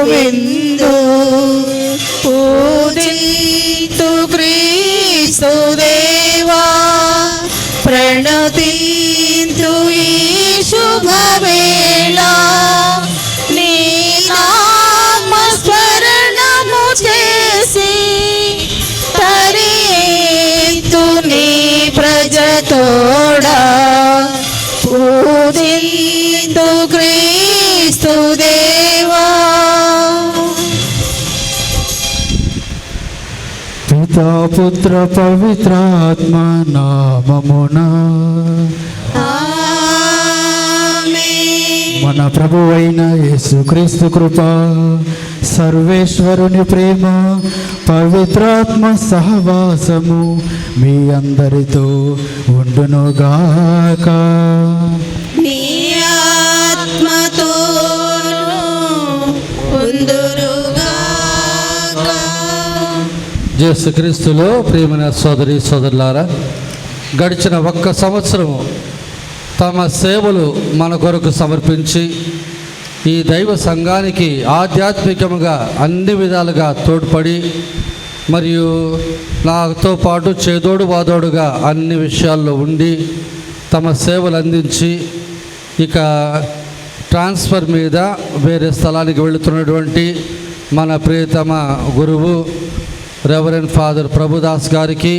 విందు పూజింతు క్రీస్తు దేవా, ప్రణతింతు ఈ శుభవేళ, నీ నామస్మరణము చేసి తరింతు నీ ప్రజతోడా, పూజింతు క్రీస్తు దేవా. పితా పుత్ర పవిత్రాత్మ నామమునా మన ప్రభువైన యేసుక్రీస్తు కృప, సర్వేశ్వరుని ప్రేమ, పవిత్రాత్మ సహవాసము మీ అందరితో ఉండునుగాక. నీ ఆత్మతో ఉండునుగాక. యేసుక్రీస్తులో ప్రియమైన సోదరి సోదరులారా, గడిచిన 1 సంవత్సరము తమ సేవలు మన కొరకు సమర్పించి ఈ దైవ సంఘానికి ఆధ్యాత్మికముగా అన్ని విధాలుగా తోడ్పడి, మరియు నాతో పాటు చేదోడు వాదోడుగా అన్ని విషయాల్లో ఉండి తమ సేవలు అందించి ఇక ట్రాన్స్ఫర్ మీద వేరే స్థలానికి వెళుతున్నటువంటి మన ప్రియతమ గురువు రెవరెండ్ ఫాదర్ ప్రభుదాస్ గారికి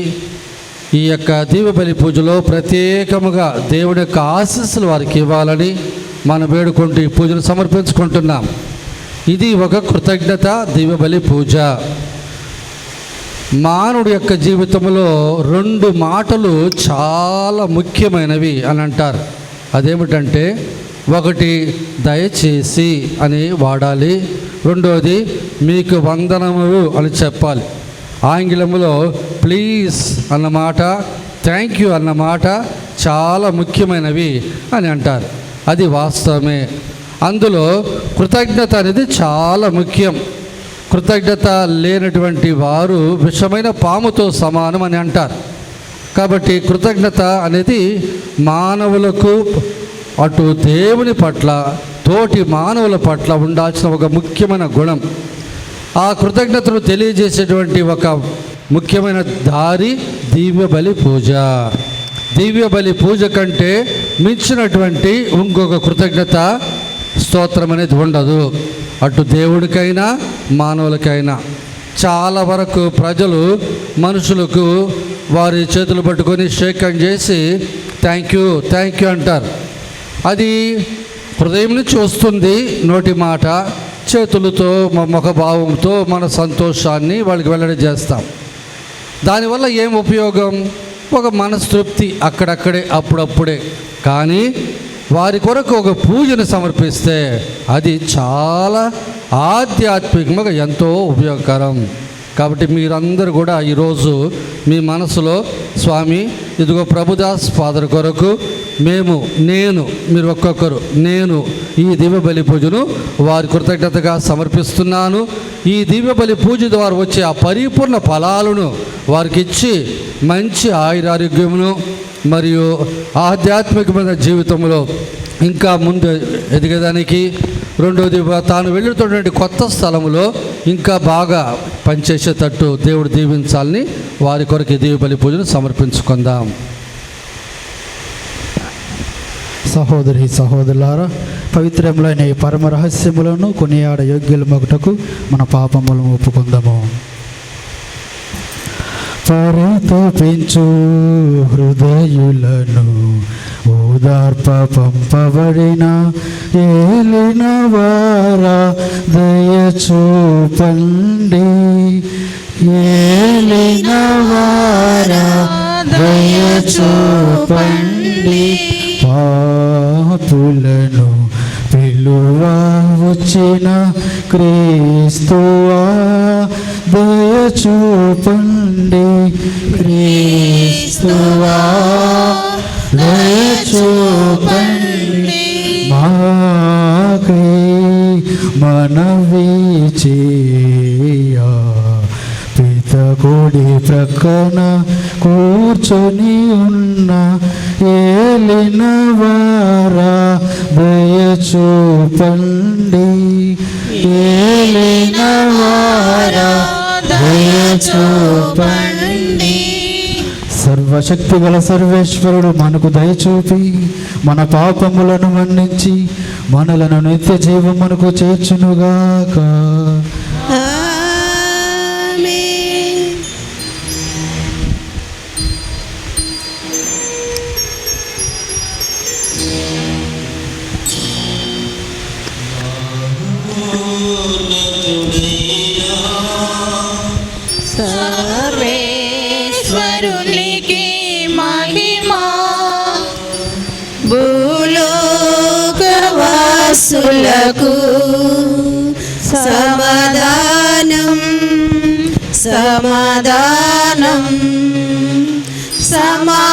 ఈ యొక్క దీవబలి పూజలో ప్రత్యేకముగా దేవుడి యొక్క ఆశీస్సులు వారికి ఇవ్వాలని మనం వేడుకుంటూ ఈ పూజను సమర్పించుకుంటున్నాం. ఇది ఒక కృతజ్ఞత దీవబలి పూజ. మానవుడి యొక్క జీవితంలో 2 మాటలు చాలా ముఖ్యమైనవి అని అంటారు. అదేమిటంటే, ఒకటి దయచేసి అని వాడాలి, రెండోది మీకు వందనములు అని చెప్పాలి. ఆంగ్లంలో ప్లీజ్ అన్నమాట, థ్యాంక్ యూ అన్నమాట చాలా ముఖ్యమైనవి అని అంటారు. అది వాస్తవమే. అందులో కృతజ్ఞత అనేది చాలా ముఖ్యం. కృతజ్ఞత లేనటువంటి వారు విషమైన పాముతో సమానం అని అంటారు. కాబట్టి కృతజ్ఞత అనేది మానవులకు, అటు దేవుని పట్ల, తోటి మానవుల పట్ల ఉండాల్సిన ఒక ముఖ్యమైన గుణం. ఆ కృతజ్ఞతను తెలియజేసేటువంటి ఒక ముఖ్యమైన దారి దివ్య బలి పూజ. దివ్య బలి పూజ కంటే మించినటువంటి ఇంకొక కృతజ్ఞత స్తోత్రం అనేది ఉండదు. అటు దేవుడికైనా మానవులకైనా. చాలా వరకు ప్రజలు మనుషులకు వారి చేతులు పట్టుకొని షేక్ హ్యాండ్ చేసి థ్యాంక్ యూ అంటారు. అది హృదయం నుంచి వస్తుంది, నోటి మాట, చేతులతో ముఖభావంతో మన సంతోషాన్ని వాళ్ళకి వెల్లడి చేస్తాం. దానివల్ల ఏం ఉపయోగం? ఒక మనస్తృప్తి అక్కడక్కడే అప్పుడప్పుడే. కానీ వారి కొరకు ఒక పూజను సమర్పిస్తే అది చాలా ఆధ్యాత్మికంగా ఎంతో ఉపయోగకరం. కాబట్టి మీరందరూ కూడా ఈరోజు మీ మనసులో స్వామి ఇదిగో ప్రభుదాస్ ఫాదర్ కొరకు మీరు ఒక్కొక్కరు నేను ఈ దివ్య బలి పూజను వారి కృతజ్ఞతగా సమర్పిస్తున్నాను. ఈ దివ్య బలి పూజ ద్వారా వచ్చే ఆ పరిపూర్ణ ఫలాలను వారికి ఇచ్చి మంచి ఆయురారోగ్యమును మరియు ఆధ్యాత్మికమైన జీవితంలో ఇంకా ముందు ఎదిగేదానికి, రెండోది తాను వెళ్తున్నటువంటి కొత్త స్థలంలో ఇంకా బాగా పనిచేసేటట్టు దేవుడు దీవించాలని వారి కొరకు దివ్య బలి పూజను సమర్పించుకుందాం. సహోదరి సహోదరులారా, పవిత్రములైన ఈ పరమ రహస్యములను కొనియాడ యోగ్యులమగుటకు మన పాపములను ఒప్పుకుందాము. పరితపించు హృదయులను ఓదార్ప పంపబడిన ఏలిన వారా దయచూపండి. ఏలిన వారా దయచూపండి. పాపులను పిలువా వచ్చిన క్రీస్తువా దయచూపండి. క్రీస్తువా దయచూపండి. మాకై మనవి చేయ పితకుడి ప్రక్కన కూర్చొని ఉన్న ఏలిన వారా దయచూపండి. ఏలిన వారా దయచూపండి. సర్వశక్తి గల సర్వేశ్వరుడు మనకు దయచూపి మన పాపములను మన్నించి మనలను నిత్య జీవమునకు చేర్చునుగాక. సర్వేశ్వరునికి మహిమా, భూలోకవాసులకు సమాధానం సమాధానం సమాధానము.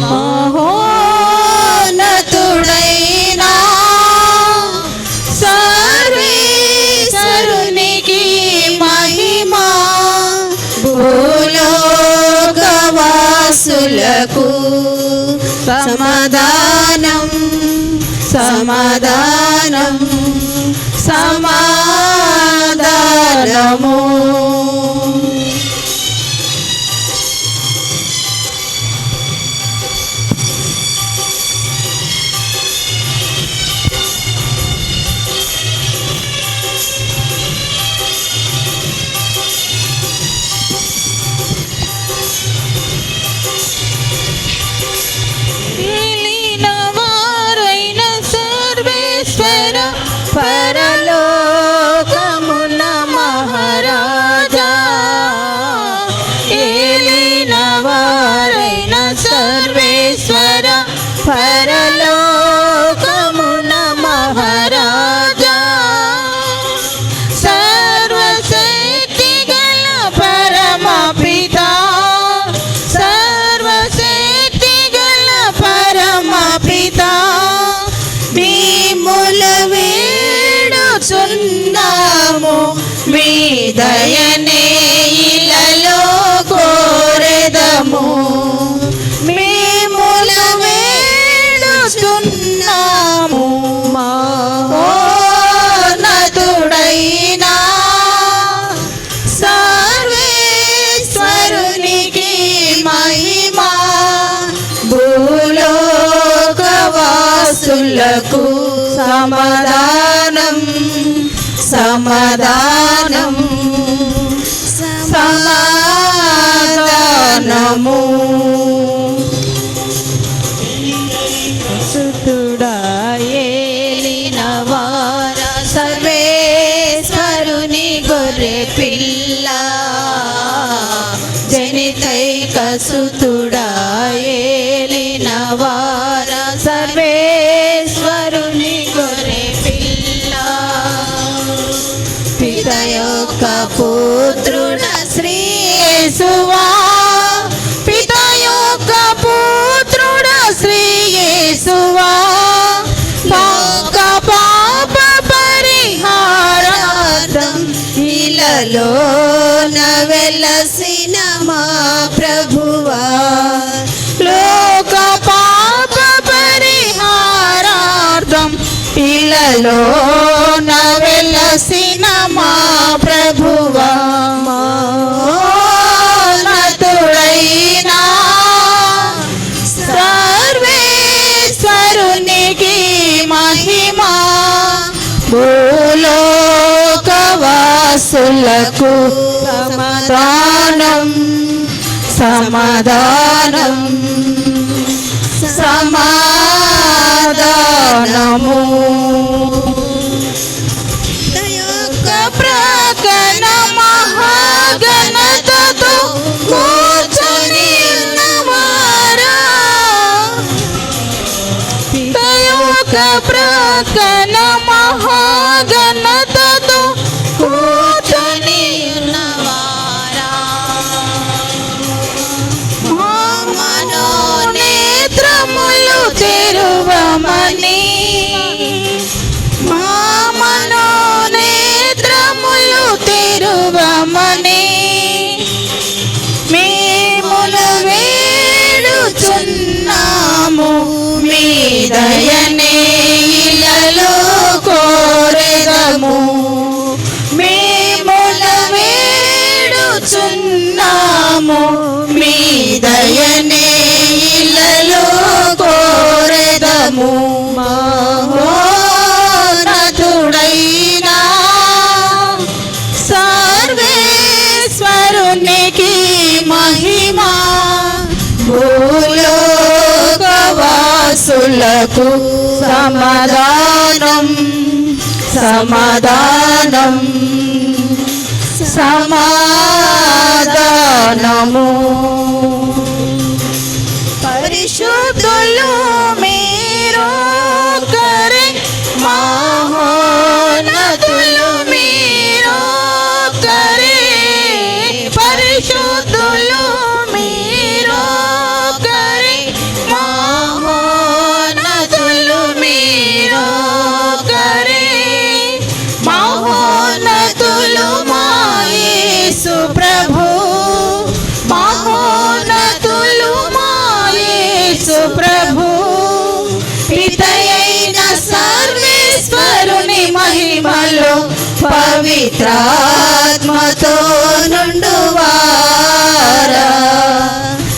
మహోన్నతుడైనా సర్వేశ్వరునికి మహిమా, భూలోకవాసులకు సమాధానం సమాధానం సమాధానము. పరలోకమున మహారాజా, ఏలిన వారైన సర్వేశ్వర, పరలోకమున మహారాజా, సర్వశక్తి గల పరమపిత, సర్వశక్తి గల పరమపిత, వేడుచున్నాము మీ దయనే ఇలలో కోరెదము. మేముల వేడుచున్నాము మహోన్నతుడైనా సర్వేశ్వరునికి మహిమా, సమాధానం సమాధానము. సుతుడా ఏలిన వార సర్వేశ్వరుని గొర్రె పిల్ల, జనితైక సుతుడా ఏలిన వార సర్వేశ్వరుని గొర్రె పిల్ల, పిత యొక్క పుత్రుడ శ్రీ యేసువా, పిత యొక్క పుత్రుడ శ్రీ యేసువా, పాక పాప పరిహారార్థం ఇలలో వెలసిన మా ప్రభువా, లోక పాప పరిహారార్థం ఇలలో వెలసిన మా ప్రభువా, మహోన్నతుడైనా సర్వేశ్వరునికి మహిమా, భూలోకవాసులకు సమాధానం సమాధానం సమాధానము. యొక్క ప్రకన మహాగణతతో కూర్చొని ఉన్నవారా, యొక్క ప్రకన మహాగణతతో కూర్చొని ఉన్నవారా, మనోనేత్రములు తెరువమని, మా మనోనేత్రములు తెరువమని మేమును వేడుచున్నాము, మీ దయనే ఇలలో కోరెదము, మేమును వేడుచున్నాము, మీ దయనే ఇలలో కోరెదము, మహోన్నతుడైనా సర్వేశ్వరునికి మహిమా, భూలోకవాసులకు సమాధానం సమాధానం సమాధానము. పరిశుద్ధులు మీరు కరే, మహోన్నతులు మీరు కరే, పరిశుద్ధులు మీరు కరే, మహోన్నతులు మీరు కరే, మహోన్నతులు మా యేసు ప్రభు, మహోన్నతులు మా యేసు ప్రభు, పితయైన సర్వేశ్వరుని మహిమలో పవిత్రాత్మతో నుండువారా,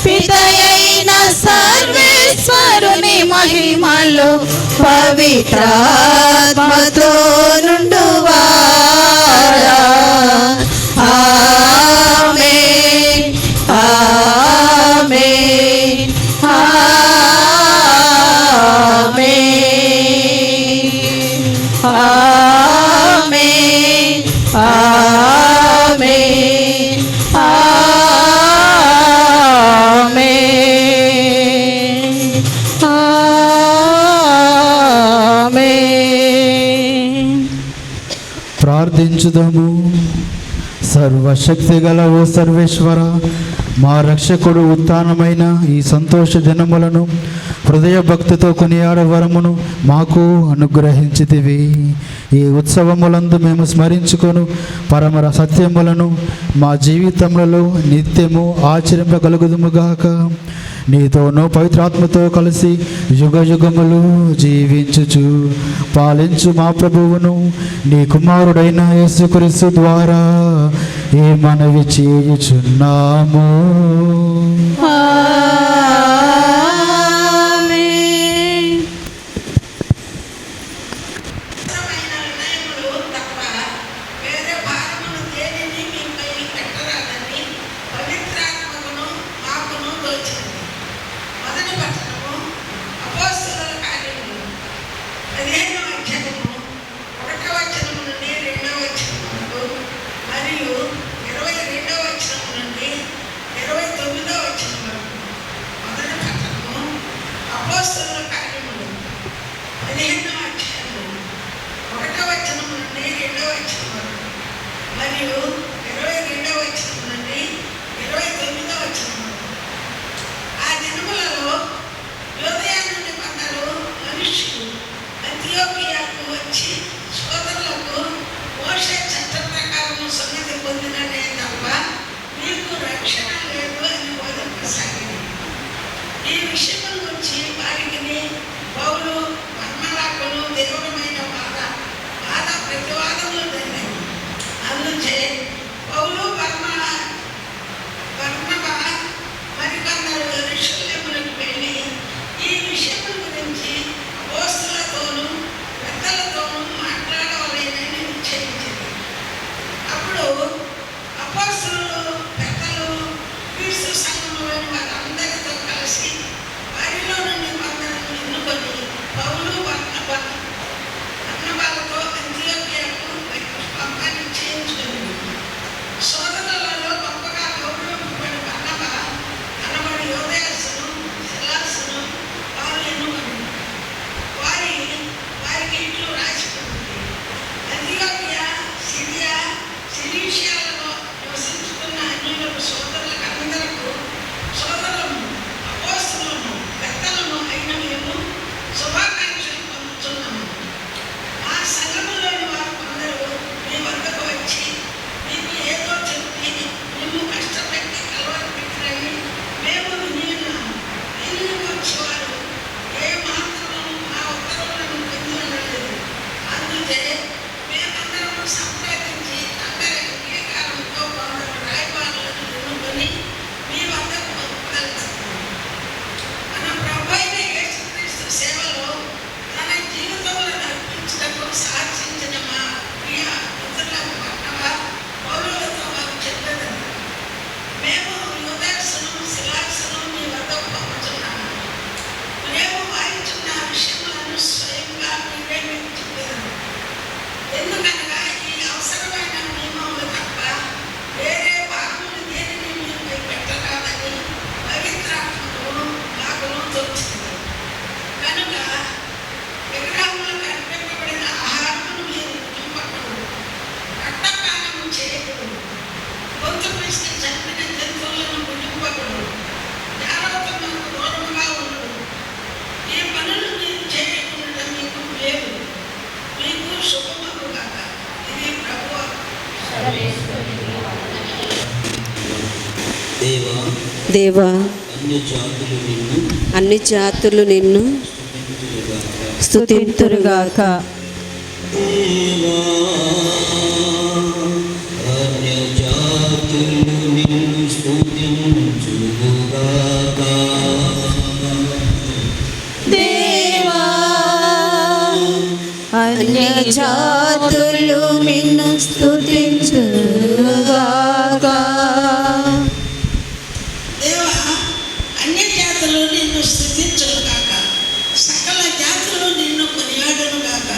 పితయైన సర్వేశ్వరుని మహిమలో పవిత్రాత్మతో నుండువారా. ఆమేన్ ఆమేన్ ఆమేన్ ఆమేన్ ఆమేన్ ఆమేన్. ప్రార్థించుదాము. సర్వశక్తి గల ఓ సర్వేశ్వర, మా రక్షకుడు ఉత్థానమైన ఈ సంతోష దినములను హృదయ భక్తితో కొనియాడ వరమును మాకు అనుగ్రహించితివి. ఈ ఉత్సవములందు మేము స్మరించుకొను పరమర సత్యములను మా జీవితములలో నిత్యము ఆచరింపగలుగుదుముగాక. నీతోనూ పవిత్రాత్మతో కలిసి యుగ యుగములు జీవించుచు పాలించు మా ప్రభువును నీ కుమారుడైన యేసుక్రీస్తు ద్వారా ఈ మనవి చేయుచున్నాము. ఈ విషయం గురించి వారికి పౌలు బర్నబాకులు దేవుడమైన వాద ప్రతివాదములు జరిగాయి. అందుచే పౌలు బర్నబా మరికొందరు యెరూషలేమునకు వెళ్ళి ఈ విషయం గురించి అపోస్తలులతోనూ పెద్దలతోనూ మాట్లాడవలెనని నిశ్చయించింది. అప్పుడు అపోస్తలులు పెద్దలు క్రీస్తు సంఘంలోని వారందరితో కలిసి వారిలో నుండి కొందరిని ఎన్నుకొని పౌలు బర్నబాలతో అంతియోక్యకు పంపని చేయించుకుని సోదరులలో గొప్పగా గౌరవింపబడి బర్నబా అనబడి యోదేసును సిలాసును వారు ఎన్నుకొని వారికి ఇట్లు రాసిపోయింది. అంతియోక్య, సిరియా, సిలీషియాలలో నివసించుకున్న అన్యులకు సోదరులను అపోస్తలులను పెద్దలను అయిన మేము శుభాకాంక్షలు పొందుతున్నాము. ఆ సంఘములోని వారు కొందరు మీ వద్దకు వచ్చి మీకు ఏదో చెప్పి మేము కష్టపెట్టి కలవరి పెట్టిరని మేము విని ఉన్నాము. దీనిని వచ్చి వారు ఏ మాత్రము ఆ ఉత్తర్వులను పొంది ఉండలేదు. అందుకే మేమందరము సంప్రదించి అందరి అంగీకారంతో కొందరు రాయబారులను ఎన్నుకొని మీ వద్దకు పంపుతున్నాము. మన ప్రభు అయిన యేసుక్రీస్తు సేవలో తన జీవితంలో నడిపించటకు సాధించిన మా ప్రియ మిత్రులకు బర్నబా పౌలులతో వారు చెప్పేది, మేము యోదేసును సిలాసును మీ వద్దకు పంపుతున్నాము. మేము వాయించున్న విషయములను స్వయంగా మీరే మీకు చెప్పేదాము. ఎందుకనగా ఈ అవసరమైన నియమములు తప్ప వేరే భాగములు దేనిని మీపై పెట్టరాదని పవిత్రాత్మను నాకును తోచింది. కనుక విగ్రహములకు అర్పింపబడిన ఆహారమును మీరు భుజింపకూడదు, రక్తపానము చేయకూడదు, గొంతు పిసికి చంపిన జంతువులను భుజింపకూడదు, జాగ్రత్తలకు దూరముగా ఉండదు. ఈ పనులు మీరు చేయకుండా మీకు లేదు, మీకు శుభమగుగాక. ఇది ప్రభువు. దేవా, అన్ని జాతులు నిన్ను స్తుతింతురుగాక. దేవా, అన్య జాతులు నిన్ను స్తుతింతురుగాక. దేవా, అన్య జాతులు నిన్ను స్తుతించునుగాక. సకల జాతులు నిన్ను కొనియాడునుగాక.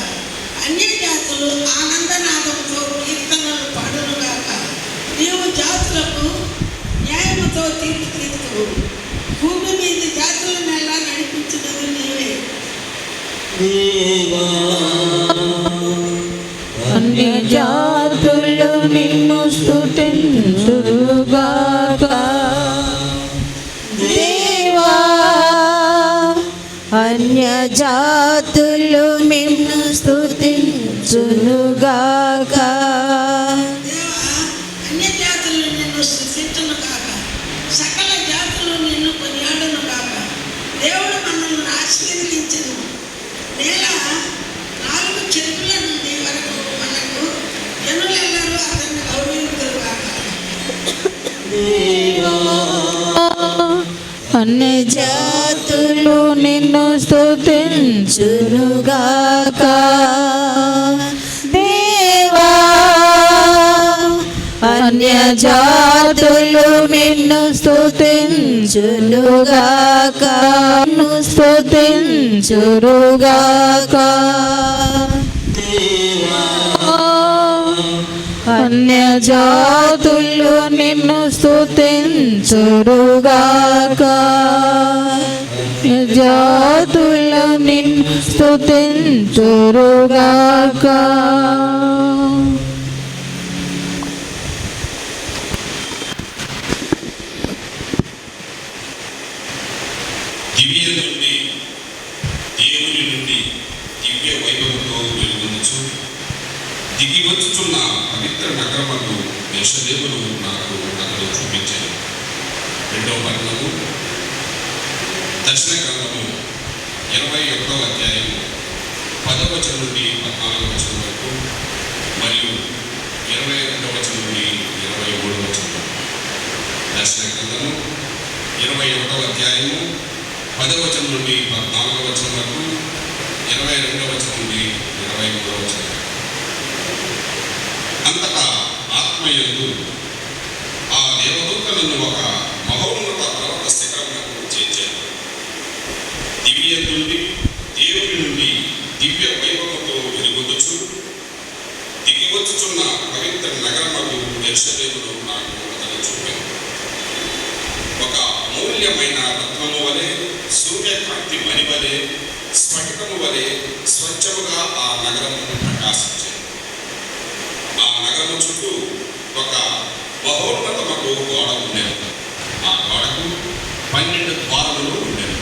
అన్య జాతులు ఆనందనాదంతో కీర్తనలు పాడునుగాక. నీవు జాతులకు న్యాయముతో తీర్పు తీర్చువు. భూమి మీద జాతులను ఎలా నడిపించినది నీవే. అన్య జాతులు నిన్ను స్తుతింతురుగాక. దేవా, అన్య జాతులు నిన్ను స్తుతించునుగాక. దేవా, అన్య జాతులు నిన్ను స్తుతించునుగాక. సకల జాతులు నిన్ను కొనియాడునుగాక. దేవుడు మనల్ని ఆశీర్వదించెను. నేల 4 చెరువుల నుండి వరకు మనకు జనులెల్లరూ అతన్ని గౌరవింతురుగాక. అన్య జాతులు నిన్ను స్తుతించునుగాక. దేవా, అన్య జాతులు నిన్ను స్తుతించునుగాక. నిన్ను స్తుతించురుగాక. అన్య జాతులు నిన్ను స్తుతించురుగాక. జాతులు నిన్ను స్తుతించురుగాక. దివ్య నుండి దేవుని నుండి దివ్య వైభవంతో వెలుగొందుచు దిగి వచ్చుచున్న పవిత్ర నగరమందు యెరూషలేమును నాకు అతడు చూపించాను. 2వ పట్టణము దర్శన గ్రంథము 21వ అధ్యాయం 10వ వచనం నుండి 14వ వచనం వరకు మరియు 22వ వచనం నుండి 23వ వచనం. దర్శన గ్రంథము 21వ అధ్యాయము 10వ వచనం నుండి 14వ వచనం వరకు, 22వ వచనం నుండి 23వ వచనం. అంతటా ఆత్మయందు ఆ దేవదూత నన్ను ఒక మహోన్నత పర్వత శిఖరమునకు చేర్చారు. దివ్య నుండి దేవుని నుండి దివ్య వైభవంతో వెలుగొందుచు దిగివచ్చుచున్న పవిత్ర నగరముకు యెరూషలేమును నాకు అతను చూపాను. ఒక అమూల్యమైన రత్నము వలె, సూర్యకాంతి మణి వలె, స్ఫటికము వలె స్వచ్ఛముగా ఆ నగరము ప్రకాశించింది. ఆ నగరము చుట్టూ ఒక మహోన్నతమకు గోడ ఉండేది. ఆ గోడకు 12 ద్వారములు ఉండేవి.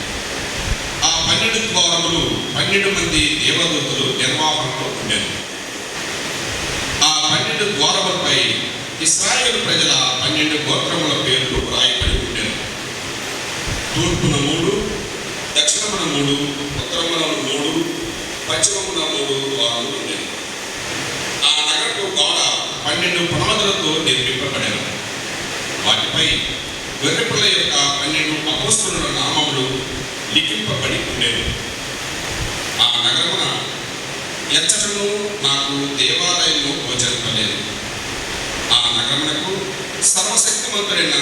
ఆ 12 ద్వారములు 12 మంది దేవదూతలు నిర్వాహంలో ఉండేవి. ఆ 12 ద్వారములపై ఇశ్రాయేలు ప్రజల 12 గోత్రముల పేర్లు రాయబడి ఉండేవి. తూర్పున 3, దక్షిణమున 3, ఉత్తరమున 3, పశ్చిమమున 3 ద్వారములు ఉండేవి. ఆ నగరపు గోడ 12 పునాదులతో నిర్మింపబడేది. వాటిపై గొర్రెపిల్ల యొక్క 12 అపోస్తలుల నామములు లిఖింపబడి ఉండేవి. ఆ నగరమున ఎచ్చటను నాకు దేవాలయము గోచరింపలేదు. ఆ నగరమునకు సర్వశక్తిమంతుడైన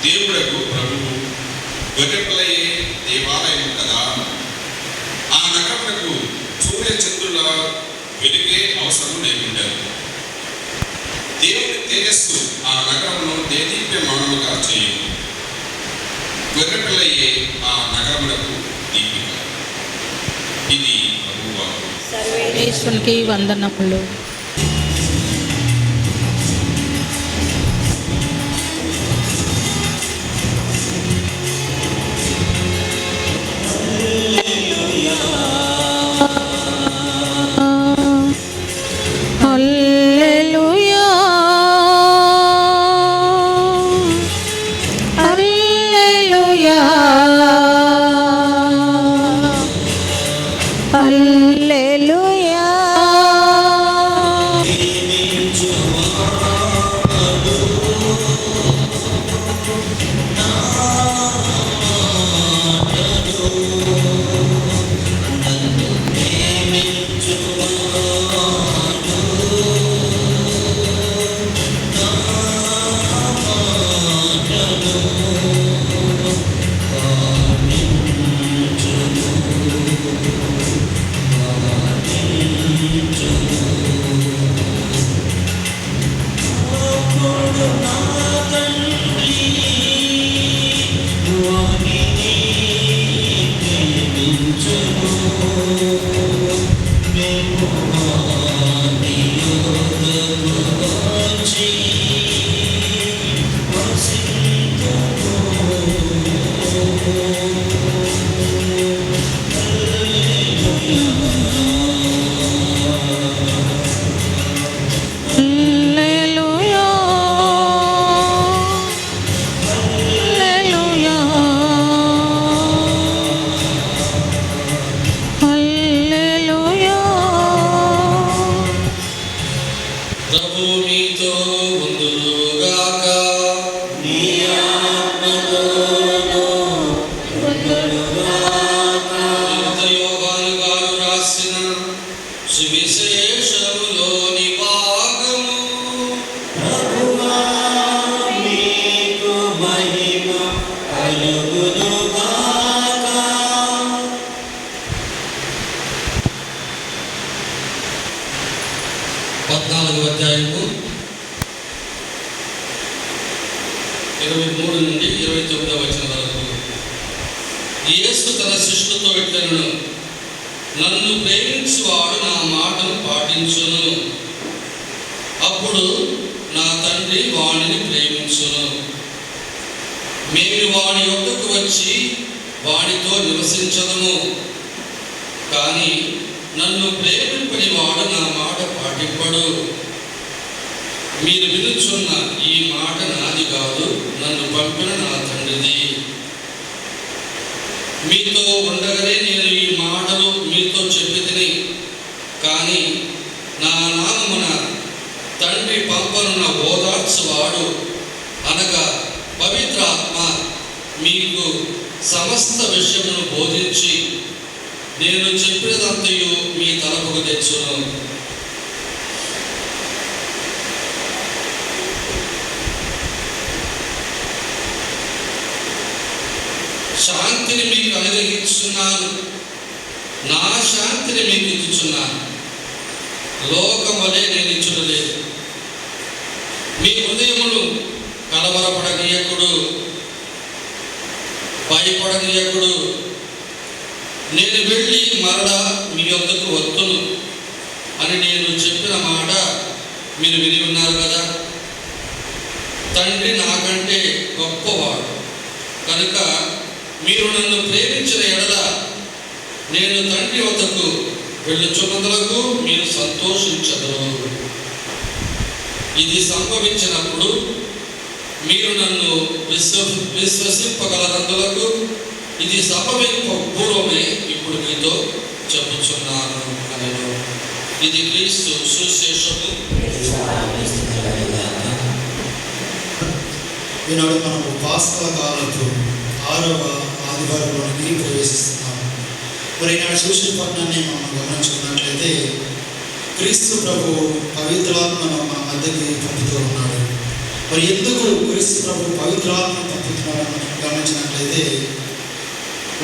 దేవుడకు ప్రభువు గొర్రెపిల్లయే దేవాలయము కదా. ఆ నగరమునకు సూర్యచంద్రుల వెలుగే అవసరం లేకుండేది. దేవుని తేజస్సు ఆ నగరమును దేదీప్యమానముగా చేయు. గొర్రెపిల్లయే ఆ నగరమునకు దీపిక. ఇది ప్రభువాకు. సర్వేశ్వరునికి వందనములు. హల్లెలూయా హల్లెలూయా హల్లెలూయా. హల్లెలూయా హల్లెలూయా హల్లెలూయా. ప్రభు మీతో ఉందురుగాక. యోహాను గారు రాసిన సువిశేషములోని భాగము. పద్నాలుగవ అధ్యాయము 23 నుండి 29వ వచనం వరకు. యేసు తన శిష్యులతో ఇట్లనెను, నన్ను ప్రేమించువాడు నా మాటను పాటించును, అప్పుడు నా తండ్రి వాణిని ప్రేమించును. మేము వాని యొద్దకు వచ్చి వానితో నివసించదము. కానీ నన్ను ప్రేమింపని వాడు నా మాట పాటింపడు. మీరు వినుచున్న ఈ మాట నాది కాదు, నన్ను పంపిన నా తండ్రిది. మీతో ఉండగానే నేను ఈ మాటలు మీతో చెప్పితిని. కానీ నా నామమున తండ్రి పంపనున్న ఓదార్చువాడు అనగా పవిత్రాత్మ మీకు సమస్త విషయమును బోధించి నేను చెప్పినదంతయు మీ తలపుకు తెచ్చును. శాంతిని మీకు అనుగ్రహించున్నాను, నా శాంతిని మీకు ఇచ్చుచున్నాను. లోకం వలె నేను ఇచ్చుట లేదు. మీ హృదయములు కలవరపడనీయకుడు, భయపడనీయకుడు. నేను వెళ్ళి మరలా మీ యొద్దకు వత్తును అని నేను చెప్పిన మాట మీరు విని ఉన్నారు కదా. తండ్రి నాకంటే గొప్పవాడు కనుక మీరు నన్ను ప్రేమించిన ఎడల నేను తండ్రి వద్దకు వెళ్ళుచున్నందులకు మీరు సంతోషించదరు. ఇది సంభవించినప్పుడు మీరు నన్ను విశ్వసింపగలరందులకు ఇది సంభవింప పూర్వమే ఇప్పుడు మీతో చెప్పుచున్నాను అని. ఇది క్రీస్తు సుశేషము. ఈనాడు మనము పాస్కా కాలపు 6వ ఆదివారంలోనికి ప్రవేశిస్తున్నాము. మరి ఈనాడు సూచన పట్టణాన్ని మనం గమనించుకున్నట్లయితే క్రీస్తు ప్రభు పవిత్రాత్మను మన మధ్యకి పంపుతూ ఉన్నాడు. మరి ఎందుకు క్రీస్తు ప్రభు పవిత్రాత్మను పంపుతున్నాడని గమనించినట్లయితే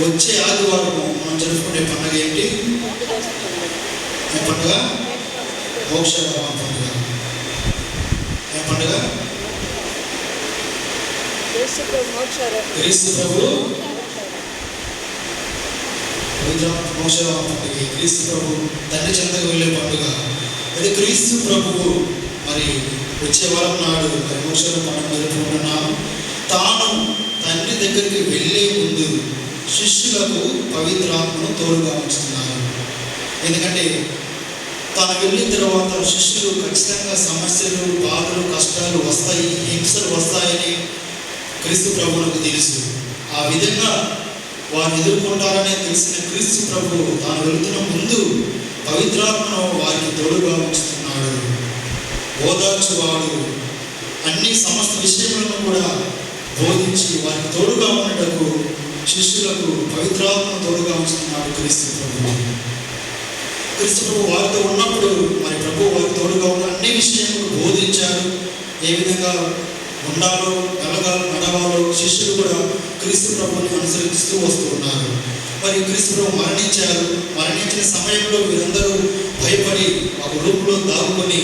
వచ్చే ఆదివారము మనం జరుపుకునే పండుగ ఏంటి? ఏ పండుగ? మోక్షరామ పండుగ. ఏ పండుగ? క్రీస్తు ప్రభు మోక్షరామ పండుగ. క్రీస్తు ప్రభు తండ్రి చెంతకు వెళ్ళే పండుగ. అది క్రీస్తు ప్రభువు మరి వచ్చే వారం నాడు మరి మోక్షరామ పండుగ జరుపుకుంటున్నాము. తాను తండ్రి దగ్గరికి వెళ్ళే ముందు శిష్యులకు పవిత్రాత్మను తోడుగా ఉంచుతున్నారు. ఎందుకంటే తాను వెళ్ళిన తర్వాత శిష్యులు ఖచ్చితంగా సమస్యలు, బాధలు, కష్టాలు వస్తాయి, హింసలు వస్తాయని క్రీస్తు ప్రభువులకు తెలుసు. ఆ విధంగా వారు ఎదుర్కొంటారనే తెలిసిన క్రీస్తు ప్రభువు తాను వెళుతున్న ముందు పవిత్రాత్మను వారికి తోడుగా ఉంచుతున్నాడు. ఓదార్చువాడు అన్ని సమస్త విషయములను కూడా బోధించి వారికి తోడుగా ఉండటకు శిష్యులకు పవిత్రాత్మ తోడుగా ఉంచుతున్నాడు క్రీస్తు ప్రభు. క్రీస్తు ప్రభు వారితో ఉన్నప్పుడు మరి ప్రభు వారి తోడుగా ఉన్న అన్ని విషయములు బోధించారు. ఏ విధంగా ఉండాలో, నడవాలో శిష్యులు కూడా క్రీస్తు ప్రభుని అనుసరిస్తూ వస్తూ ఉన్నారు. మరి క్రీస్తు ప్రభు మరణించారు. మరణించిన సమయంలో వీరందరూ భయపడి ఒక రూపులో దాక్కుని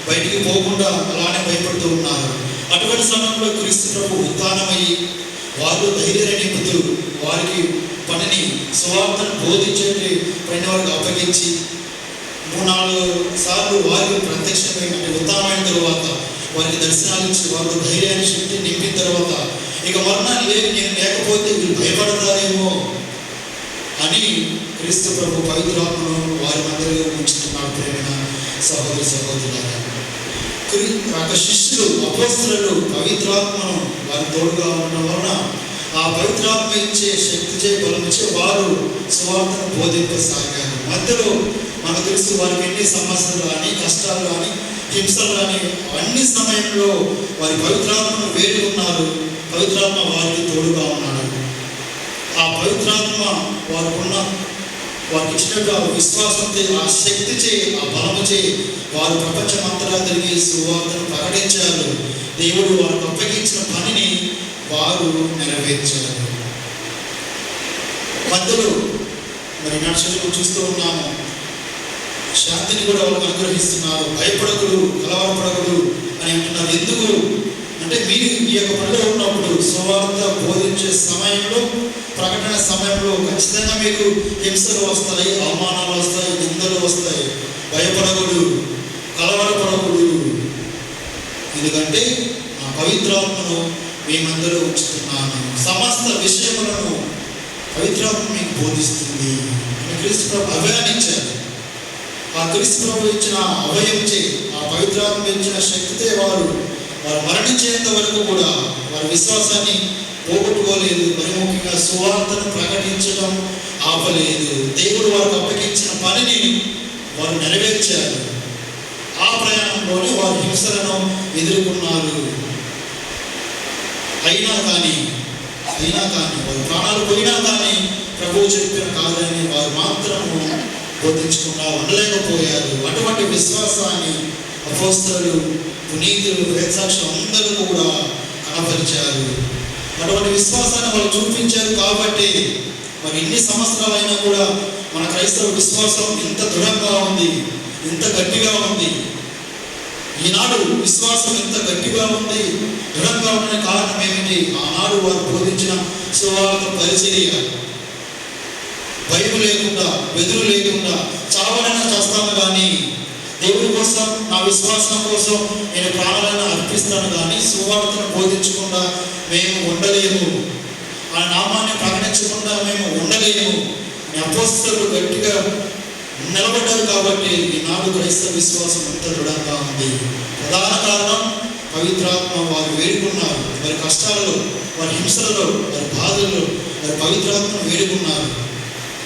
బయటికి పోకుండా అలానే భయపడుతూ ఉన్నారు. అటువంటి సమయంలో క్రీస్తు ప్రభు ఉత్థానమయ్యి వాళ్ళు ధైర్యాన్ని నింపుతూ వారికి పనిని సువార్తను బోధించే పని వారికి అప్పగించి 3-4 సార్లు వారికి ప్రత్యక్షమైన ఉత్థానమైన తరువాత వారికి దర్శనాలు ఇచ్చి వారికి ధైర్యాన్ని, శక్తిని నింపిన తర్వాత ఇక మరణాలు నేను లేకపోతే వీళ్ళు భయపడతారేమో అని క్రీస్తు ప్రభు పవిత్రాత్మను వారి మధ్యలో ఉంచుతున్నాడు. ప్రేమైన సహోదరి సహోదరులారా, శిష్యులు అపోస్తలులు పవిత్రాత్మను వారి తోడుగా ఉండడం వలన ఆ పవిత్రాత్మ ఇచ్చే శక్తి బలం ఇచ్చే వారు సువార్తను బోధింపసాగారు. మధ్యలో మనకు తెలుసు వారికి ఎన్ని సమస్యలు కానీ, కష్టాలు కానీ, హింసలు కానీ అన్ని సమయంలో వారి పవిత్రాత్మను వేరు ఉన్నారు. పవిత్రాత్మ వారికి తోడుగా ఉన్నాడు. ఆ పవిత్రాత్మ వారికి ఇచ్చినట్టు ఆ విశ్వాసంతో, ఆ శక్తి చే, ఆ బలము చే వారు ప్రపంచమంతటా తిరిగి సువార్తను ప్రకటించారు. దేవుడు వారికి అప్పగించిన పనిని వారు నెరవేర్చారు. మధ్యలో మరి నడుచుకు చూస్తూ ఉన్నాము, శాంతిని కూడా వాళ్ళకు అనుగ్రహిస్తున్నారు. భయపడకుడు, కలవరపడకుడు అని అంటున్నారు. ఎందుకు అంటే మీరు ఈ యొక్క పండుగ ఉన్నప్పుడు సువార్త బోధించే సమయంలో, ప్రకటన సమయంలో ఖచ్చితంగా మీకు హింసలు వస్తాయి, అవమానాలు వస్తాయి, నిందలు వస్తాయి. భయపడకుడు, కలవరపడకుడు. ఎందుకంటే ఆ పవిత్రాత్మను మేమందరూ ఉంచుతున్నాను. సమస్త విషయములను పవిత్రాత్మ మీకు బోధిస్తుంది అని క్రీస్తు ప్రభు అభయాన్నిచ్చారు. ఆ క్రీస్తు ప్రభు ఇచ్చిన అభయం చే, ఆ పవిత్రాత్మ ఇచ్చిన శక్తితే వారు మరణించేంత వరకు కూడా వారి విశ్వాసాన్ని పోగొట్టుకోలేదు. మరి ముఖ్యంగా సువార్తను ప్రకటించడం ఆపలేదు. దేవుడు వారికి అప్పగించిన పనిని వారు నెరవేర్చారు. ఆ ప్రయాణంలోనే వారు హింసలను ఎదుర్కొన్నారు. అయినా కానీ వారు ప్రాణాలు పోయినా కానీ ప్రభువు చెప్పిన కాదని వారు మాత్రము బోధించకుండా ఉండలేకపోయారు. అటువంటి విశ్వాసాన్ని అపోస్తలులు, పునీతులు, వేదసాక్షులు అందరూ కూడా కనపరిచారు. అటువంటి విశ్వాసాన్ని వాళ్ళు చూపించారు కాబట్టి మరి ఎన్ని సంవత్సరాలైనా కూడా మన క్రైస్తవ విశ్వాసం ఎంత దృఢంగా ఉంది, ఎంత గట్టిగా ఉంది. ఈనాడు విశ్వాసం ఎంత గట్టిగా ఉంది, దృఢంగా ఉండడానికి కారణం ఏమిటి? ఆనాడు వారు బోధించిన సువార్త పరిచర్య. భయం లేకుండా, బెదురు లేకుండా, చావనైనా చేస్తాను కానీ దేవుడి కోసం, నా విశ్వాసం కోసం నేను ప్రాణాలను అర్పిస్తాను కానీ సువార్తను బోధించకుండా మేము ఉండలేము, ఆ నామాన్ని ప్రకటించకుండా మేము ఉండలేము. అపోస్తలులు గట్టిగా నిలబడ్డారు కాబట్టి ఈనాడు క్రైస్తవ విశ్వాసం ఎంత దృఢంగా ఉంది. ప్రధాన కారణం పవిత్రాత్మ వారు వేడుకున్నారు. వారి కష్టాలలో, వారి హింసలలో, వారి బాధలలో వారి పవిత్రాత్మను వేడుకున్నారు.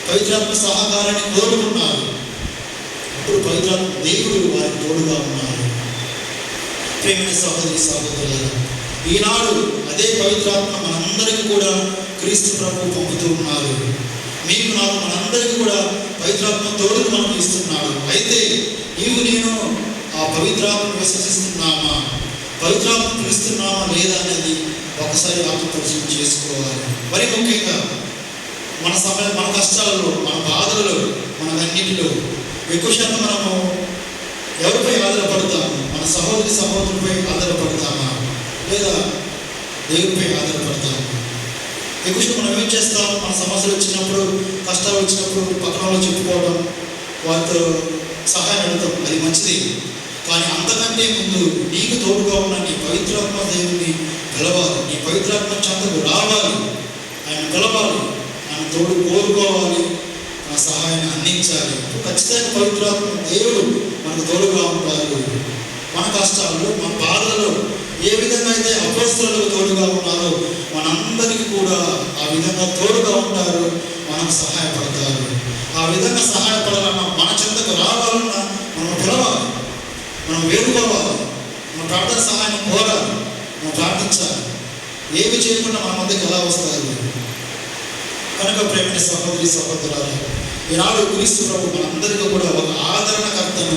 పవిత్రాత్మ సహకారాన్ని కోరుకున్నారు. అప్పుడు పవిత్రాత్మ దేవుడు వారికి తోడుగా ఉన్నారు. ప్రేమైన సహోదరి సహోదరులారా, ఈనాడు అదే పవిత్రాత్మ మనందరికీ కూడా క్రీస్తు ప్రభువు పంపుతూ ఉన్నారు. మీకు నాకు మనందరికీ కూడా పవిత్రాత్మ తోడును మనకు ఇస్తున్నాడు. అయితే నేను ఆ పవిత్రాత్మను విశ్వసిస్తున్నామా, పవిత్రాత్మ పిలుస్తున్నామా లేదా అనేది ఒకసారి ఆత్మపరిశీలన చేసుకోవాలి. మరి ముఖ్యంగా మన సమయం, మన కష్టాలలో, మన బాధలలో, మన అన్నిటిలో ఎక్కువ శాతం మనము ఎవరిపై ఆధారపడతాము? మన సహోదరులపై ఆధారపడతామా లేదా దేవుడిపై ఆధారపడతాము? ఎక్కువ శాతం మనం ఏం చేస్తాం? మన సమస్యలు వచ్చినప్పుడు, కష్టాలు వచ్చినప్పుడు పక్కన వాళ్ళు చెప్పుకోవడం, వారితో సహాయం అడుగుతాం, అది మంచిది. కానీ అంతకంటే ముందు నీకు తోడుగా ఉన్న నీ పవిత్రాత్మ దేవుని పిలవాలి, నీ పవిత్రాత్మ చెంతకు రావాలి, ఆయన పిలవాలి, ఆయన తోడు కోరుకోవాలి, మన సహాయాన్ని అందించాలి. ఖచ్చితంగా పవిత్రాత్మ దేవుడు మనకు తోడుగా ఉంటారు. మన కష్టాల్లో, మన బాధలలో ఏ విధంగా అయితే అపోస్తలులకు తోడుగా ఉన్నారో మనందరికీ కూడా ఆ విధంగా తోడుగా ఉంటారు, మనకు సహాయపడతారు. ఆ విధంగా సహాయపడాలన్నా, మన చెంతకు రావాలన్నా మనం పిలవాలి, మనం వేడుకోవాలి, మన ప్రార్థన సహాయాన్ని కోరాలి, మనం ప్రార్థించాలి. ఏమి చేయకుండా మన మధ్యకి ఎలా వస్తారు? కనుక ప్రేమైన సహోదరి సహోదరులారా, ఈనాడు క్రీస్తు ప్రభు మనందరికీ కూడా ఒక ఆదరణకర్తను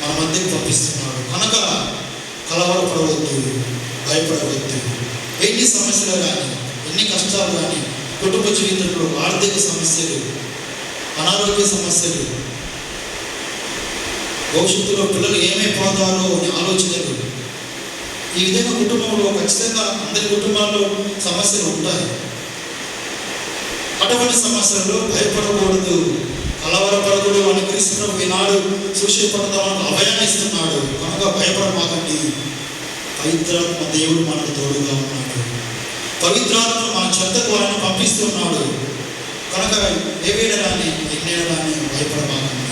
మన మధ్యకి పంపిస్తున్నాడు. కనుక కలవరపడవద్దు, భయపడవద్దు. ఎన్ని సమస్యలు కానీ, ఎన్ని కష్టాలు కానీ, కుటుంబ జీవితంలో ఆర్థిక సమస్యలు, అనారోగ్య సమస్యలు, భవిష్యత్తులో పిల్లలు ఏమైపోతారో అనే ఆలోచనలు, ఈ విధంగా కుటుంబంలో ఖచ్చితంగా అందరి కుటుంబాల్లో సమస్యలు ఉంటాయి. అటువంటి సమస్యల్లో భయపడకూడదు, కలవరపడకూడదు అని క్రీస్తు ప్రభు ఈనాడు సుశీపడతామని అభయాన్ని ఇస్తున్నాడు. కనుక భయపడమాకండి, పవిత్రాత్మ దేవుడు మనకు తోడుగా ఉన్నాడు. పవిత్రాత్మ మన చెంతకు ఆయన పంపిస్తున్నాడు. కనుక ఎన్నేళ్ళని భయపడమాకండి.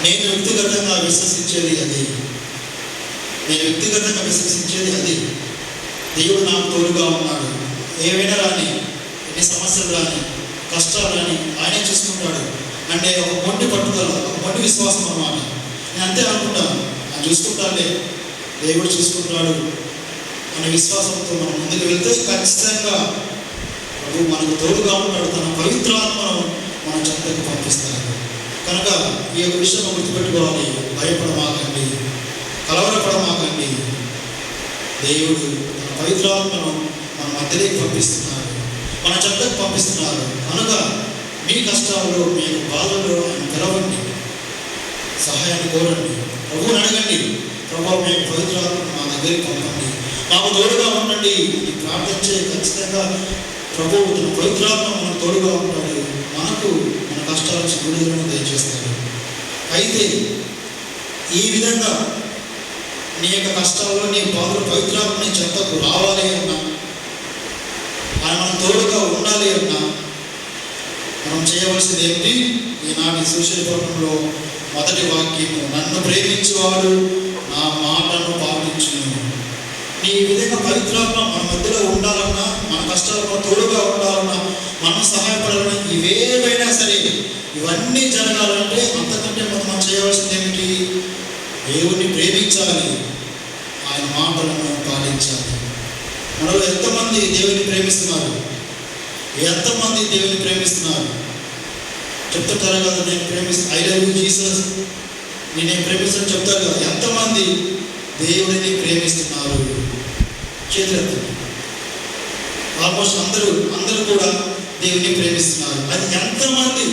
నేను వ్యక్తిగతంగా విశ్వసించేది అది. దేవుడు నాకు తోడుగా ఉన్నాడు. ఏవైనా రాని, ఎన్ని సమస్యలు రాని, కష్టాలు రాని ఆయనే చూసుకుంటాడు. అంటే ఒక మొండి పట్టుదల, ఒక మొండి విశ్వాసం అన్నమాట. నేను అంతే అనుకుంటాను, ఆయన చూసుకుంటానులే, దేవుడు చూసుకుంటాడు అనే విశ్వాసంతో మనం ముందుకు వెళ్తే ఖచ్చితంగా ప్రభు మనకు తోడుగా ఉంటాడు. తన పవిత్రాత్మను మన చెంతకు పంపిస్తాడు. కనుక ఈ యొక్క విషయం గుర్తుపెట్టుకోవాలి. భయపడమాకండి, కలవరపడమాకండి. దేవుడు తన పవిత్రాత్మను మన మధ్యలోకి పంపిస్తున్నాడు, మన చెంతకు పంపిస్తున్నారు. కనుక మీ కష్టాల్లో, మీ బాధల్లో ఆయన పిలవండి, సహాయాన్ని కోరండి, ప్రభువుని అడగండి. ప్రభు మీ పవిత్రాత్మను మా దగ్గరికి పంపండి, మాకు తోడుగా ఉండండి అని ప్రార్థించే ఖచ్చితంగా ప్రభువు తన పవిత్రాత్మ మనకు తోడుగా ఉంటాడు. మనకు మన కష్టాల నుంచి విడుదలను దయచేస్తాడు. అయితే ఈ విధంగా నీ యొక్క కష్టాల్లో, నీ బాధలు పవిత్రాత్మ నీ చెంతకు రావాలి అన్నా, ఆయన మనం తోడుగా ఉండాలి అన్నా మనం చేయవలసింది ఏమిటి? ఈనాటి సుశీలపట్నంలో మొదటి వాక్యము, నన్ను ప్రేమించేవాడు నా మాటను పాటించును. పవిత్రాత్మ మన మధ్యలో ఉండాలన్నా, మన కష్టాల్లో తోడుగా ఉండాలన్నా, మనం సహాయపడాలన్నా, ఇవేవైనా సరే ఇవన్నీ జరగాలంటే అంతకంటే మనం చేయవలసింది ఏమిటి? దేవుణ్ణి ప్రేమించాలి, ఆయన మాటలను పాటించాలి. మనలో ఎంతమంది దేవుని ప్రేమిస్తున్నారు? ఎంతమంది దేవుని ప్రేమిస్తున్నారు? చెప్తుంటారు కదా, నేను ఐ లవ్ యూ జీసస్, నేనేం ప్రేమిస్తాను చెప్తారు కదా. ఎంతమంది దేవుడిని ప్రేమిస్తున్నారు? చేతులెత్తండి. ఆల్మోస్ట్ అందరూ కూడా దేవుని ప్రేమిస్తున్నారు. అది ఎంతమంది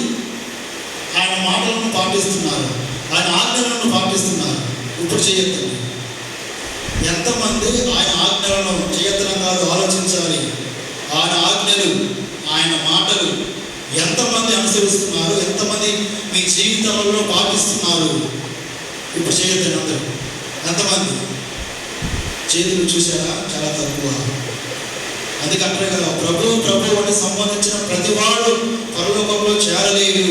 ఆయన మాటలను పాటిస్తున్నారు, ఆయన ఆజ్ఞలను పాటిస్తున్నారు? ఇప్పుడు చేయొద్దండి. ఎంతమంది ఆయన ఆజ్ఞలను చేయతనం కాదు, ఆలోచించాలి. ఆయన ఆజ్ఞలు, ఆయన మాటలు ఎంతమంది అనుసరిస్తున్నారు, ఎంతమంది మీ జీవితంలో పాటిస్తున్నారు? ఇప్పుడు చేయొద్దండి అందరూ. ఎంతమంది చేతులు చూసారా? చాలా తక్కువ. అందుకంటే కదా, ప్రభు అని సంబంధించిన ప్రతి వాడు పరలోకంలో చేరలేడు.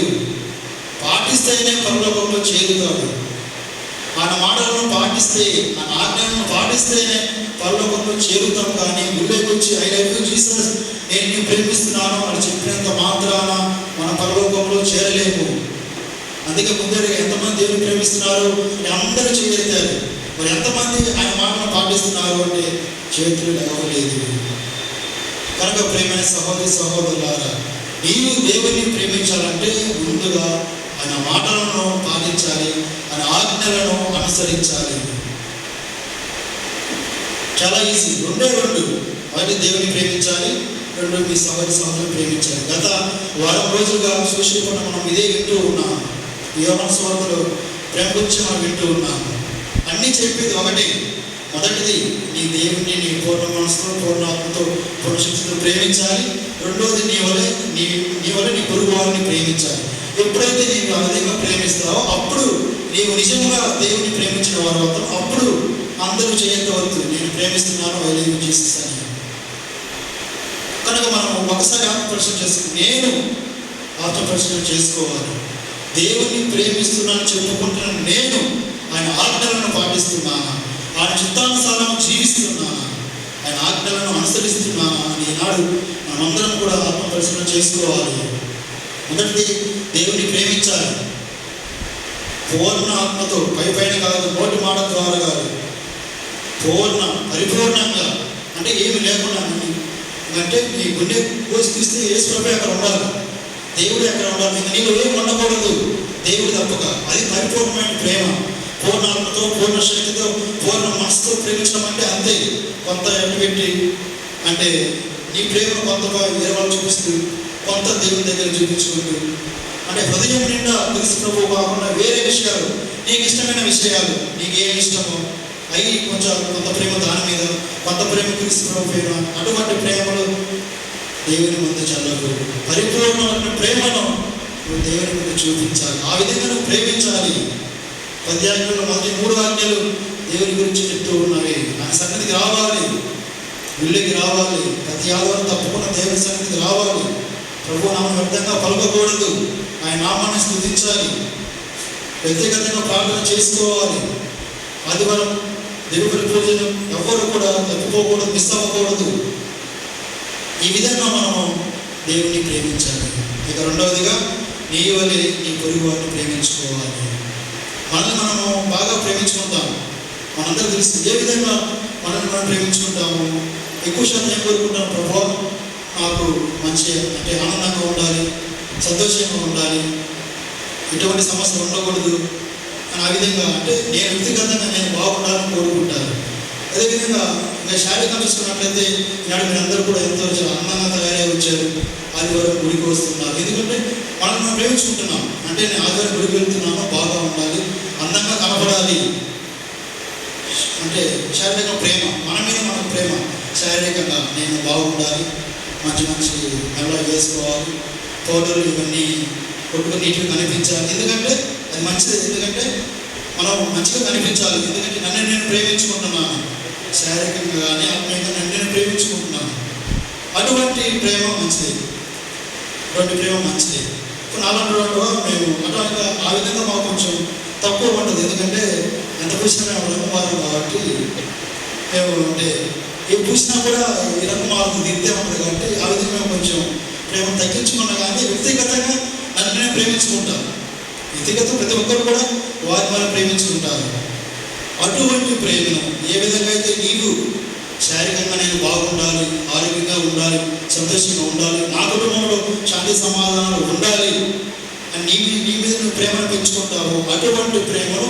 పాటిస్తేనే పరలోకంలో చేరుతాడు. ఆయన మాటలను పాటిస్తే, ఆయన ఆజ్ఞలను పాటిస్తేనే పరలోకంలో చేరుతాం. కానీ గుళ్ళకి వచ్చి ఐ లవ్ యూ జీసస్, నేను నిన్ను ప్రేమిస్తున్నాను అని చెప్పినంత మాత్రాన మన పరలోకంలో చేరలేము. అందుకే ముందరగా ఎంతమంది దేవుని ప్రేమిస్తున్నారు? అందరూ చేయెత్తారు. మరి ఎంతమంది ఆయన మాటలను పాటిస్తున్నారు అంటే చేతులు లేవలేదు. కనుక ప్రేమైన సహోదరి సహోదరులారా, నీవు దేవుని ప్రేమించాలంటే ముందుగా ఆయన మాటలను పాటించాలి, ఆయన ఆజ్ఞలను అనుసరించాలి. చాలా ఈజీ. రెండు. ఒకటి దేవుని ప్రేమించాలి, రెండు మీ సహోదరి సహోదరుని ప్రేమించాలి. గత వారం రోజులుగా సోషల్ మనం ఇదే వింటూ ఉన్నాం. యోహాను సువార్తలో ప్రేమ గురించి మనం వింటూ ఉన్నాం. అన్నీ చెప్పేది ఒకటి. మొదటిది, నీ దేవుణ్ణి నీ పూర్ణ మనసుతో, పూర్ణ ఆత్మతో, పూర్ణ శక్తితో ప్రేమించాలి. రెండోది, నీ వలె నీ పొరుగు వారిని ప్రేమించాలి. ఎప్పుడైతే నీవు ఆ విధంగా ప్రేమిస్తావో అప్పుడు నీవు నిజంగా దేవుని ప్రేమించిన వారు అవుతావు. అప్పుడు అందరూ చేయవద్దు, నేను ప్రేమిస్తున్నాను, ఐ లవ్ యూ జీసస్ అని. కనుక మనం ఒకసారి ఆత్మపరిశీలన చేసుకుని, నేను ఆత్మపరిశీలన చేసుకోవాలి. దేవుని ప్రేమిస్తున్నాను చెప్పుకుంటున్నాను, నేను ఆయన ఆజ్ఞలను పాటిస్తున్నానా, ఆయన చిత్తానుసారం జీవిస్తున్నానా, ఆయన ఆజ్ఞలను అనుసరిస్తున్నానా అని ఈనాడు మనమందరం కూడా ఆత్మపరిశీలన చేసుకోవాలి. మొదటిది, దేవుని ప్రేమించాలి పూర్ణ ఆత్మతో, పైన కాదు, నోటి మాట ద్వారా కాదు, పరిపూర్ణంగా. అంటే ఏమి లేకుండా, అంటే నీ గుండె కోసి తీస్తే యేసు ప్రభువే అక్కడ ఉండాలి, దేవుడే అక్కడ ఉండాలి. ఇంకా నీలో ఏమి ఉండకూడదు దేవుడు తప్పక. అది పరిపూర్ణమైన ప్రేమ. పూర్ణ ఆత్మతో, పూర్ణ శక్తితో, పూర్ణ మనసుతో ప్రేమించడం అంటే అంతే. కొంత పెట్టి అంటే నీ ప్రేమను కొంతగా వేరే వాళ్ళు చూపిస్తూ, కొంత దేవుని దగ్గర చూపించుకుంటూ, అంటే హృదయం నిండా క్రీస్తు ప్రభువు కాకుండా వేరే విషయాలు, నీకు ఇష్టమైన విషయాలు, నీకు ఏమి ఇష్టమో అవి కొంత ప్రేమ దాని మీద, కొంత ప్రేమ క్రీస్తు ప్రభు పైన. అటువంటి ప్రేమలు దేవుని ముందు చల్లదు. పరిపూర్ణమైన ప్రేమను నువ్వు దేవుని ముందు చూపించాలి. ఆ విధంగా నువ్వు ప్రేమించాలి. 10 ఆజ్ఞల్లో మొదటి 3 ఆజ్ఞలు దేవుని గురించి చెప్తూ ఉన్నవి. ఆయన సన్నిధికి రావాలి, గుళ్ళకి రావాలి, ప్రతి ఆదివారం తప్పకుండా దేవుని సన్నిధికి రావాలి. ప్రభు నామం వ్యర్థంగా పలకకూడదు, ఆయన నామాన్ని స్తుతించాలి, వ్యక్తిగతంగా ప్రార్థన చేసుకోవాలి. ఆదివారం దేవుని పూజను ఎవ్వరు కూడా తప్పిపోకూడదు, మిస్ అవ్వకూడదు. ఈ విధంగా మనము దేవుని ప్రేమించాలి. ఇక రెండవదిగా, నీ వలె నీ పొరుగు వారిని ప్రేమించుకోవాలి. మనల్ని మనము బాగా ప్రేమించుకుంటాం. మనందరూ తెలుసు ఏ విధంగా మనల్ని మనం ప్రేమించుకుంటాము. ఎక్కువ శాతం ఏం కోరుకుంటాం? ప్రభు నాకు మంచి అంటే ఆనందంగా ఉండాలి, సంతోషంగా ఉండాలి, ఎటువంటి సమస్యలు ఉండకూడదు అని. ఆ విధంగా అంటే నేను వ్యక్తిగతంగా నేను బాగుండాలని కోరుకుంటాను. అదేవిధంగా ఇంకా శారీరకంగా చూసుకున్నట్లయితే ఈనాడు మీరందరూ కూడా ఎంతో అందంగా తయారై వచ్చారు, ఆదివారం గుడికి వస్తున్నారు. ఎందుకంటే మనల్ని మనం ప్రేమించుకుంటున్నాం. అంటే నేను ఆదివారం గుడికి వెళ్తున్నాను, బాగా ఉండాలి, అందంగా కనపడాలి. అంటే శారీరక ప్రేమ, మన మీద మనకు ప్రేమ. శారీరకంగా నేను బాగుండాలి, మంచి మెల్ల వేసుకోవాలి, పౌడర్లు ఇవన్నీ కొట్టుకుని నీట్గా కనిపించాలి. ఎందుకంటే అది మంచిది. ఎందుకంటే మనం మంచిగా కనిపించాలి. ఎందుకంటే నన్ను నేను ప్రేమించుకుంటున్నాను, శారీరకంగా కానీ ఆత్మీయంగా నన్ను నేను ప్రేమించుకుంటున్నాను. అటువంటి ప్రేమ మంచిది, అటువంటి ప్రేమ మంచిది. ఇప్పుడు అలాంటి మేము అటువంటి ఆ విధంగా మాకు కొంచెం తక్కువ ఉంటుంది. ఎందుకంటే ఎంత చూసినా మేము వారం కాబట్టి మేము అంటే ఏ పూసినా కూడా ఈ రంగు మారుతుంది, ఇంతే ఉంటుంది కాబట్టి ఆ విధంగా మేము కొంచెం ప్రేమ తగ్గించుకున్నా కానీ వ్యక్తిగతంగా నన్ను నేను ప్రేమించుకుంటాను. వ్యక్తిగతం ప్రతి ఒక్కరు కూడా వారిని ప్రేమించుకుంటారు. అటువంటి ప్రేమను ఏ విధంగా అయితే నీవు శారీరకంగా నేను బాగుండాలి, ఆరోగ్యంగా ఉండాలి, సంతోషంగా ఉండాలి, నా కుటుంబంలో శాంతి సమాధానాలు ఉండాలి అని నీ మీద నువ్వు ప్రేమను పెంచుకుంటావు, అటువంటి ప్రేమను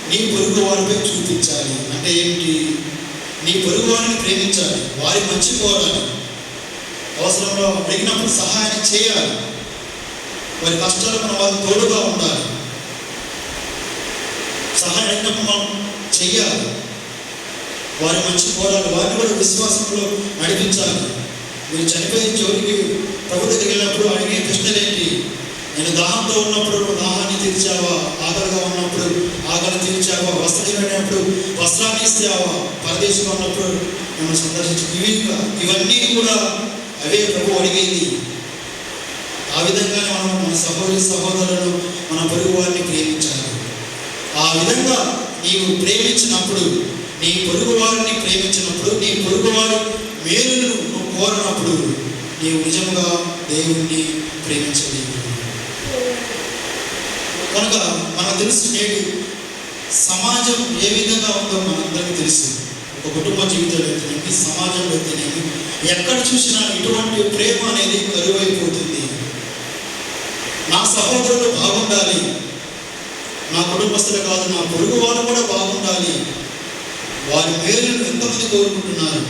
నీ పొరుగు వారిపై చూపించాలి. అంటే ఏమిటి? నీ పొరుగు వారిని ప్రేమించాలి, వారి మంచి కోరాలి, అవసరంలో అడిగినప్పుడు సహాయం చేయాలి, వారి కష్టాలకు మనం వారికి తోడుగా ఉండాలి, సహాయం అడిగినప్పుడు మనం చెయ్యాలి, వారి మంచి కోరాలి, వారిని కూడా విశ్వాసంలో నడిపించాలి. మీరు చనిపోయే చివరికి ప్రభు దగ్గరికి వెళ్ళినప్పుడు అడిగే ప్రశ్నలు ఏంటి? నేను దాహంతో ఉన్నప్పుడు దాహాన్ని తీర్చావా, ఆకలిగా ఉన్నప్పుడు ఆకలి తీర్చావా, వస్త్రహీనమైనప్పుడు వస్త్రాన్ని ఇస్తావా, పరదేశంలో ఉన్నప్పుడు మనం సందర్శించి ఇవన్నీ కూడా అవే ప్రభు అడిగేది. ఆ విధంగానే మనం మన సహోదరులను మన పొరుగు వారిని ప్రేమించాలి. ఆ విధంగా నీవు ప్రేమించినప్పుడు, నీ పొరుగు వారిని ప్రేమించినప్పుడు, నీ పొరుగు వారి మేలును నువ్వు కోరినప్పుడు నీవు నిజంగా దేవుణ్ణి ప్రేమించలేవు. కనుక మనకు తెలుసు నేడు సమాజం ఏ విధంగా ఉందో మనందరికీ తెలుసు. ఒక కుటుంబ జీవితంలో అయితేనేమి, సమాజంలో అయితేనేమి, ఎక్కడ చూసినా ఇటువంటి ప్రేమ అనేది కరువైపోతుంది. నా సహోదరులు బాగుండాలి, నా కుటుంబస్తులు కాదు నా పొరుగు వారు కూడా బాగుండాలి, వారి మేలును ఎంతమంది కోరుకుంటున్నారు.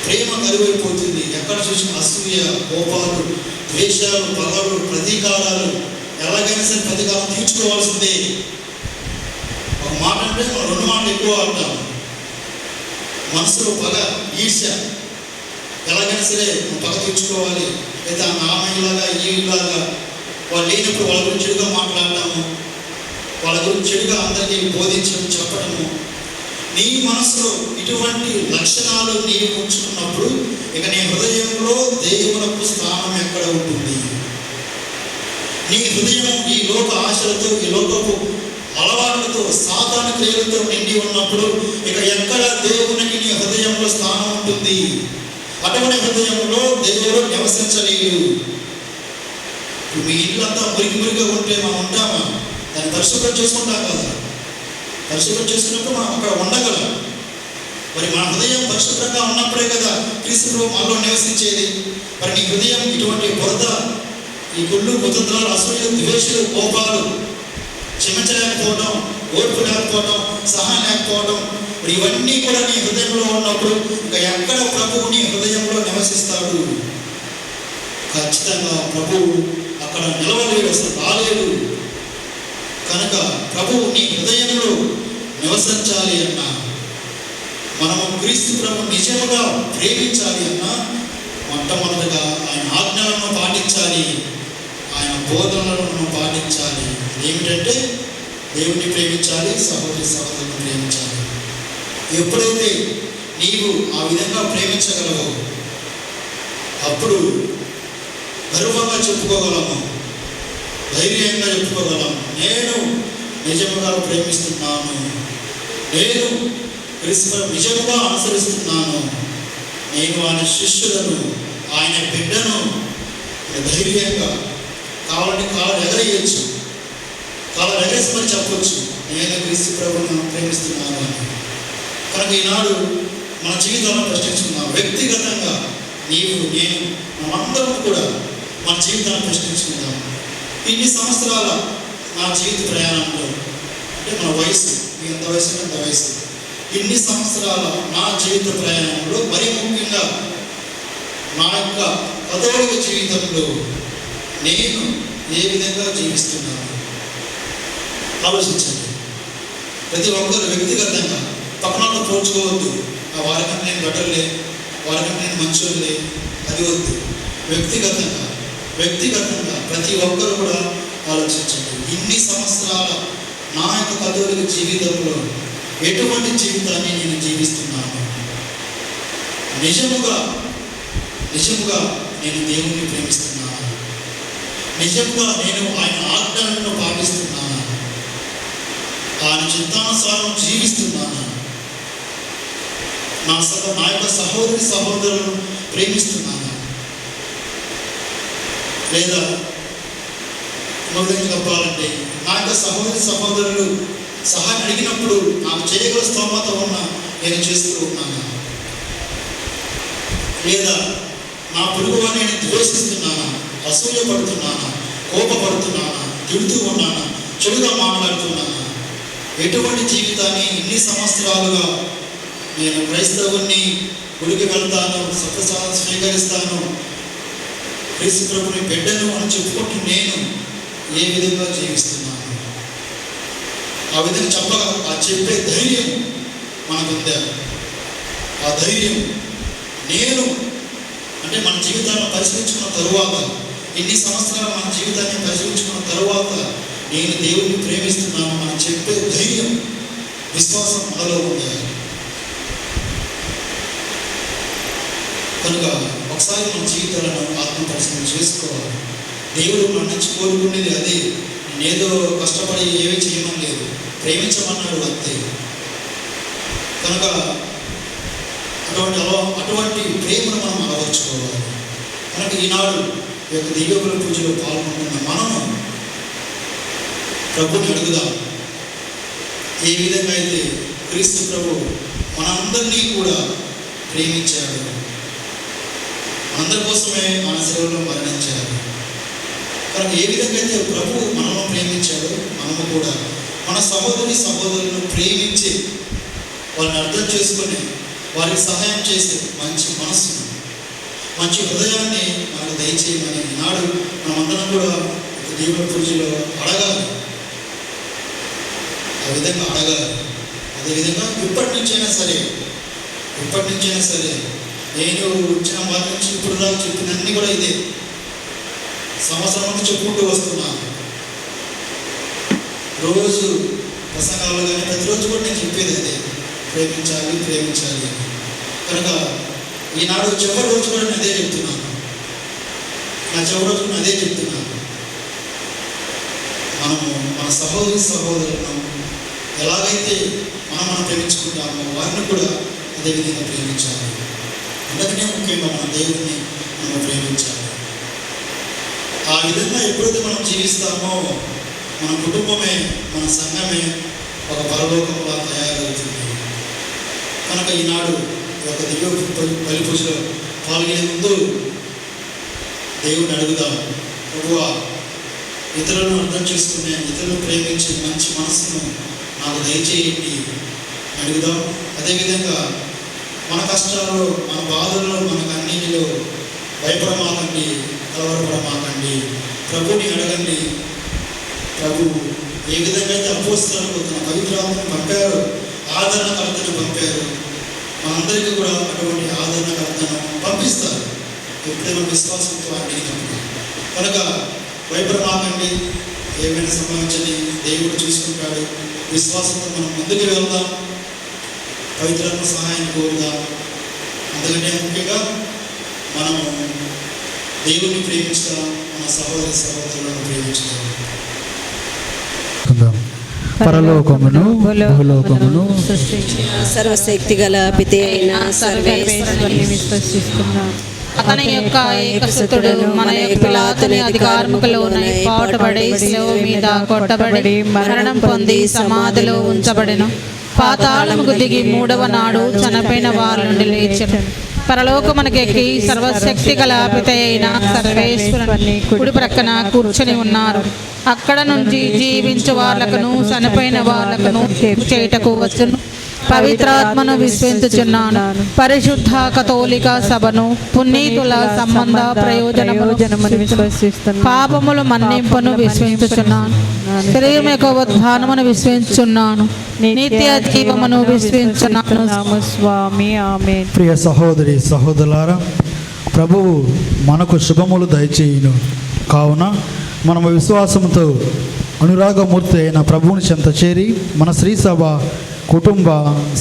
ప్రేమ కరువైపోతుంది. ఎక్కడ చూసిన అసూయ, కోపాలు, ద్వేషాలు, పగలు, ప్రతీకారాలు, ఎలాగైనా సరే ప్రతీకారం తీర్చుకోవాల్సిందే. ఒక మాట అంటే మనం రెండు మాటలు ఎక్కువ అంటాం. మనసులో పగ, ఈర్ష్య, ఎలాగైనా సరే పగ తీర్చుకోవాలి, లేదా నామయ్యలాగా ఈలాగా వాళ్ళు లేనప్పుడు వాళ్ళ గురించి చెడుగా మాట్లాడటము, వాళ్ళ గురించి చెడుగా అందరికీ బోధించడం, చెప్పడము. నీ మనసులో ఇటువంటి లక్షణాలు నీవు ఉంచుకున్నప్పుడు ఇక నీ హృదయంలో దేవునకు స్థానం ఎక్కడ ఉంటుంది? నీ హృదయం ఈ లోక ఆశలతో, ఈ లోకపు అలవాట్లతో, సాతాను క్రియలతో నిండి ఉన్నప్పుడు ఇక ఎక్కడ దేవునికి నీ హృదయంలో స్థానం ఉంటుంది? అటువంటి హృదయంలో దేవుడు నివసించలేడు. మీ ఇల్లంతా మురికిగా ఉంటే మనం ఉంటామా? దాన్ని పరిశుభ్రం చేసుకుంటాం కదా. పరిశుభ్రం చేసుకున్నప్పుడు మనం అక్కడ ఉండగలం. మరి మన హృదయం పరిశుభ్రంగా ఉన్నప్పుడే కదా క్రీస్తు మనలో నివసించేది. మరి నీ హృదయం ఇటువంటి బురద, ఈ గుళ్ళు, కుతంత్రాలు, అసూయలు, ద్వేషాలు, కోపాలు, క్షమించలేకపోవడం, ఓర్పు లేకపోవడం, సహాయం లేకపోవడం, మరి ఇవన్నీ కూడా నీ హృదయంలో ఉన్నప్పుడు ఇంకా ఎక్కడ ప్రభువు నీ హృదయంలో నివసిస్తాడు? ఖచ్చితంగా ప్రభువు అక్కడ నిలవలేడు, అసలు రాలేడు. కనుక ప్రభువు నీ హృదయంలో నివసించాలి అన్నా, మనము క్రీస్తు ప్రభు నిజముగా ప్రేమించాలి అన్నా, మొట్టమొదటిగా ఆయన ఆజ్ఞలను పాటించాలి, ఆయన బోధనలను పాటించాలి. ఏమిటంటే దేవుణ్ణి ప్రేమించాలి, సహోదరులను ప్రేమించాలి. ఎప్పుడైతే నీవు ఆ విధంగా ప్రేమించగలవో అప్పుడు గర్వంగా చెప్పుకోగలము, ధైర్యంగా చెప్పుకోగలం, నేను నిజముగా ప్రేమిస్తున్నాను, నేను క్రీస్తు నిజముగా అనుసరిస్తున్నాను, నేను ఆయన శిష్యులను, ఆయన బిడ్డను. ధైర్యంగా కావాలని కాళ్ళు ఎగరేయచ్చు, కాళ్ళు ఎగరేసి మరి చెప్పచ్చు, నేను క్రీస్తు ప్రభువును ప్రేమిస్తున్నాను అని. కనుక ఈనాడు మన జీవితంలో ప్రశ్నించుకున్నాం. వ్యక్తిగతంగా నీవు, నేను, మనమందరం కూడా మన జీవితాన్ని ప్రశ్నించుకుందాం. ఇన్ని సంవత్సరాల నా జీవిత ప్రయాణంలో, అంటే మన వయసు, మీ ఎంత వయసు అంత వయసు, ఇన్ని సంవత్సరాల నా జీవిత ప్రయాణంలో మరి ముఖ్యంగా నా యొక్క కథోలిక జీవితంలో నేను ఏ విధంగా జీవిస్తున్నాను ఆలోచించండి. ప్రతి ఒక్కరు వ్యక్తిగతంగా పక్కన పోల్చుకోవద్దు. వారికంటే నేను బట్టలే, వారికంటే నేను మంచోళ్ళే, అది వద్దు. వ్యక్తిగతంగా ప్రతి ఒక్కరు కూడా ఆలోచించండి. ఇన్ని సంవత్సరాల నా యొక్క కథోలిక జీవితంలో ఎటువంటి జీవితాన్ని నేను జీవిస్తున్నాను? నిజముగా నేను దేవుణ్ణి ప్రేమిస్తున్నాను, నిజంగా నేను ఆయన ఆజ్ఞలను పాటిస్తున్నాను, ఆయన చిత్తానుసారం జీవిస్తున్నాను. నా యొక్క సహోదరులను ప్రేమిస్తున్నాను. లేదా మొదటి చెప్పాలంటే నా యొక్క సహోదరులు సహాయం అడిగినప్పుడు నాకు చేయగల స్తోమత ఉన్న నేను చేస్తూ ఉన్నాను. లేదా నా పొరుగుగా నేను ద్వేషిస్తున్నానా, అసూయపడుతున్నానా, కోపపడుతున్నానా, తిడుతూ ఉన్నానా, చెడుగా మాట్లాడుతున్నానా? ఎటువంటి జీవితాన్ని ఇన్ని సంవత్సరాలుగా నేను క్రైస్తవుని, గుడికి వెళ్తాను, సత్యసాధన స్వీకరిస్తాను, క్రీస్తు ప్రభుని బిడ్డను అని చెప్పుకుంటూ నేను ఏ విధంగా జీవిస్తున్నాను? ఆ విధంగా చెప్పే ధైర్యం మనకుందా? ఆ ధైర్యం నేను అంటే మన జీవితాన్ని పరిశీలించుకున్న తరువాత, ఇన్ని సంవత్సరాలు మన జీవితాన్ని పరిశీలించుకున్న తరువాత నేను దేవుడిని ప్రేమిస్తున్నాను అని చెప్పే ధైర్యం, విశ్వాసం మనలో ఉందా? కనుక ఒకసారి మన జీవితాలను ఆత్మపరిశీలన చేసుకోవాలి. దేవుడు మన నుంచి కోరుకునేది అదే. నేనేదో కష్టపడి ఏమీ చేయమని లేదు, ప్రేమించమన్నాడు అంతే. కనుక అటువంటి ప్రేమను మనం అలవర్చుకోవాలి. కనుక ఈనాడు ఈ యొక్క దివ్యబల పూజలో పాల్గొంటున్న మనము ప్రభుని అడుగుదాం. ఏ విధంగా అయితే క్రీస్తు ప్రభు మనందరినీ కూడా ప్రేమించాడు, అందరి కోసమే మన సేవలో మరణించాడు. కనుక ఏ విధంగా అయితే ప్రభు మనల్ని ప్రేమించాడో మనము కూడా మన సహోదరులను ప్రేమించి వాళ్ళని అర్థం చేసుకొని వారికి సహాయం చేసే మంచి మనస్సును, మంచి హృదయాన్ని మనకు దయచేయమని ఈనాడు మనమందరం కూడా దేవుని పూజలో అడగాలి. ఆ విధంగా అడగాలి. అదేవిధంగా ఇప్పటి నుంచైనా సరే నేను వచ్చిన వారి నుంచి ఇప్పుడు దాకా చెప్పినన్నీ కూడా ఇదే, సంవత్సరం నుంచి చెప్పుకుంటూ వస్తున్నాను. రోజు ప్రసంగాలు కానీ ప్రతిరోజు కూడా నేను చెప్పేది అదే, ప్రేమించాలి. కనుక ఈనాడు చివరి రోజు కూడా నేను అదే చెప్తున్నాను. మనము మన సహోదరులను ఎలాగైతే మనం ప్రేమించుకుంటామో వారిని కూడా అదేవిధంగా ప్రేమించాలి. అందుకనే ముఖ్యంగా మన దేవుడిని మనం ప్రేమించాలి. ఆ విధంగా ఎప్పుడైతే మనం జీవిస్తామో మన కుటుంబమే, మన సంఘమే ఒక పరలోకంలా తయారవుతుంది. కనుక ఈనాడు ఒక దివ్య బలి పూజలో పాల్గొనే ముందు దేవుని అడుగుదాం, ప్రభువా ఇతరులను అర్థం చేసుకునే, ఇతరులను ప్రేమించే మంచి మనసును నాకు దయచేయండి అడుగుదాం. అదేవిధంగా మన కష్టాల్లో, మన బాధల్లో, మనకు అన్నింటిలో భయపడమాకండి, కలవరపడమాకండి, ప్రభుని అడగండి. ప్రభు ఏ విధంగా అయితే అపోస్తలులకు తన పవిత్రాత్మను పంపారో, ఆదరణకర్తను పంపారు, మనందరికీ కూడా అటువంటి ఆదరణకర్తను పంపిస్తారు ఎప్పుడైనా విశ్వాసంతో అడిగినప్పుడు. కనుక భయపడమాకండి, ఏమైనా సంభవించని, దేవుడు చూసుకుంటాడు. విశ్వాసంతో మనం ముందుకు వెళ్దాం, పవిత్రాత్మ సహాయం కోరుదాం. అందుకంటే ముఖ్యంగా మనము దేవుని ప్రేమించుదాం, మన సహోదరులను ప్రేమించుదాం. పరలోకమును భూలోకమును సర్వశక్తి గల పితే అయిన సర్వేశ్వరుని విశ్వసిస్తున్నాం. అతని యొక్క ఏకసుతుడు మన పిలాతుని అధికారములోనై పాటుపడి శిలువ మీద కొట్టబడి మరణం పొంది సమాధిలో ఉంచబడెను. పాతాళముకు దిగి మూడవ నాడు చనిపోయిన వారి నుండి లేచెను. పరలోకమునకెక్కి సర్వశక్తి గల పిత అయిన సర్వేశ్వరుని కుడి ప్రక్కన కూర్చొని ఉన్నారు. అక్కడ నుంచి జీవించు వాళ్ళకును చనిపోయిన వాళ్ళకును తీర్పు చేయుటకు వచ్చును. పవిత్రాత్మను విశ్వసించుచున్నాను. పరిశుద్ధ కథోలిక సభను, పునీతుల సంబంధ ప్రయోజనమును విశ్వసిస్తున్నాను. పాపముల మన్నింపును విశ్వసించుచున్నాను. శరీరం యొక్క ఉత్థానమును విశ్వసించుచున్నాను. నిత్య జీవమును విశ్వసించుచున్నాను. స్వామి ఆమేన్. ప్రియ సహోదరులారా, ప్రభువు మనకు శుభములు దయచేయును. కావున మనము విశ్వాసంతో అనురాగమూర్తి అయిన ప్రభువుని చెంత చేరి మన శ్రీ సభ కుటుంబ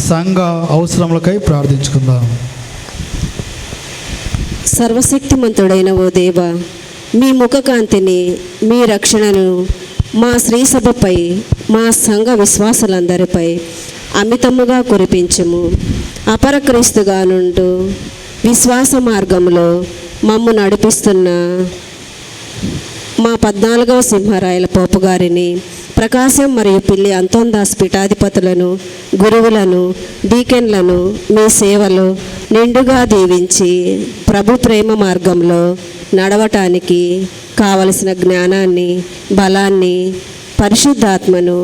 సంఘ అవసరములకై ప్రార్థించుకుందాం. సర్వశక్తిమంతుడైన ఓ దేవ, మీ ముఖకాంతిని, మీ రక్షణను మా శ్రీ సభపై, మా సంఘ విశ్వాసులందరిపై అమితముగా కురిపించుము. అపర క్రీస్తుగా నుండు విశ్వాస మార్గంలో మమ్ము నడిపిస్తున్న మా 14వ సింహరాయల పోపు గారిని, ప్రకాశం మరియు పిల్లి అంతోందాస్ పీఠాధిపతులను, గురువులను, డీకెన్లను మీ సేవలో నిండుగా దీవించి ప్రభు ప్రేమ మార్గంలో నడవటానికి కావలసిన జ్ఞానాన్ని, బలాన్ని, పరిశుద్ధాత్మను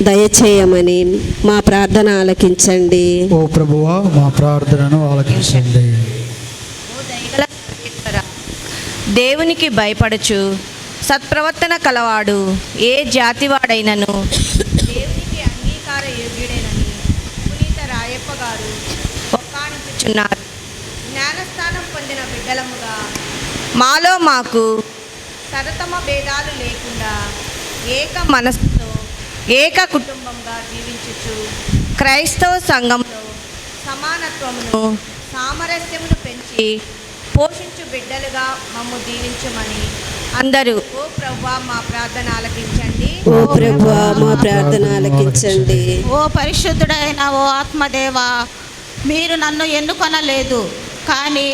దయచేయమని మా ప్రార్థన ఆలకించండి. ఓ ప్రభువా, మా ప్రార్థనను ఆలకించండి. దేవునికి భయపడచు సత్ప్రవర్తన కలవాడు ఏ జాతివాడైనను దేవునికి అంగీకార యోగ్యుడేనని పునీత రాయప్ప గారు ఒక్కాణించుచున్నారు. జ్ఞానస్థానం పొందిన బిడ్డలముగా మాలో మాకు తరతమ భేదాలు లేకుండా ఏక మనస్సుతో ఏక కుటుంబంగా జీవించుచు క్రైస్తవ సంఘంలో సమానత్వమును, సామరస్యమును పెంచి పోషించు బిడ్డలుగా మమ్ము దీవించమని అందరూ ఓ ప్రభువా మా ప్రార్థన ఆలకించండి. ఓ ప్రభువా మా ప్రార్థన ఆలకించండి. ఓ పరిశుద్ధుడైన ఓ ఆత్మదేవా, మీరు నన్ను ఎన్నుకొనలేదు, కానీ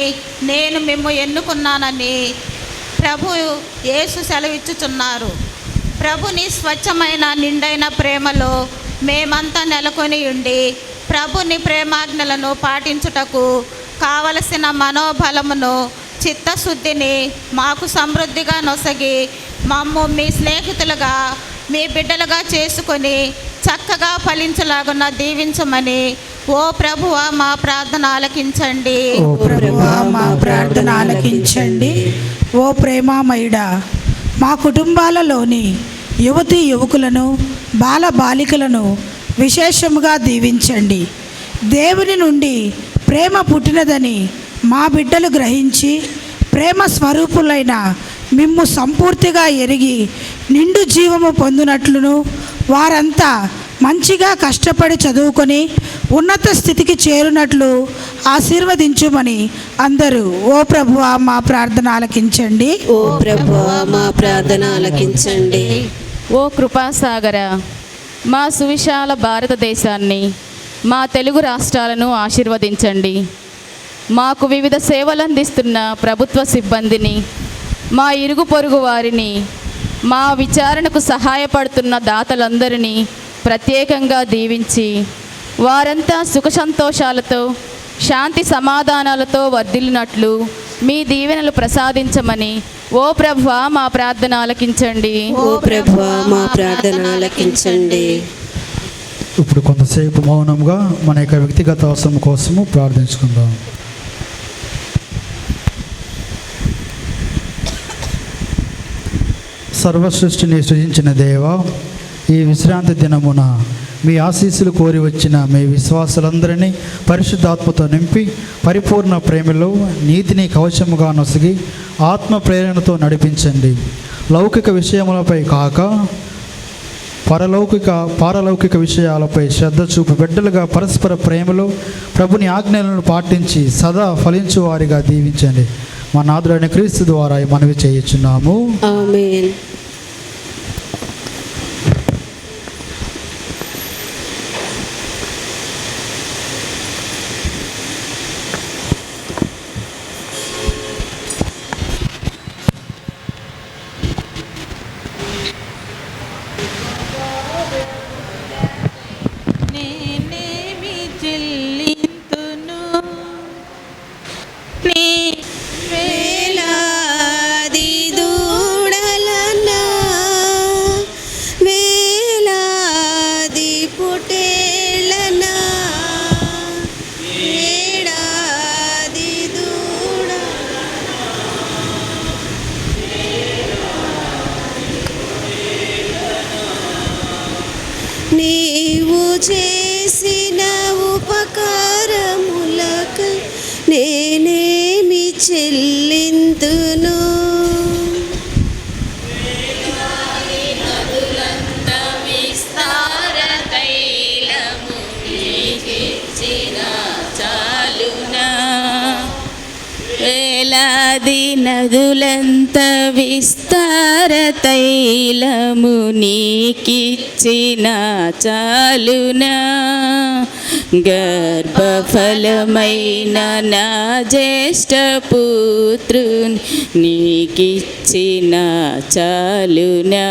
నేను మిమ్ము ఎన్నుకున్నానని ప్రభు యేసు సెలవిచ్చుచున్నారు. ప్రభుని స్వచ్ఛమైన నిండైన ప్రేమలో మేమంతా నెలకొని ఉండి ప్రభుని ప్రేమాజ్ఞలను పాటించుటకు కావలసిన మనోబలమును, చిత్తశుద్ధిని మాకు సమృద్ధిగా నొసగి మమ్ము మీ స్నేహితులుగా, మీ బిడ్డలుగా చేసుకొని చక్కగా ఫలించలాగున దీవించమని ఓ ప్రభువా మా ప్రార్థన ఆలకించండి. ఓ ప్రభువా మా ప్రార్థన ఆలకించండి. ఓ ప్రేమామయుడా, మా కుటుంబాలలోని యువతీ యువకులను, బాల బాలికలను విశేషముగా దీవించండి. దేవుని నుండి ప్రేమ పుట్టినదని మా బిడ్డలు గ్రహించి ప్రేమ స్వరూపులైన మిమ్ము సంపూర్తిగా ఎరిగి నిండు జీవము పొందినట్లును, వారంతా మంచిగా కష్టపడి చదువుకొని ఉన్నత స్థితికి చేరునట్లు ఆశీర్వదించుమని అందరూ ఓ ప్రభువా మా ప్రార్థన ఆలకించండి. ఓ ప్రభువా మా ప్రార్థన ఆలకించండి. ఓ కృపాసాగర, మా సువిశాల భారతదేశాన్ని, మా తెలుగు రాష్ట్రాలను ఆశీర్వదించండి. మాకు వివిధ సేవలు అందిస్తున్న ప్రభుత్వ సిబ్బందిని, మా ఇరుగు పొరుగు వారిని, మా విచారణకు సహాయపడుతున్న దాతలందరినీ ప్రత్యేకంగా దీవించి వారంతా సుఖ సంతోషాలతో, శాంతి సమాధానాలతో వర్ధిల్లినట్లు మీ దీవెనలు ప్రసాదించమని ఓ ప్రభువా మా ప్రార్థన ఆలకించండి. ఓ ప్రభువా మా ప్రార్థన ఆలకించండి. ఇప్పుడు కొంతసేపు మౌనంగా మన యొక్క వ్యక్తిగత అవసరం కోసము ప్రార్థించుకుందాం. సర్వసృష్టిని సృజించిన దేవా, ఈ విశ్రాంతి దినమున మీ ఆశీస్సులు కోరి వచ్చిన మీ విశ్వాసులందరినీ పరిశుద్ధాత్మతో నింపి పరిపూర్ణ ప్రేమలో నీతిని కవచముగా నొసగి ఆత్మ ప్రేరణతో నడిపించండి. లౌకిక విషయములపై కాక పారలౌకిక విషయాలపై శ్రద్ధ చూపు బిడ్డలుగా పరస్పర ప్రేమలో ప్రభుని ఆజ్ఞలను పాటించి సదా ఫలించు వారిగా దీవించండి. మా నాథుడైన క్రీస్తు ద్వారా మనవి చేయుచున్నాము. ఆమేన్. నేనేమి చెల్లింతును నీ వేలాది దూడలనా, వేలాది పుటేళ్ళనా, ఏడాది నీవు చేసిన ఉపకారములకై నేనేమి చెల్లింతును. వేలాది వేలాది నదులంత విస్తార తైలము నీకిచ్చిన చాలునా, గర్భఫలమైన నా జ్యేష్ఠ పుత్రుని నీకిచ్చిన చాలునా,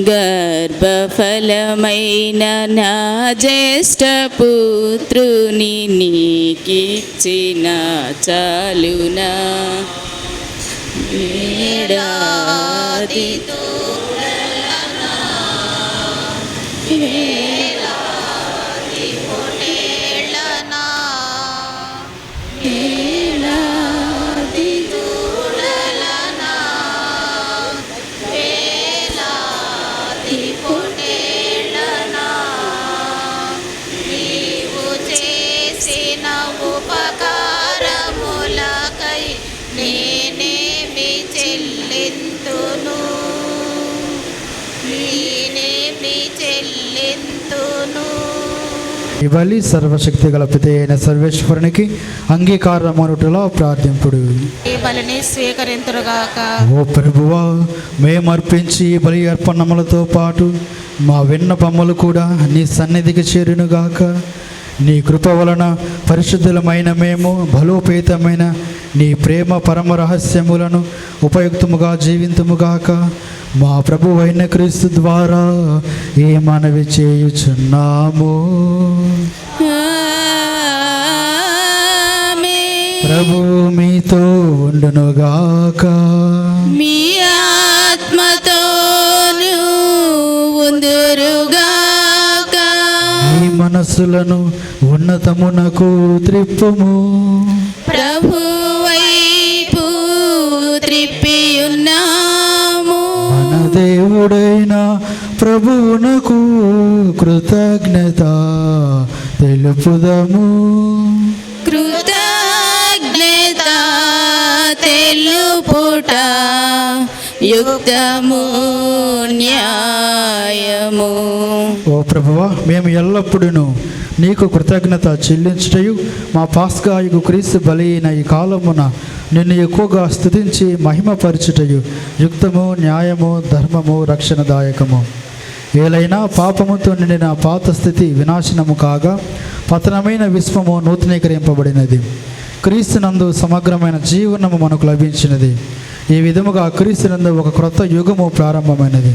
గర్భఫలమైన నా జ్యేష్ఠ పుత్రుని నీకిచ్చిన చాలునా. ఏడాది ఉపకారములకై నేనేమి చెల్లింతును, నేనేమి చెల్లింతును. ఈ బలి సర్వశక్తి గల పిత అయిన సర్వేశ్వరునికి అంగీకారమనుటలా ప్రార్థింపుడు. ఈ బలిని స్వీకరింతురుగాక. ఓ ప్రభువా, మేము అర్పించి ఈ బలి అర్పణములతో పాటు మా విన్నపములు కూడా నీ సన్నిధికి చేరునుగాక. నీ కృప వలన పరిశుద్ధులమైన మేము బలోపేతమైన నీ ప్రేమ పరమ రహస్యములను ఉపయుక్తముగా జీవింతుముగాక. మా ప్రభువు అయిన క్రీస్తు ద్వారా ఈ మనవి చేయుచున్నాము. ప్రభు మీతో ఉండునుగాక. మీ ఆత్మతోను ఉందురుగాక. మీ మనస్సులను ఉన్నతమునకు త్రిప్పుము. ప్రభు వైపు త్రిప్పియున్నాము. మన దేవుడైన ప్రభువునకు కృతజ్ఞత తెలుపుదము. కృతజ్ఞత తెలుపుట యుక్తము న్యాయము. ఓ ప్రభువా, మేము ఎల్లప్పుడూ నీకు కృతజ్ఞత చెల్లించుటయు మా పాస్కాయకు క్రీస్తు బలి అయిన ఈ కాలమున నిన్ను ఎక్కువగా స్తుతించి మహిమపరచుటయు యుక్తము న్యాయము ధర్మము రక్షణదాయకము. ఏలైనా పాపముతో నిండిన పాత స్థితి వినాశనము కాగా పతనమైన విశ్వము నూతనీకరింపబడినది. క్రీస్తునందు సమగ్రమైన జీవనము మనకు లభించినది. ఈ విధముగా క్రీస్తునందు ఒక క్రొత్త యుగము ప్రారంభమైనది.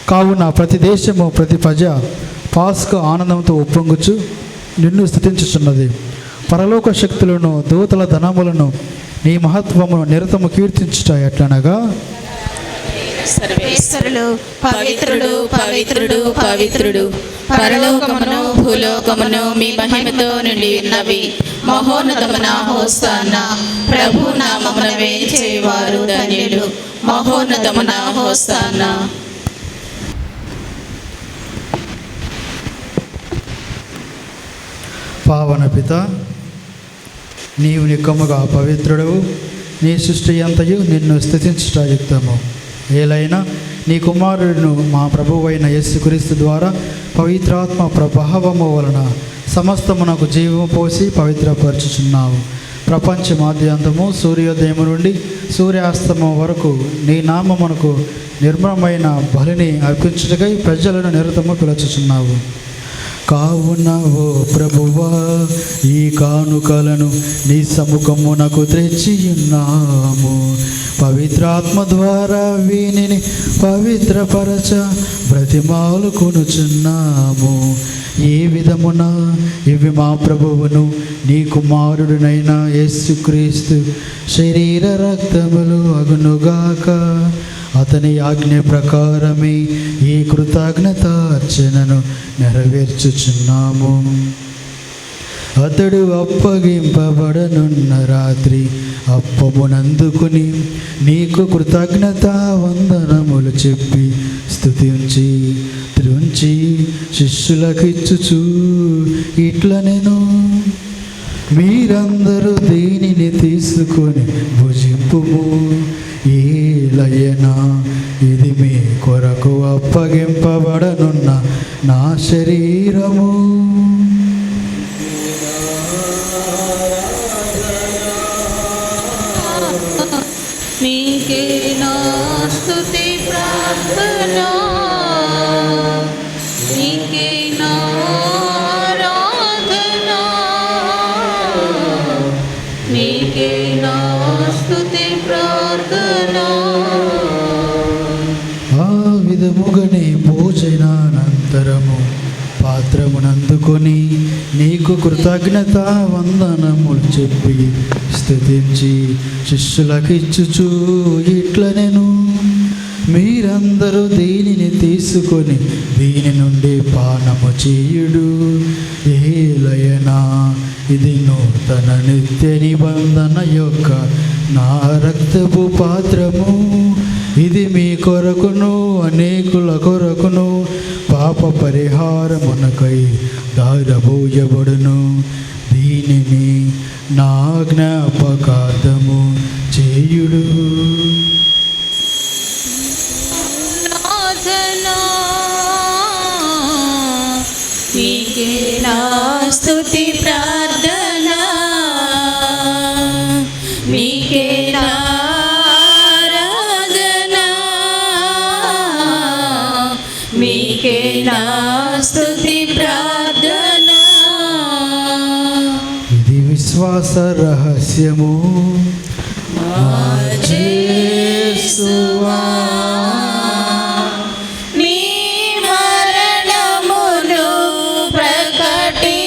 కావున ప్రతి దేశము ప్రతి ప్రజ పాస్కా ఆనందంతో ఉప్పొంగుచు నిన్ను స్తుతించుచున్నది. పరలోక శక్తులను దూతల ధనములను నీ మహత్వమును నిరతము కీర్తించుట ఎట్లనగా, సర్వేశ్వరులు పవిత్రుడు పవిత్రుడు పవిత్రుడు, పరలోకమును భూలోకమును మీ మహిమతో నిండి ఉన్నవి. మహోన్నతమున హోసానా, ప్రభు నామమున వేంచేవారు ధన్యులు. మహోన్నతమున హోసానా. పావన పిత, నీవు నిక్కముగా పవిత్రుడవు. నీ సృష్టి అంతయు నిన్ను స్తుతించుట యుక్తము. ఏలైనా నీ కుమారుడును మా ప్రభువైన యేసుక్రీస్తు ద్వారా పవిత్రాత్మ ప్రభావము వలన సమస్తమునకు జీవము పోసి పవిత్రపరచుచున్నావు. ప్రపంచమాద్యంతము సూర్యోదయము నుండి సూర్యాస్తమం వరకు నీ నామమునకు నిర్మలమైన బలిని అర్పించుటకై ప్రజలను నిరతము పిలుచుచున్నావు. కావున ఓ ప్రభువా, ఈ కానుకలను నీ సముఖమునకు తెచ్చియున్నాము. పవిత్రాత్మ ద్వారా వీనిని పవిత్రపరచ బ్రతిమాలు కొనుచున్నాము. ఈ విధమున ఇవి మా ప్రభువును నీ కుమారుడునైన యేసుక్రీస్తు శరీర రక్తములు అగునుగాక. అతని ఆజ్ఞ ప్రకారమే ఈ కృతజ్ఞత అర్చనను నెరవేర్చుచున్నాము. అతడు అప్పగింపబడనున్న రాత్రి అప్పమునందుకుని నీకు కృతజ్ఞత వందనములు చెప్పి స్తుతించి త్రుంచి శిష్యులకిచ్చుచు ఇట్లనెను, మీరందరూ దీనిని తీసుకొని భుజింపుము. ఏలయనా ఇది మీ కొరకు అప్పగింపబడనున్న నా శరీరము. విధముగనే భోజనానంతరము పాత్రమునందుకొని నీకు కృతజ్ఞత వందనములు చెప్పి స్తుతించి శిష్యులకిచ్చుచు ఇట్లనెను, మీరందరూ దీనిని తీసుకొని దీని నుండి పానము చేయుడు. ఏలయనా ఇది నూతన నిత్య నిబంధన యొక్క నా రక్తపు పాత్రము. ఇది మీ కొరకును అనేకుల కొరకును పాప పరిహారమునకై దారబోయబడును. దీనిని నా జ్ఞాపకార్థము చేయుడు. నీకే నా స్తుతి ప్రార్థన, నీకే నా ఆరాధన, నీకే నా స్తుతి ప్రార్థన. ఇది విశ్వాస రహస్యము. యేసువా నీ మరణమును ప్రకటించెదము,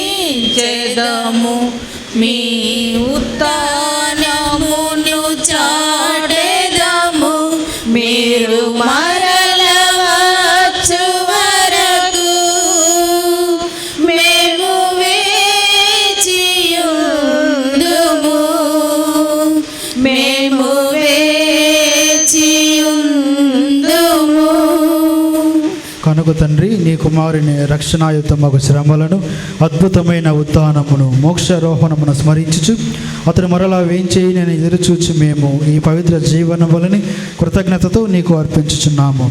మీ ఉత్థానమును చాటెదము. మీరు మరల వచ్చు వరకు మేము వేచియుందుము, మేము వేచియుందుము. కనుక తండ్రి నీ కుమారుని రక్షణాయుతమగు శ్రమలను అద్భుతమైన ఉత్థానమును మోక్షారోహణమును స్మరించుచు అతను మరలా వేంచేయి నేను ఎదురుచూచి మేము ఈ పవిత్ర జీవనం వలని కృతజ్ఞతతో నీకు అర్పించుచున్నాము.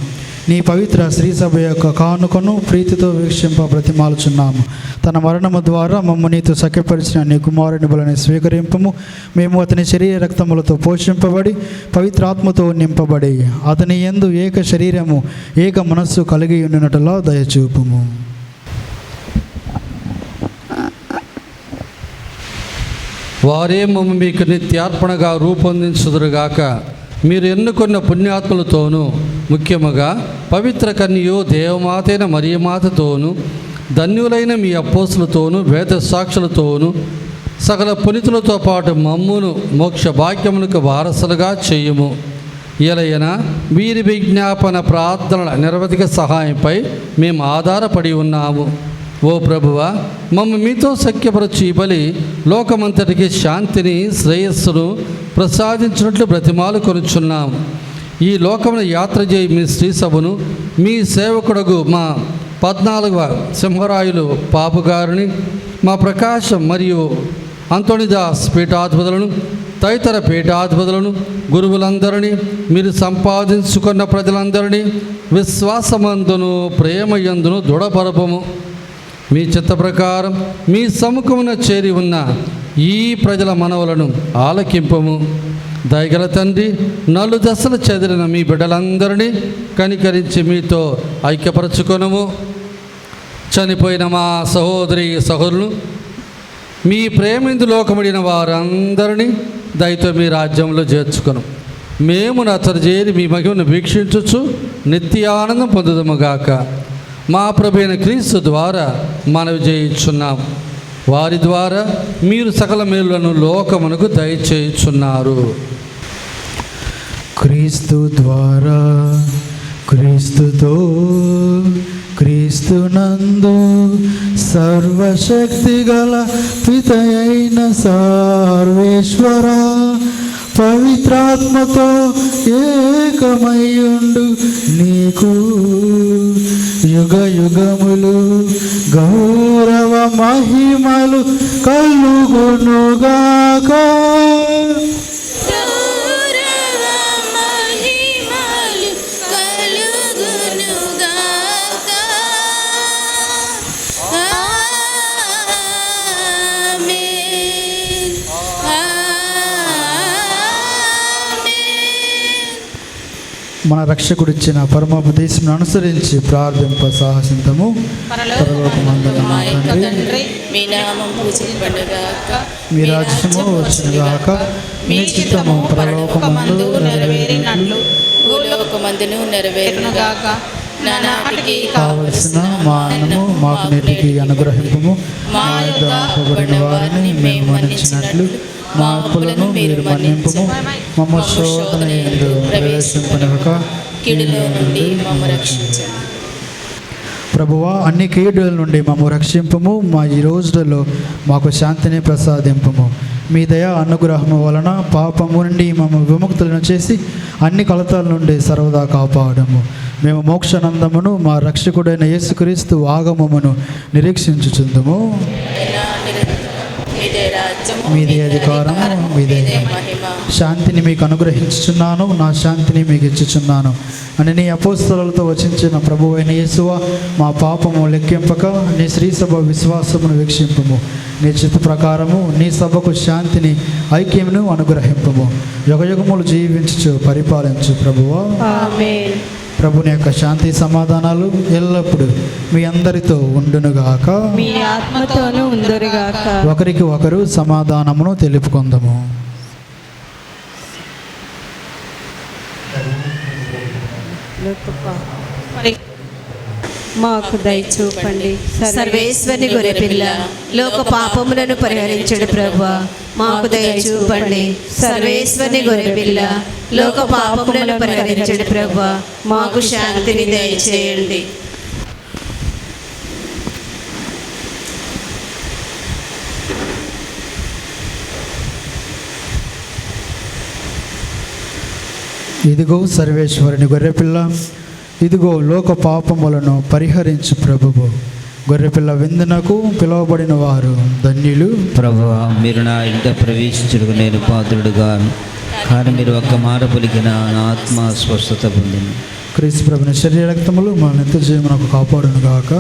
నీ పవిత్ర శ్రీ సభ యొక్క కానుకను ప్రీతితో వీక్షింప బ్రతిమాలుచున్నాము. తన మరణము ద్వారా మమ్ము నీతో సఖ్యపరిచిన నీ కుమారుని వలన స్వీకరింపము. మేము అతని శరీర రక్తములతో పోషింపబడి పవిత్రాత్మతో నింపబడి అతని యందు ఏక శరీరము ఏక మనస్సు కలిగి ఉండినట్లా దయచూపుము. వారే మమ్మ మీకు నిత్యార్పణగా రూపొందించుదురుగాక. మీరు ఎన్నుకున్న పుణ్యాత్మలతోనూ ముఖ్యముగా పవిత్ర కన్యయు దేవమాతైన మరియమాతతోనూ ధన్యులైన మీ అపోస్తులతోనూ వేద సాక్షులతోనూ సకల పునీతులతో పాటు మమ్మును మోక్ష భాగ్యములకు వారసులుగా చేయుము. ఎలయన వీరి విజ్ఞాపన ప్రార్థనల నిరవధిక సహాయంపై మేము ఆధారపడి ఉన్నాము. ఓ ప్రభువా, మమ్మ మీతో సఖ్యపరచు ఈ బలి లోకమంతటికి శాంతిని శ్రేయస్సును ప్రసాదించినట్లు బ్రతిమాలు కొనుచున్నాం. ఈ లోకమును యాత్ర చేయి మీ శ్రీ సభను మీ సేవకుడుగు మా 14వ సింహరాయులు పాపుగారిని, మా ప్రకాశం మరియు అంతోనిదాస్ పీఠాధిపతులను తదితర పీఠాధిపతులను గురువులందరినీ మీరు సంపాదించుకున్న ప్రజలందరినీ విశ్వాసమందును ప్రేమయందును దృఢపరపము. మీ చిత్త ప్రకారం మీ సముఖమున చేరి ఉన్న ఈ ప్రజల మనవులను ఆలకింపము. దయగల తండ్రి, నలు దశలు చెదిరిన మీ బిడ్డలందరినీ కనికరించి మీతో ఐక్యపరచుకొనుము. చనిపోయిన మా సహోదరి సహోదరులు మీ ప్రేమిందు లోకముడిన వారందరినీ దయతో మీ రాజ్యంలో చేర్చుకొను. మేము నచ్చరు చేరి మీ మహిమను వీక్షించుచు నిత్యానందం పొందుదముగాక. మా ప్రభువైన క్రీస్తు ద్వారా మనవి చేయుచున్నాం. వారి ద్వారా మీరు సకల మేలులను లోకమునకు దయచేయుచున్నారు. క్రీస్తు ద్వారా, క్రీస్తుతో, క్రీస్తునందు సర్వశక్తి గల పితయైన సర్వేశ్వర పవిత్రాత్మతో ఏకమయ్యుండు నీకు యుగ యుగములు గౌరవ మహిమలు కలుగునుగాక. మన రక్షకుడిచ్చిన పరమోపదేశం అనుసరించి ప్రార్థింప సాహసింతము. పరలోకమందున్న మా తండ్రి, మీ నామం పూజింపబడుగాక, మీ రాజ్యము వచ్చునుగాక, మీ చిత్తము పరలోకమందు నెరవేరినట్లు భూలోకమందును నెరవేరునుగాక. నానాటికి కావలసిన మా అన్నము మాకు నేటికి అనుగ్రహింపము. మా యొద్ద అప్పుబడిన వారిని మేము మన్నించినట్లు మా అప్పులను మీరు మన్నింపము. మమ్మ శోధన యందు ప్రవేశింపనివ్వక కీడులో నుండి మమ్ము రక్షించండి. ప్రభువా, అన్ని కీడుల నుండి మమ్ము రక్షింపము. మా ఈ రోజులలో మాకు శాంతిని ప్రసాదింపము. మీ దయ అనుగ్రహము వలన పాపము నుండి మమ్మ విముక్తులను చేసి అన్ని కలతల నుండి సర్వదా కాపాడము. మేము మోక్షానందమును మా రక్షకుడైన యేసుక్రీస్తు ఆగమమును నిరీక్షించుచుందుము. మీదే అధికారము, మీదే శాంతిని మీకు అనుగ్రహించుచున్నాను, నా శాంతిని మీకు ఇచ్చుచున్నాను అని నీ అపోస్తలులతో వచించిన ప్రభువైన యేసువా, మా పాపము లెక్కింపక నీ శ్రీ సభ విశ్వాసమును వీక్షింపము. నీ చిత్త ప్రకారము నీ సభకు శాంతిని ఐక్యమును అనుగ్రహింపము. యుగయుగములు జీవించు పరిపాలించు ప్రభువా. ఆమేన్. ప్రభుని యొక్క శాంతి సమాధానాలు ఎల్లప్పుడూ మీ అందరితో ఉండునుగాక. మీ ఆత్మతోనూ ఉందురుగాక. ఒకరికి ఒకరు సమాధానమును తెలుపుకుందాము. మాకు దయచూపండి. సర్వేశ్వరుని గొర్రెపిల్ల, లోక పాపములను పరిహరించుడు ప్రభువా, మాకు దయచూపండి. సర్వేశ్వరుని గొర్రెపిల్ల, లోక పాపములను పరిహరించుడు ప్రభువా, మాకు శాంతిని దయచేయండి. ఇదిగో సర్వేశ్వరుని గొర్రెపిల్ల, ఇదిగో లోక పాపములను పరిహరించు ప్రభువు. గొర్రెపిల్ల విందునకు పిలువబడిన వారు ధన్యులు. ప్రభువా, మీరు నా ఇంట ప్రవేశించుటకు నేను పాత్రుడుగాను, కానీ మీరు ఒక్క మాట పలికిన నా ఆత్మ స్వస్థత పొందింది. క్రీస్తు ప్రభుని శరీర రక్తములు మన నిత్య జీవనకు కాపాడును గాక.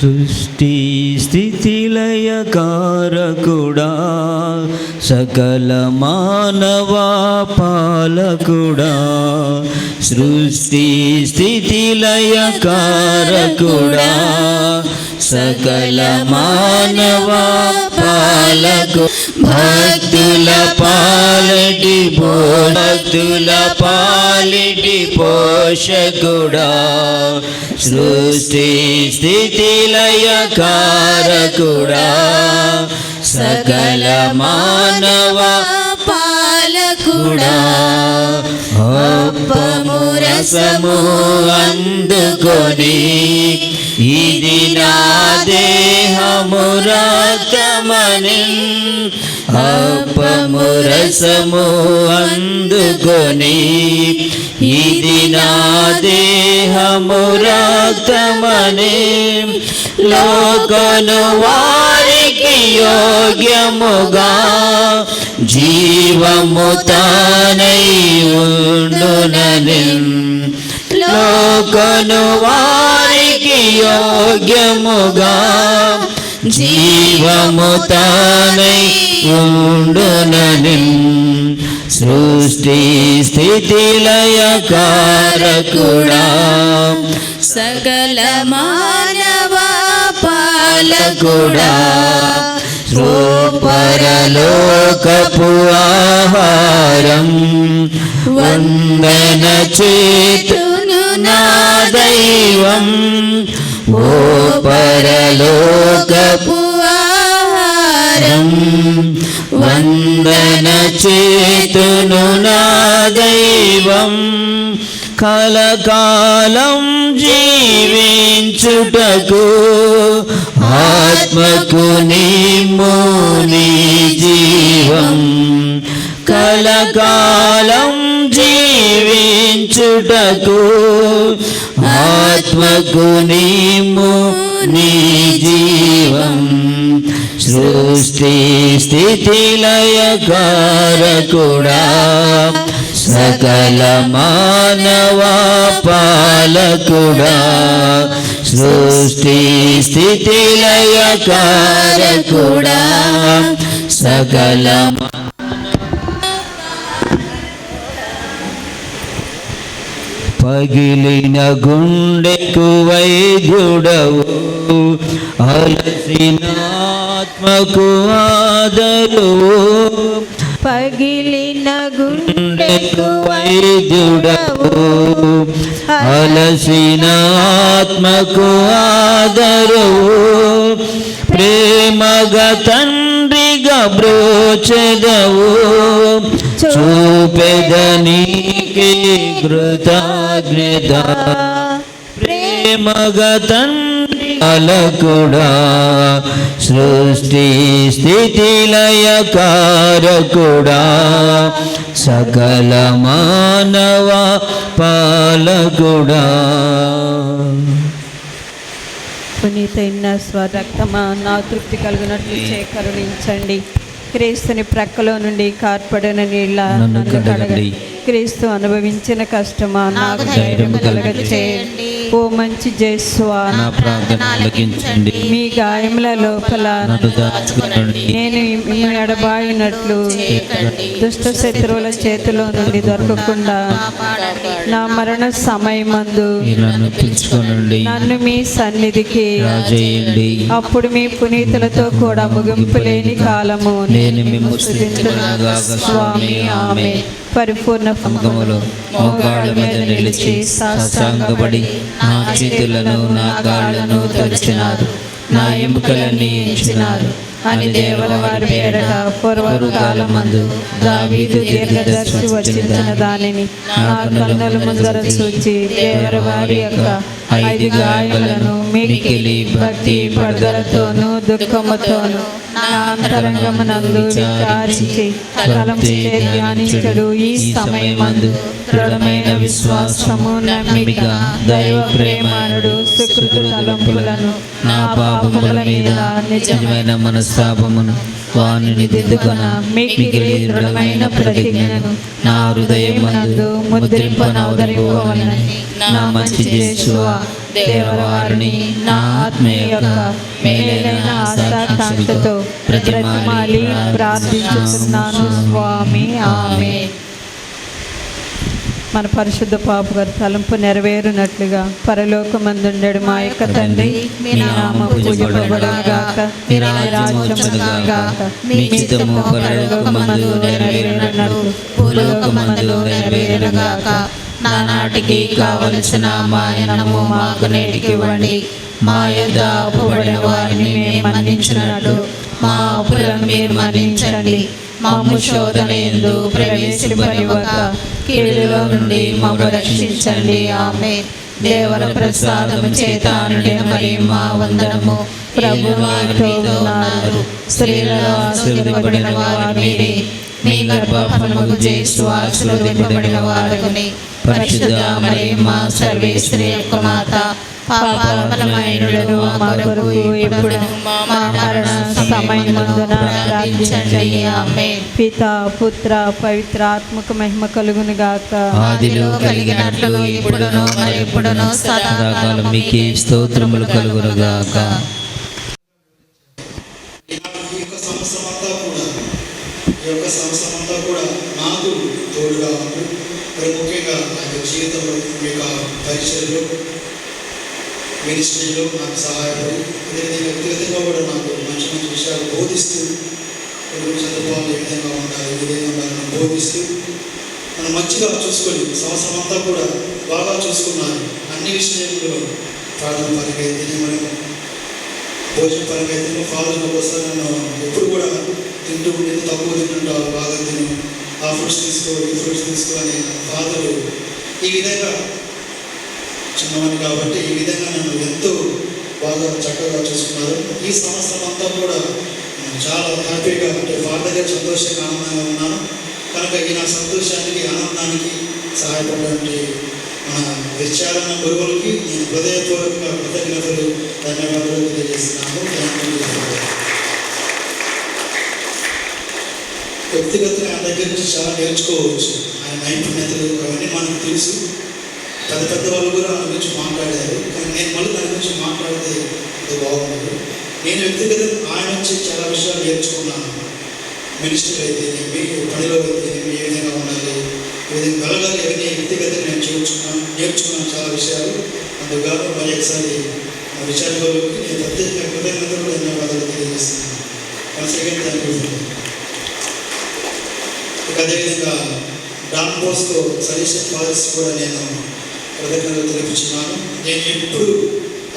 సృష్టి స్థితి లయకారకుడా, సకల మానవ పాలకుడా. సృష్టి స్థితి లయకారకుడా, సకల మానవ పాలకు. భక్తుల పాలిటి పోషకుడా. సృష్టి స్థితి లయకారకుడా, సకల మానవ పాలకుడా. అప్పము రసము అందుకొని, ఇది నా దేహము రక్తమని. అప్పము రసము అందుకొని, ఇది నా దేహము రక్తమని. లోకను వారికి యోగ్యముగా జీవము తానై ఉండునని. లోకను వారికి యోగ్యముగా జీవము తానై ఉండునని. సృష్టి స్థితి లయకారకుడా, సకల మానవ పాలకుడా. పరలోకపు ఆహారం వందన చేతును నా దైవం. ఓ పరలోకపు ఆహారం వందన చేతును నా దైవం. కలకాలం జీవించుటకు ఆత్మకు నిమ్ము నీ జీవం. కలకాలం జీవించుటకు ఆత్మకు నీము నీ జీవం సృష్టి స్థితి లయ కారకుడా సకల మానవ పాలకుడా సృష్టి స్థితి లయ కారకుడా సకల పగిలిన గుండెకు వైద్యుడవు అలసిన ఆత్మకు ఆదరువు పగిలిన గుండెకు వైద్యుడవు అలసిన ఆత్మకు ఆదరువు ప్రేమగా తండ్రిగా బ్రోచెదవు చూపెదనీకే కృతజ్ఞత ప్రేమగా తండ్రి అలకుడా సృష్టి స్థితి లయ కారకుడా సకల మానవ పాలకుడా. పునీతైన స్వరక్తమా నా తృప్తి కలుగునట్లు కరుణించండి. క్రీస్తుని ప్రక్కలో నుండి కార్పడిన నీళ్ళ నన్ను కడగండి. క్రీస్తు అనుభవించిన కష్టమా నాకు ధైర్యం కలగచేయండి. ఓ మంచి జేసువా నా ప్రార్థన ఆలకించండి. మీ గాయముల లోపల నన్ను దాచుకోండి. నేను మిమ్మల్ని ఎడబాయినట్లు దుష్ట శత్రువుల చేతిలో నుండి దొరకకుండా నా మరణ సమయమందు నన్ను పిలుచుకోనండి. నన్ను మీ సన్నిధికి రాజేయండి. అప్పుడు మీ పునీతులతో కూడా ముగింపు లేని కాలము నేను మిమ్ము స్తుతించుదునుగాక. స్వామి ఆమె. పరిపూర్ణ సంగములో మోకాళ్ళ మీద నిలిచి సాష్టాంగపడి నా చేతులను నా కాళ్ళను తరిచినారు, నా ఎముకలన్నీ ఎంచినారు అని దేవరవారి పేరట పూర్వకాలమందు దావీదు దీర్ఘదర్శి వచ్చిన దానిని నా కన్నుల ముందర చూచి దేవరవారి యొక్క 5 గాయములను మిక్కిలి భక్తి పడదలతోనూ దుఃఖముతోనూ నా అంతరంగమునందు విచారించి తలంచే ధ్యానించడు. ఈ సమయమందు దృఢమైన విశ్వాసము నమ్మిక దైవ ప్రేమనుడు సుకృత తలంపులను నా పాపముల మీద నిజమైన మనస్తాపమును వానిని దిద్దుకొన మిగిలి దృఢమైన ప్రతిజ్ఞను నా హృదయమందు ముద్రింపనవదరిపోవలనని నా మంచి జేసువా దేవవారిని నా ఆత్మ యొక్క మేలైన ఆశాకాంక్షతో ప్రతిమాలి ప్రార్థించుతున్నాను. స్వామి ఆమె. మన పరిశుద్ధ పాపు గారి తలంపు నెరవేరునట్లుగా పరలోకమందుండెడు మా యొక్క తండ్రి మీ నామము పూజింపబడునుగాక, మీ రాజ్యము వచ్చునుగాక, మీ చిత్తము పరలోకమందు నెరవేరునట్లు భూలోకమందు నెరవేరుగాక. నానాటికి కావలసిన మా అన్నము మాకు నేటికి ఇవ్వండి. మా యొద్ద అప్పుబడిన వారిని మేము మన్నించినట్టు మా అప్పులను మీరు మన్నించండి. మమ్ము శోధన యందు ప్రవేశింపనివ్వక కీడులో నుండి మమ్ము రక్షించండి. ఆమేన్. దేవర ప్రసాదము చేత నిండిన మరియమ్మ వందనము. ప్రభువు మీతో ఉన్నారు. స్త్రీలలో ఆశీర్వదింపబడిన వారు మీరే. మీ గర్భఫలముగు యేసు ఆశీర్వదింపబడిన వారగుని. పరిశుద్ధ మరియమ్మ సర్వేశ్వరి యొక్క మాత పాపాత్మలమైనడు మా కొరకు ఇప్పుడు మా మరణ సమయమందున ప్రార్థించండి. ఆమేన్. పిత పుత్ర పవిత్రాత్మక మహిమ కలుగును గాక. ఆదిలో కలిగినట్లు ఇప్పుడును మరి ఎప్పుడును సదాకాలం మీకే స్తోత్రములు కలుగును గాక. ఈ యొక్క సంవత్సరం అంతా కూడా నాకు తోడుగా ఉంటూ మరి ముఖ్యంగా నా యొక్క జీవితంలో మీ యొక్క పరిచయంలో మినిస్ట్రీలో నాకు సహాయపడి నేను వ్యక్తిగతంగా కూడా నాకు మంచి మంచి విషయాలు బోధిస్తూ కొన్ని సందర్భాలు ఏ విధంగా ఉండాలి ఏ విధంగా ఉండాలని బోధిస్తూ మనం మంచిగా చూసుకొని సంవత్సరం అంతా కూడా బాగా చూసుకున్నాను. అన్ని విషయంలో ప్రార్థన పరంగా అయితే మనం భోజన పరంగా అయితే ఫాదర్ ఒకసారి నన్ను ఎప్పుడు కూడా తింటూ ఉండేది, తక్కువ తింటుంటావు, బాగా తిను, ఆ ఫ్రూట్స్ తీసుకో ఈ ఫ్రూట్స్ తీసుకో అని ఫాదరు ఈ విధంగా చిన్నవాడిని కాబట్టి ఈ విధంగా నన్ను ఎంతో బాగా చక్కగా చూసుకున్నారు. ఈ సంవత్సరం అంతా కూడా నేను చాలా హ్యాపీగా అంటే ఫాదర్ గారు సంతోషంగా ఆనందంగా ఉన్నాను. కనుక ఈ నా సంతోషానికి ఆనందానికి సహాయపడినటువంటి మన విచారణ గురువులకి నేను హృదయపూర్వకంగా కృతజ్ఞతలు ధన్యవాదాలు తెలియజేస్తున్నాను. వ్యక్తిగతంగా ఆయన దగ్గర నుంచి చాలా నేర్చుకోవచ్చు. ఆయన నైపుణ్యతలు అవన్నీ మనకు తెలుసు. పెద్ద పెద్ద వాళ్ళు కూడా ఆయన గురించి మాట్లాడారు. కానీ నేను మళ్ళీ దాని గురించి మాట్లాడితే అది బాగుండదు. నేను వ్యక్తిగతంగా ఆయన నుంచి చాలా విషయాలు నేర్చుకున్నాను. మినిస్టర్ అయితేనేమి, పనిలో అయితేనేమి, ఏ విధంగా ఉండాలి, ఏ విధంగా కలగాలి, అవన్నీ వ్యక్తిగతంగా నేను నేర్చుకున్నాను చాలా విషయాలు. అందుకు మరి ఒకసారి ఆ విషయాల్లోకి నేను ప్రత్యేక కృతజ్ఞతలు ధన్యవాదాలు తెలియజేస్తున్నాను. Second thank you. అదేవిధంగా డాన్ బోస్కో సజెషన్ ఫాదర్స్ కూడా నేను కృతజ్ఞతలు తెలిపించున్నాను. నేను ఎప్పుడు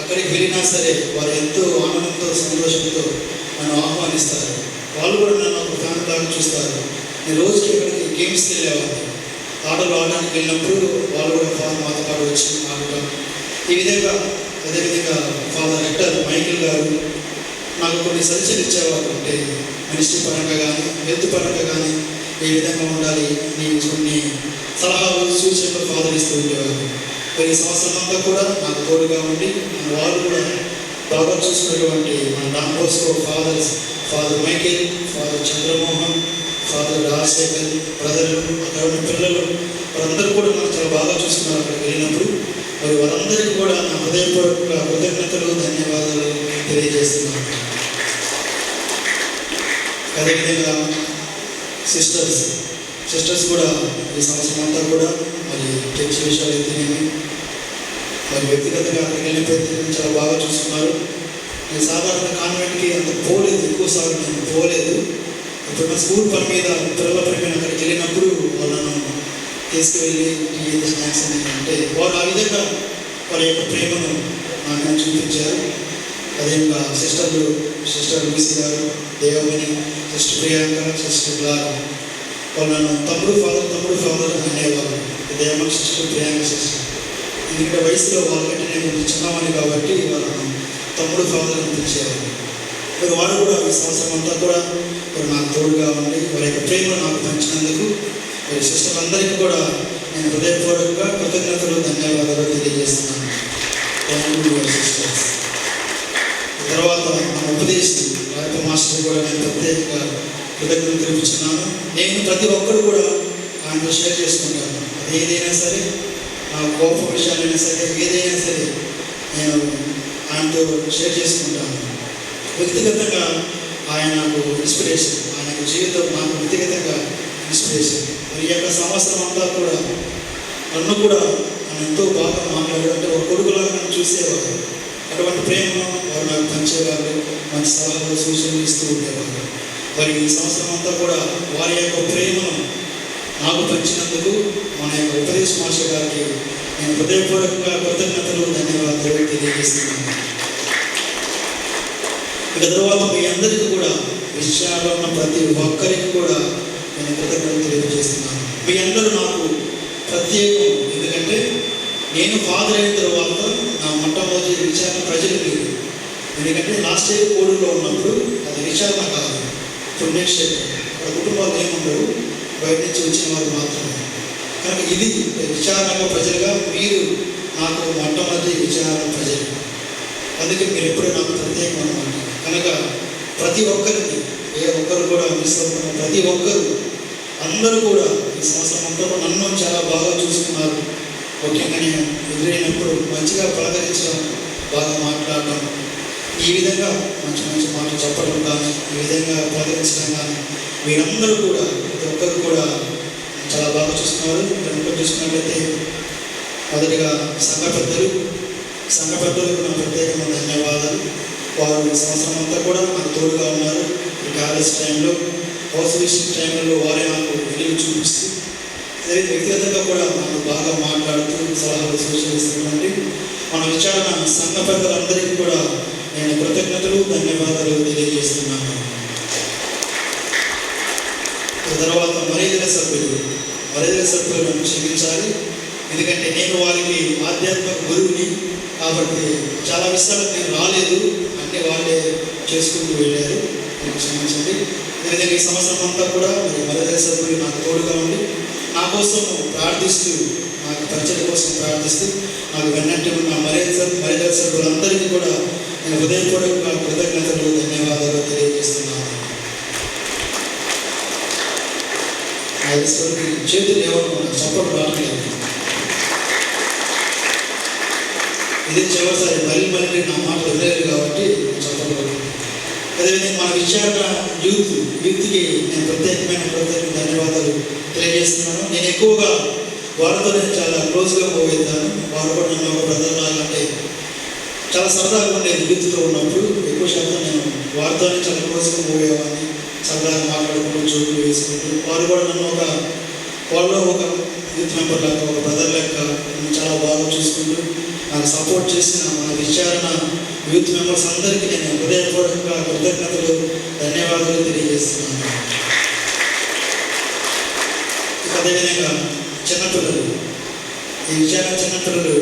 అక్కడికి వెళ్ళినా సరే వారు ఎంతో ఆనందంతో సంతోషంతో నన్ను ఆహ్వానిస్తారు. వాళ్ళు కూడా నన్ను ఒక ఫ్యామిలీ లాగా చూస్తారు. నేను రోజుకి ఇక్కడికి గేమ్స్కి వెళ్ళేవాడిని. ఆటలు ఆడడానికి వెళ్ళినప్పుడు వాళ్ళు కూడా మాతో పాటు వచ్చి ఆడటం. ఈ విధంగా అదేవిధంగా ఫాదర్ హెక్టర్ మైకిల్ గారు నాకు కొన్ని సజెషన్ ఇచ్చేవారు. అంటే మినిస్ట్రీ పరంగా కానీ, హెల్త్ పరంగా కానీ ఏ విధంగా ఉండాలి, నేను కొన్ని సలహాలు సూచనలు ఫాదర్ ఇస్తూ ఉండేవారు. మరి ఈ సంవత్సరం అంతా కూడా నాకు తోడుగా ఉండి వాళ్ళు కూడా బాగా చూసుకున్నటువంటి మన Don Bosco fathers, father Michael, father Chandramohan, father Rajasekhar, బ్రదర్లు, అక్కడ ఉన్న పిల్లలు వారందరూ కూడా నాకు చాలా బాగా చూసుకున్నారు అక్కడికి వెళ్ళినప్పుడు. మరి వారందరికీ కూడా నా హృదయపూర్వక కృతజ్ఞతలు ధన్యవాదాలు తెలియజేస్తున్నాను. అదేవిధంగా సిస్టర్స్ కూడా ఈ సంవత్సరం అంతా కూడా మరి చర్చ విషయాలు అయితేనేమి, మరి వ్యక్తిగతంగా అక్కడికి వెళ్ళిపోతే చాలా బాగా చూస్తున్నారు. నేను సాధారణ కాన్వెంట్కి అంత పోలేదు, ఎక్కువసార్లు నేను పోలేదు. ఇప్పుడు నా స్కూల్ పని మీద, పిల్లల పని మీద అక్కడికి వెళ్ళినప్పుడు వాళ్ళను తీసుకువెళ్ళి ఏది స్నాక్స్ అని అంటే వారు ఆ విధంగా వారి యొక్క ప్రేమను నాకు చూపించారు. అదేవిధంగా సిస్టర్ లూసీ గారు, Devamani, sister Priyanka, sister Clara వాళ్ళు నన్ను తమ్ముడు ఫాదర్ అనేవాళ్ళు. Devamani sister, Priyanka sister. ఎందుకంటే వయసులో వాళ్ళకంటే నేను కొంచెం చిన్నవాడిని కాబట్టి వాళ్ళను తమ్ముడు ఫాదర్ అని పిలిచేవారు. మరి వారు కూడా ఈ సంవత్సరం అంతా కూడా మరి నాకు తోడుగా ఉండి వారి యొక్క ప్రేమను నాకు పంచినందుకు మరి సిస్టర్లందరికీ కూడా నేను హృదయపూర్వకంగా కృతజ్ఞతలు ధన్యవాదాలు తెలియజేస్తున్నాను. Thank you sisters. తర్వాత మన ఉపదేశి రాయప మాస్టర్ కూడా నేను ప్రత్యేకంగా కృతజ్ఞతలు తెలిపించున్నాను. నేను ప్రతి ఒక్కరు కూడా ఆయనతో షేర్ చేసుకుంటాను. అది ఏదైనా సరే, నా గొప్ప విషయాలైనా సరే, ఏదైనా సరే నేను ఆయనతో షేర్ చేసుకుంటాను. వ్యక్తిగతంగా ఆయన నాకు ఇన్స్పిరేషన్, ఆయన జీవితం నాకు వ్యక్తిగతంగా ఇన్స్పిరేషన్. మరి యొక్క సంవత్సరం అంతా కూడా నన్ను కూడా ఆయన ఎంతో బాగా మాట్లాడారు. అంటే ఒక కొడుకులాగా నన్ను చూసేవారు. అటువంటి ప్రేమను వారు నాకు పంచేవారు, మంచి సలహాలు సూచనలు ఇస్తూ ఉండేవారు. మరి ఈ సంవత్సరం అంతా కూడా వారి యొక్క ప్రేమను నాకు పంచినందుకు మన యొక్క ఉపదేశ మాస్టర్ గారికి నేను హృదయపూర్వకంగా కృతజ్ఞతలు ధన్యవాదాలు తెలియజేస్తున్నాను. ఇక తర్వాత మీ అందరికీ కూడా విషయాల్లో ఉన్న ప్రతి ఒక్కరికి కూడా నేను కృతజ్ఞతలు తెలియజేస్తున్నాను. మీ అందరూ నాకు ప్రత్యేకం. ఎందుకంటే నేను ఫాదర్ అయిన తర్వాత నా మొట్టమొదటి విచారణ ప్రజలు లేదు. ఎందుకంటే లాస్ట్ ఇయర్ కోడూరులో ఉన్నప్పుడు అది విచారణ కాదు, పుణ్యక్షేత్రం. అక్కడ కుటుంబాలు ఏముండవు, బయట నుంచి వచ్చిన వారు మాత్రమే. కనుక ఇది విచారణగా ప్రజలుగా మీరు నాకు మొట్టమొదటి విచారణ ప్రజలు. అందుకే మీరు ఎప్పుడూ నాకు ప్రత్యేకం అన్నమాట. కనుక ప్రతి ఒక్కరికి, ఏ ఒక్కరు కూడా మిస్ అవుతున్న ప్రతి ఒక్కరు, అందరూ కూడా ఈ సంవత్సరం అంతా నన్ను చాలా బాగా చూసుకున్నారు. ముఖ్యంగా నేను ఎదురైనప్పుడు మంచిగా పలకరించడం, బాగా మాట్లాడడం, ఈ విధంగా మంచి మంచి మాటలు చెప్పడం కానీ, ఈ విధంగా పలకరించడం కానీ, మీరందరూ కూడా ప్రతి ఒక్కరు కూడా చాలా బాగా చూస్తున్నారు. ఇక్కడ చూసుకున్నట్లయితే మొదటిగా సంఘ పెద్దలకు నా ప్రత్యేకమైన ధన్యవాదాలు. వారు ఈ సంవత్సరం అంతా కూడా నాకు తోడుగా ఉన్నారు. ఈ కాలేజ్ టైంలో, హౌస్ విజిట్ టైంలో వారే నాకు వెలుగు చూపిస్తూ, అదే వ్యక్తిగతంగా కూడా నాకు బాగా మాట్లాడుతూ సలహాలు సూచనలు మన విచారణ సంఘ పెద్దలందరికీ కూడా నేను కృతజ్ఞతలు ధన్యవాదాలు తెలియజేస్తున్నాను. తర్వాత మర్యాదల సభ్యులను క్షమించాలి. ఎందుకంటే నేను వారికి ఆధ్యాత్మిక గురువుని కాబట్టి చాలా విషయాలకు నేను రాలేదు, అన్నీ వాళ్ళే చేసుకుంటూ వెళ్ళారు. క్షమించండి. అదేవిధంగా ఈ సంవత్సరం అంతా కూడా మరి మర్యాదల సభ్యులు నాకు తోడుగా ఉండి నా కోసం ప్రార్థిస్తూ నాకు పరిచయం కోసం ప్రార్థిస్తూ నాకు వెన్నట్టు ఉన్న మర్యాద సభ్యులందరికీ కూడా నేను హృదయపూర్వక కృతజ్ఞతలు ధన్యవాదాలు తెలియజేస్తున్నాను. చేతులు ఏమనుకున్నాను, చప్పట్లు రావట్లేదు. ఇది చివరిసారి మళ్ళీ నా మాటలు వదిలేదు కాబట్టి చప్పట్లు. అదేవిధంగా మన విచారణ యూత్కి నేను ప్రత్యేకమైన ధన్యవాదాలు తెలియజేస్తున్నాను. నేను ఎక్కువగా వారితో చాలా క్లోజ్గా పోగేద్దాను. వారు కూడా నన్ను ఒక బ్రదర్ లాగంటే చాలా సరదాగా ఉండేది. యూత్లో ఉన్నప్పుడు ఎక్కువ శాతం నేను వారితోనే చాలా క్లోజ్గా పోయేవాడిని. సరదాగా మాట్లాడుకుంటూ జోకులు వేసుకుంటూ వారు కూడా నన్ను వాళ్ళలో ఒక యూత్ మెంబర్ లెక్క, ఒక బ్రదర్ లెక్క చాలా బాగా చూసుకుంటూ నాకు సపోర్ట్ చేసిన మన విచారణ యూత్ మెంబర్స్ అందరికీ నేను హృదయపూర్వకంగా కృతజ్ఞతలు ధన్యవాదాలు తెలియజేస్తున్నాను. అదేవిధంగా చిన్నపిల్లలు, ఈ విచారణ చిన్నపిల్లలు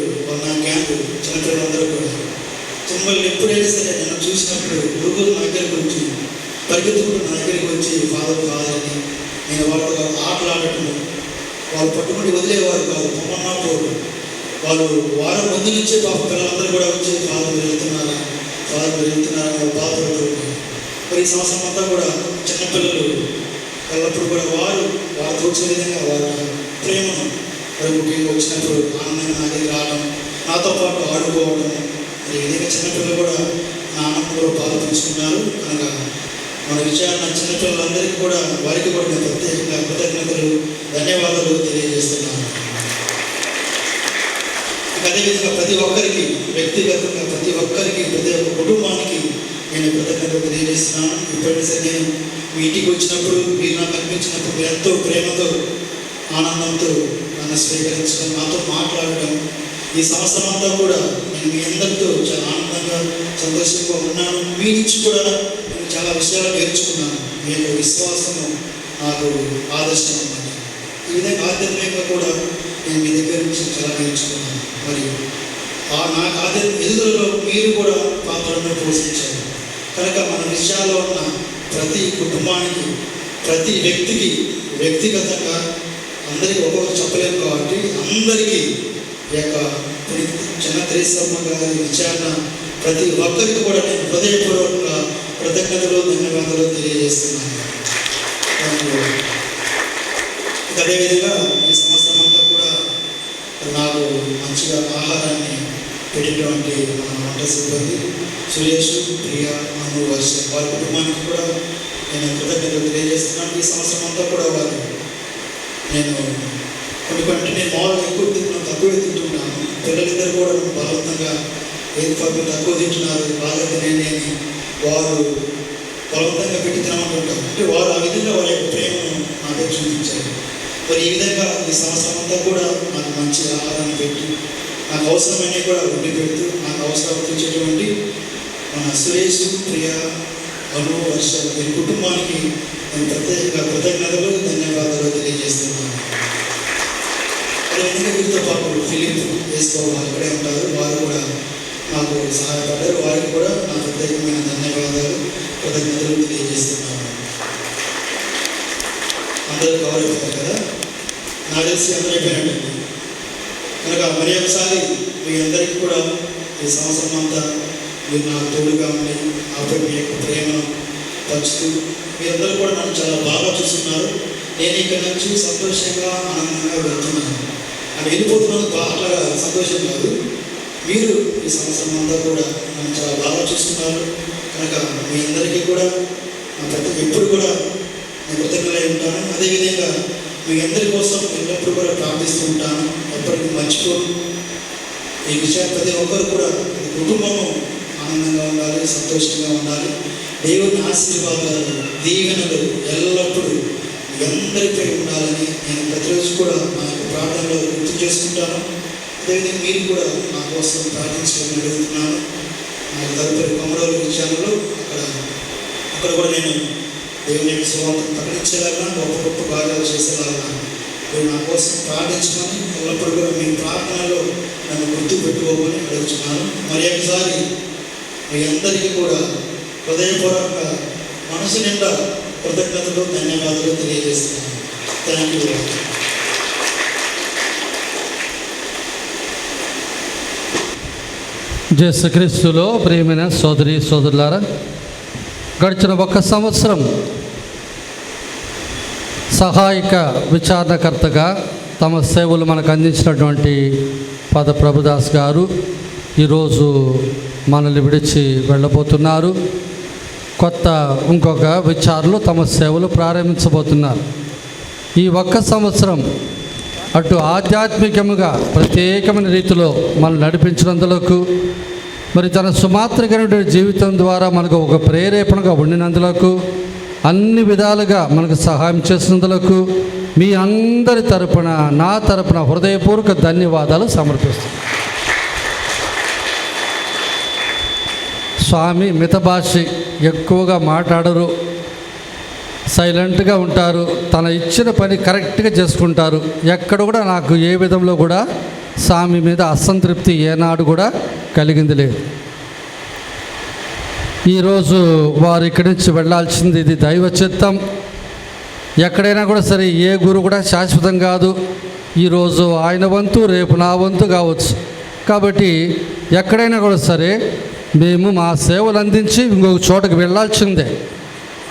నా క్యాంపు చిన్నపిల్లలందరూ కూడా చిన్నపిల్లలు ఎప్పుడైనా సరే నన్ను చూసినప్పుడు గురువులు నా దగ్గరికి వచ్చి పరిగెత్తుకుంటూ నా దగ్గరికి వచ్చి ఫాదర్ అని నేను వాళ్ళతో ఆటలాడటం, వాళ్ళు పట్టుకుంటూ వదిలేవారు కాదు. పొమ్మన్నా పోరు. వాళ్ళు వారం ముందు నుంచే పాప పిల్లలందరూ కూడా వచ్చి ఫాదర్ వెళ్తున్నారా వాళ్ళు బాధపడుతుంటారు. మరి ఈ సంవత్సరం అంతా కూడా చిన్నపిల్లలు ఎల్లప్పుడు కూడా వారు తోచిన విధంగా వారి ప్రేమను మరి ముఖ్యంగా వచ్చినప్పుడు ఆనందంగా నా దగ్గర రావడం, నాతో పాటు ఆడుకోవడం, మరి ఈ విధంగా చిన్నపిల్లలు కూడా నా ఆనందంలో పాల్పంచుకున్నారు. కనుక మన విచారణ చిన్నపిల్లలందరికీ కూడా వారికి కూడా నేను ప్రత్యేకంగా కృతజ్ఞతలు ధన్యవాదాలు తెలియజేస్తున్నాను. అదేవిధంగా ప్రతి ఒక్కరికి వ్యక్తిగతంగా ప్రతి ఒక్క కుటుంబానికి నేను కృతజ్ఞతలు తెలియజేస్తున్నాను. ఇప్పటికీ సరే నేను మీ ఇంటికి వచ్చినప్పుడు మీరు నాకు కనిపించినప్పుడు మీరు ఎంతో ప్రేమతో ఆనందంతో నన్ను స్వీకరించడం, నాతో మాట్లాడటం, ఈ సంవత్సరం అంతా కూడా నేను మీ అందరితో చాలా ఆనందంగా సంతోషంగా ఉన్నాను. మీ నుంచి కూడా నేను చాలా విషయాలు నేర్చుకున్నాను. మీ యొక్క విశ్వాసము నాకు ఆదర్శం అన్నమాట. ఈ విధంగా ఆధ్యాత్మికంగా కూడా నేను మీ దగ్గర నుంచి చాలా నేర్చుకున్నాను. మరియు నాకు ఆధ్యాత్మిక ఎదుగుదలలో మీరు కూడా పాత్రను పోషించారు. కనుక మన విషయాల్లో ఉన్న ప్రతి కుటుంబానికి ప్రతి వ్యక్తికి వ్యక్తిగతంగా అందరికీ ఒక్కొక్కరు చెప్పలేము కాబట్టి అందరికీ ఈ యొక్క చిన్న త్రేసమ్మ గారి విచారణ ప్రతి ఒక్కరికి కూడా నేను హృదయపూర్వకంగా కృతజ్ఞతలు ధన్యవాదాలు తెలియజేస్తున్నాను. అదేవిధంగా ఈ సంవత్సరం అంతా కూడా నాకు మంచిగా ఆహారాన్ని పెట్టేటువంటి మన వంట సిబ్బంది సురేష్, ప్రియా, మను, వర్ష వారి కుటుంబానికి కూడా నేను కృతజ్ఞతలు తెలియజేస్తున్నాను. ఈ సంవత్సరం అంతా కూడా వారు నేను నేను మామూలుగా ఎక్కువ తింటున్నాను, తక్కువే తింటున్నాను. పిల్లలిద్దరు కూడా బలవంతంగా ఏది పక్కన తక్కువ తింటున్నారు, బాగా తినేది అని వారు బలవంతంగా పెట్టి తినమంటుంటారు. అంటే వారు ఆ విధంగా వారి యొక్క ప్రేమను నాకే చూపించారు. మరి ఈ విధంగా ఈ సంవత్సరం అంతా కూడా నాకు మంచి ఆహారాన్ని పెట్టి నాకు అవసరమైనవి కూడా వండి పెడుతూ నాకు అవసరాలు తీర్చేటువంటి మన సురేష్, ప్రియా, మను, వర్ష వీరి కుటుంబానికి నేను ప్రత్యేకంగా కృతజ్ఞతలు ధన్యవాదాలు తెలియజేస్తున్నాను. అదేవిధంగా వీరితో పాటు ఫిలిప్ వేసుకోవాలి ఇక్కడే ఉంటారు. వారు కూడా నాకు సహాయపడ్డారు. వారికి కూడా నా ప్రత్యేకమైన ధన్యవాదాలు కృతజ్ఞతలు తెలియజేస్తున్నాను. అందరూ కవర్ అయిపోతారు కదా, నాకు తెలిసి అందరూ అయిపోయినట్టు. కనుక మరి ఒకసారి మీ అందరికీ కూడా ఈ సంవత్సరం అంతా మీరు నాకు తోడుగా ఉండి ఆపై మీ యొక్క ప్రేమను పంచుతూ మీరందరూ కూడా నన్ను చాలా బాగా చూస్తున్నారు. నేను ఇక్కడ నుంచి సంతోషంగా ఆనందంగా వెళ్తున్నాను. అని వెళ్ళిపోతున్నాను అట్లా సంతోషం కాదు, మీరు ఈ సంవత్సరం అంతా కూడా నన్ను చాలా బాగా చూస్తున్నారు. కనుక మీ అందరికీ కూడా ఎప్పుడు కూడా నేను కృతజ్ఞులై ఉంటాను. అదేవిధంగా మీ అందరి కోసం ఎల్లప్పుడూ కూడా ప్రార్థిస్తూ ఉంటాను. ఎప్పటికీ మర్చిపోను. ఈ విషయాలు ప్రతి ఒక్కరు కూడా కుటుంబము ఆనందంగా ఉండాలి, సంతోషంగా ఉండాలి. దేవుని ఆశీర్వాదాలు, దీవెనలు ఎల్లప్పుడూ అందరిపై ఉండాలని నేను ప్రతిరోజు కూడా నా యొక్క ప్రార్థనలో గుర్తు చేసుకుంటాను. అదేవిధంగా మీరు కూడా నా కోసం ప్రార్థించమని అడుగుతున్నాను. నాకు తదుపరి కొమరోలు విషయంలో అక్కడ కూడా నేను దేవుని యొక్క సువార్త ప్రకటించేలాగా గొప్ప గొప్ప కార్యాలు చేసేలాగా మీరు నా కోసం ప్రార్థించమని ఎల్లప్పుడూ కూడా మీ ప్రార్థనలో నన్ను గుర్తు పెట్టుకోమని అడుగుతున్నాను. మరి ఒకసారి మీ అందరికీ కూడా హృదయపూర్వక మనసు నిండా కృతజ్ఞతలు ధన్యవాదాలు తెలియజేస్తున్నాను. Thank you. యేసుక్రీస్తులో ప్రియమైన సోదరి సోదరులారా, గడిచిన 1 సంవత్సరం సహాయక విచారణకర్తగా తమ సేవలు మనకు అందించినటువంటి పాద ప్రభుదాస్ గారు ఈరోజు మనల్ని విడిచి వెళ్ళబోతున్నారు. కొత్త ఇంకొక విచారణలు తమ సేవలు ప్రారంభించబోతున్నారు. ఈ 1 సంవత్సరం అటు ఆధ్యాత్మికముగా ప్రత్యేకమైన రీతిలో మనం నడిపించినందులకు, మరి తన సుమాత్రికమైనటువంటి జీవితం ద్వారా మనకు ఒక ప్రేరేపణగా ఉండినందులకు, అన్ని విధాలుగా మనకు సహాయం చేసినందులకు మీ అందరి తరపున, నా తరపున హృదయపూర్వక ధన్యవాదాలు సమర్పిస్తున్నాను. స్వామి మితభాషి, ఎక్కువగా మాట్లాడరు, సైలెంట్గా ఉంటారు, తన ఇచ్చిన పని కరెక్ట్గా చేసుకుంటారు. ఎక్కడ కూడా నాకు ఏ విధంలో కూడా స్వామి మీద అసంతృప్తి ఏనాడు కూడా కలిగింది లేదు. ఈరోజు వారు ఇక్కడి నుంచి వెళ్ళాల్సింది, ఇది దైవ చిత్తం. ఎక్కడైనా కూడా సరే, ఏ గురువు కూడా శాశ్వతం కాదు. ఈరోజు ఆయన వంతు, రేపు నా వంతు కావచ్చు. కాబట్టి ఎక్కడైనా కూడా సరే మేము మా సేవలు అందించి ఇంకొక చోటకు వెళ్ళాల్సిందే.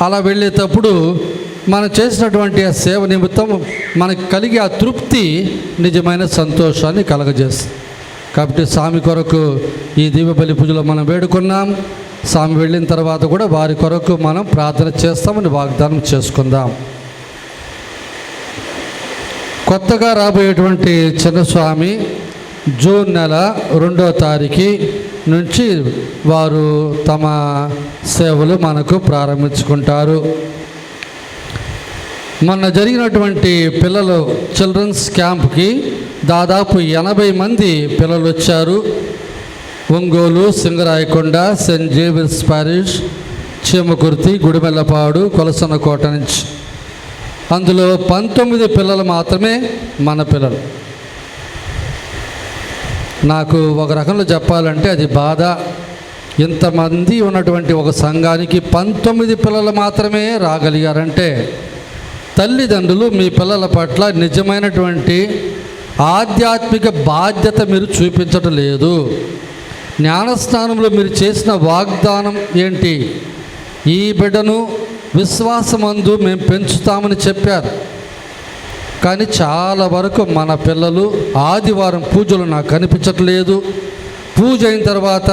అలా వెళ్ళేటప్పుడు మనం చేసినటువంటి ఆ సేవ నిమిత్తం మనకు కలిగే ఆ తృప్తి నిజమైన సంతోషాన్ని కలగజేస్తుంది. కాబట్టి స్వామి కొరకు ఈ దివ్య బలి పూజలో మనం వేడుకున్నాం. స్వామి వెళ్ళిన తర్వాత కూడా వారి కొరకు మనం ప్రార్థన చేస్తామని వాగ్దానం చేసుకుందాం. కొత్తగా రాబోయేటువంటి చిన్నస్వామి జూన్ నెల 2వ తారీఖు నుంచి వారు తమ సేవలు మనకు ప్రారంభించుకుంటారు. మొన్న జరిగినటువంటి పిల్లలు చిల్డ్రన్స్ క్యాంప్కి దాదాపు 80 మంది పిల్లలు వచ్చారు. Ongole, Singarayakonda, Saint Xavier's parish, Chimakurthi, Gudimellapadu, Kolasanakota నుంచి. అందులో 19 పిల్లలు మాత్రమే మన పిల్లలు. నాకు ఒక రకంలో చెప్పాలంటే అది బాధ. ఇంతమంది ఉన్నటువంటి ఒక సంఘానికి 19 పిల్లలు మాత్రమే రాగలిగారంటే, తల్లిదండ్రులు మీ పిల్లల పట్ల నిజమైనటువంటి ఆధ్యాత్మిక బాధ్యత మీరు చూపించటం లేదు. జ్ఞానస్నానంలో మీరు చేసిన వాగ్దానం ఏంటి? ఈ బిడ్డను విశ్వాసమందు మేము పెంచుతామని చెప్పారు. కానీ చాలా వరకు మన పిల్లలు పూజలు నాకు కనిపించట్లేదు. పూజ అయిన తర్వాత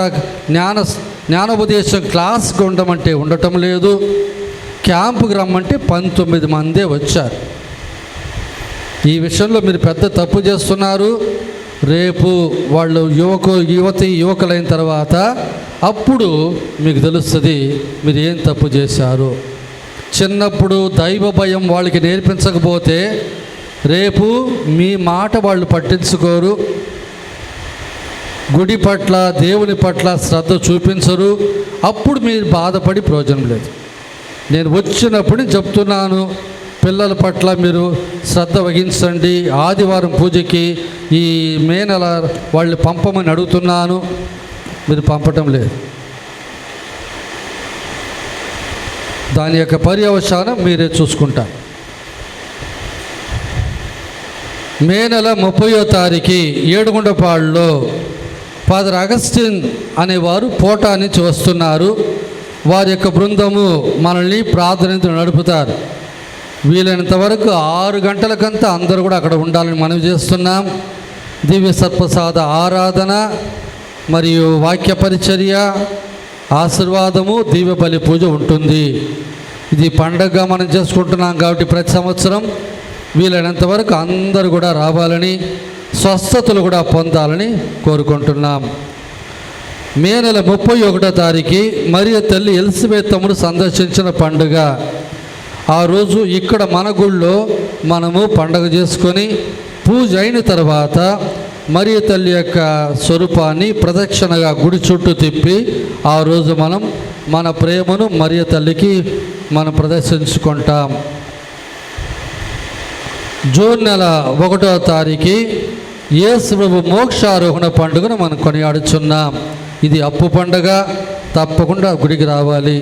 జ్ఞానోపదేశం క్లాస్కి ఉండమంటే ఉండటం లేదు. క్యాంపుకి రమ్మంటే 19 మందే వచ్చారు. ఈ విషయంలో మీరు పెద్ద తప్పు చేస్తున్నారు. రేపు వాళ్ళు యువకులైన తర్వాత అప్పుడు మీకు తెలుస్తుంది మీరు ఏం తప్పు చేశారు. చిన్నప్పుడు దైవ భయం వాళ్ళకి నేర్పించకపోతే రేపు మీ మాట వాళ్ళు పట్టించుకోరు. గుడి పట్ల, దేవుని పట్ల శ్రద్ధ చూపించరు. అప్పుడు మీరు బాధపడి ప్రయోజనం లేదు. నేను వచ్చినప్పుడు చెప్తున్నాను, పిల్లల పట్ల మీరు శ్రద్ధ వహించండి. ఆదివారం పూజకి ఈ మే నెల వాళ్ళు పంపమని అడుగుతున్నాను, మీరు పంపటం లేదు. దాని యొక్క పర్యవసానం మీరే చూసుకుంటారు. మే నెల 30వ తారీఖు ఏడుగుండపాడులో ఫాదర్ అగస్టిన్ అనేవారు పోటా నుంచి వస్తున్నారు. వారి యొక్క బృందము మనల్ని ప్రార్థనతో నడుపుతారు. వీలైనంత వరకు 6 గంటలకంతా అందరూ కూడా అక్కడ ఉండాలని మనవి చేస్తున్నాం. దివ్య సత్ప్రసాద ఆరాధన మరియు వాక్య పరిచర్య, ఆశీర్వాదము, దివ్య బలి పూజ ఉంటుంది. ఇది పండగగా మనం చేసుకుంటున్నాం కాబట్టి ప్రతి సంవత్సరం వీలైనంత వరకు అందరూ కూడా రావాలని, స్వస్థతలు కూడా పొందాలని కోరుకుంటున్నాం. మే నెల 31వ తారీఖు మరియ తల్లి ఎలిజబెత్ తమ్ముడు సందర్శించిన పండుగ. ఆ రోజు ఇక్కడ మన గుళ్ళో మనము పండుగ చేసుకొని పూజ అయిన తర్వాత మరియ తల్లి యొక్క స్వరూపాన్ని ప్రదక్షిణగా గుడి చుట్టూ తిప్పి ఆ రోజు మనం మన ప్రేమను మరియ తల్లికి మనం ప్రదర్శించుకుంటాం. జూన్ నెల 1వ తారీఖు యేసు ప్రభు మోక్షారోహణ పండుగను మనం కొనియాడుచున్నాం. ఇది అప్పు పండుగ, తప్పకుండా గుడికి రావాలి.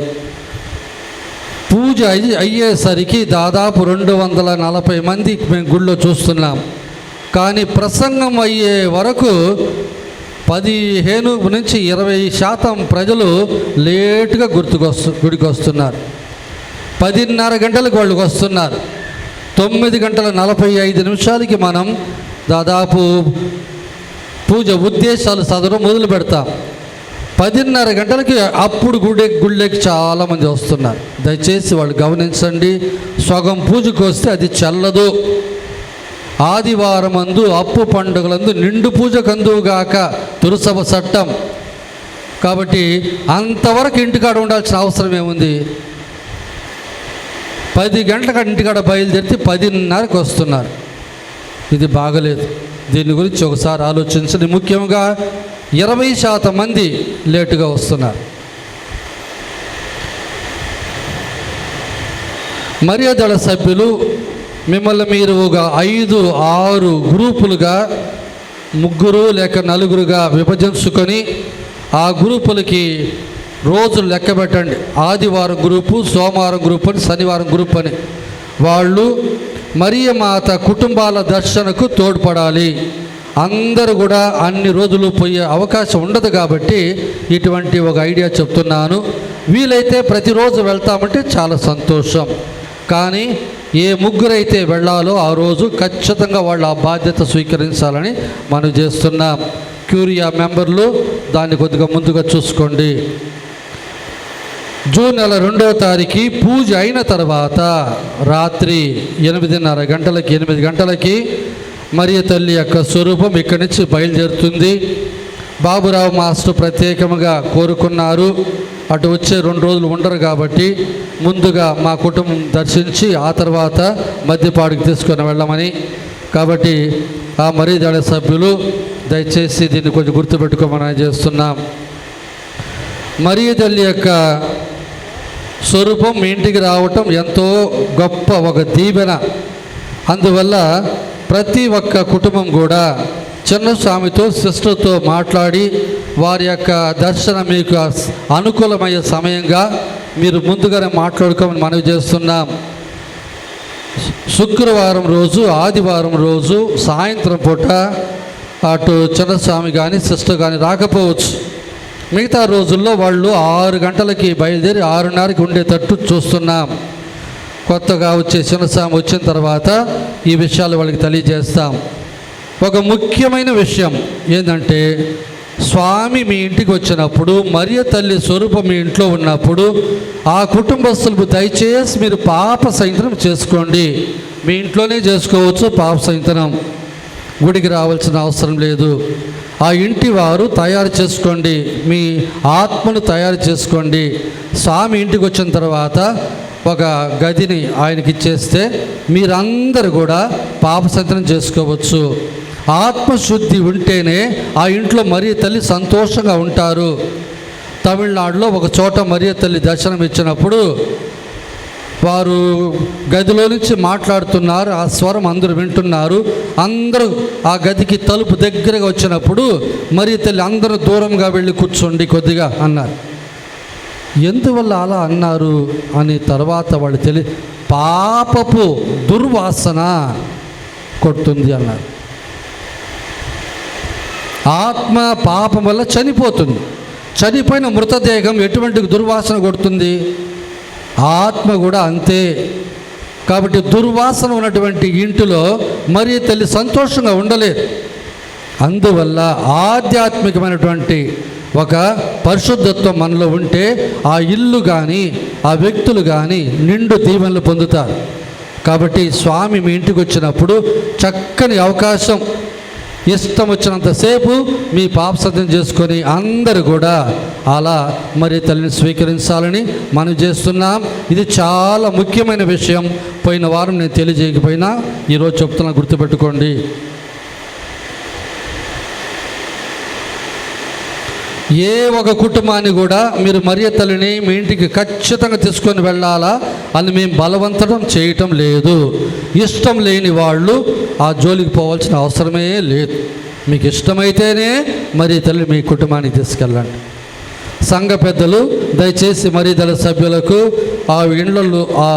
పూజ అయ్యేసరికి దాదాపు 240 మంది మేము గుళ్ళో చూస్తున్నాం. కానీ ప్రసంగం అయ్యే వరకు 15 నుంచి 20% ప్రజలు లేటుగా గుడికి వస్తున్నారు. 10:30 గంటలకు వాళ్ళకి వస్తున్నారు. 9:45 మనం దాదాపు పూజ ఉద్దేశాలు చదవడం మొదలు పెడతాం. 10:30 గంటలకి అప్పుడు గుళ్ళకి చాలామంది వస్తున్నారు. దయచేసి వాళ్ళు గమనించండి, సగం పూజకు వస్తే అది చెల్లదు. ఆదివారమందు అప్పు పండుగలందు నిండు పూజ కందువుగాక తురుసభ చట్టం. కాబట్టి అంతవరకు ఇంటికాడ ఉండాల్సిన అవసరం ఏముంది? 10 గంటలకు ఇంటికాడ బయలుదేరితే 10:30కి వస్తున్నారు. ఇది బాగలేదు. దీని గురించి ఒకసారి ఆలోచించండి. ముఖ్యంగా 20% మంది లేటుగా వస్తున్నారు. మర్యాదల సభ్యులు మిమ్మల్ని మీరు ఒక 5-6 గ్రూపులుగా 3 లేక 4గా విభజించుకొని ఆ గ్రూపులకి రోజులు లెక్క పెట్టండి. ఆదివారం గ్రూపు, సోమవారం గ్రూప్ అని, శనివారం గ్రూప్ అని. వాళ్ళు మరియ మాత కుటుంబాల దర్శనకు తోడ్పడాలి. అందరూ కూడా అన్ని రోజులు పోయే అవకాశం ఉండదు కాబట్టి ఇటువంటి ఒక ఐడియా చెప్తున్నాను. వీలైతే ప్రతిరోజు వెళ్తామంటే చాలా సంతోషం. కానీ ఏ 3 అయితే వెళ్ళాలో ఆ రోజు ఖచ్చితంగా వాళ్ళు ఆ బాధ్యత స్వీకరించాలని మనం చేస్తున్నాం. క్యూరియా మెంబర్లు దాన్ని కొద్దిగా ముందుగా చూసుకోండి. జూన్ నెల 2వ తారీఖు పూజ అయిన తర్వాత రాత్రి 8 గంటలకి మరియ తల్లి యొక్క స్వరూపం ఇక్కడి నుంచి బయలుదేరుతుంది. బాబురావు మాస్టర్ ప్రత్యేకంగా కోరుకున్నారు, అటు వచ్చే 2 రోజులు ఉండరు కాబట్టి ముందుగా మా కుటుంబం దర్శించి ఆ తర్వాత మధ్యపాడికి తీసుకొని వెళ్ళమని. కాబట్టి ఆ మర్యాద సభ్యులు దయచేసి దీన్ని కొంచెం గుర్తుపెట్టుకోమని చేస్తున్నాం. మరియ తల్లి యొక్క స్వరూపం మీ ఇంటికి రావటం ఎంతో గొప్ప ఒక దీవెన. అందువల్ల ప్రతి ఒక్క కుటుంబం కూడా చిన్నస్వామితో, సిస్టర్తో మాట్లాడి వారి యొక్క దర్శనం మీకు అనుకూలమయ్యే సమయంగా మీరు ముందుగానే మాట్లాడుకోమని మనవి చేస్తున్నాం. శుక్రవారం రోజు, ఆదివారం రోజు సాయంత్రం పూట అటు చిన్నస్వామి కానీ సిస్టర్ కానీ రాకపోవచ్చు. మిగతా రోజుల్లో వాళ్ళు 6 గంటలకి బయలుదేరి 6:30కి ఉండేటట్టు చూస్తున్నాం. కొత్తగా వచ్చే చిన్నస్వామి వచ్చిన తర్వాత ఈ విషయాలు వాళ్ళకి తెలియజేస్తాం. ఒక ముఖ్యమైన విషయం ఏంటంటే, స్వామి మీ ఇంటికి వచ్చినప్పుడు, మరియ తల్లి స్వరూపం మీ ఇంట్లో ఉన్నప్పుడు ఆ కుటుంబస్తులకు దయచేసి మీరు పాప సంతనం చేసుకోండి. మీ ఇంట్లోనే చేసుకోవచ్చు పాప సంతనం, గుడికి రావాల్సిన అవసరం లేదు. ఆ ఇంటి వారు తయారు చేసుకోండి, మీ ఆత్మను తయారు చేసుకోండి. స్వామి ఇంటికి వచ్చిన తర్వాత ఒక గదిని ఆయనకి ఇచ్చేస్తే మీరందరూ కూడా పాప సంతనం చేసుకోవచ్చు. ఆత్మశుద్ధి ఉంటేనే ఆ ఇంట్లో మరియ తల్లి సంతోషంగా ఉంటారు. తమిళనాడులో ఒక చోట మరియ తల్లి దర్శనం ఇచ్చినప్పుడు వారు గదిలో నుంచి మాట్లాడుతున్నారు, ఆ స్వరం అందరూ వింటున్నారు. అందరూ ఆ గదికి తలుపు దగ్గరగా వచ్చినప్పుడు మరియ తల్లి అందరూ దూరంగా వెళ్ళి కూర్చోండి కొద్దిగా అన్నారు. ఎందువల్ల అలా అన్నారు అని తర్వాత వాళ్ళు పాపపు దుర్వాసన కొడుతుంది అన్నారు. ఆత్మ పాపం వల్ల చనిపోతుంది. చనిపోయిన మృతదేహం ఎటువంటి దుర్వాసన కొడుతుంది? ఆత్మ కూడా అంతే. కాబట్టి దుర్వాసన ఉన్నటువంటి ఇంటిలో మరియ తల్లి సంతోషంగా ఉండలేదు. అందువల్ల ఆధ్యాత్మికమైనటువంటి ఒక పరిశుద్ధత్వం మనలో ఉంటే ఆ ఇల్లు కానీ ఆ వ్యక్తులు కానీ నిండు దీవెనలు పొందుతారు. కాబట్టి స్వామి మీ ఇంటికి వచ్చినప్పుడు చక్కని అవకాశం, ఇష్టం వచ్చినంతసేపు మీ పాపసత్యం చేసుకొని అందరూ కూడా అలా మరి తల్లిని స్వీకరించాలని మనం చేస్తున్నాం. ఇది చాలా ముఖ్యమైన విషయం. పోయిన వారం నేను తెలియజేయకపోయినా ఈరోజు చెప్తున్నా, గుర్తుపెట్టుకోండి. ఏ ఒక కుటుంబాన్ని కూడా మీరు మరియ తల్లిని మీ ఇంటికి ఖచ్చితంగా తీసుకొని వెళ్ళాలా అని మేము బలవంతం చేయటం లేదు. ఇష్టం లేని వాళ్ళు ఆ జోలికి పోవాల్సిన అవసరమే లేదు. మీకు ఇష్టమైతేనే మరియ తల్లి మీ కుటుంబానికి తీసుకెళ్ళండి. సంఘ పెద్దలు దయచేసి మరియ తల్లి సభ్యులకు ఆ ఇళ్లలో ఆ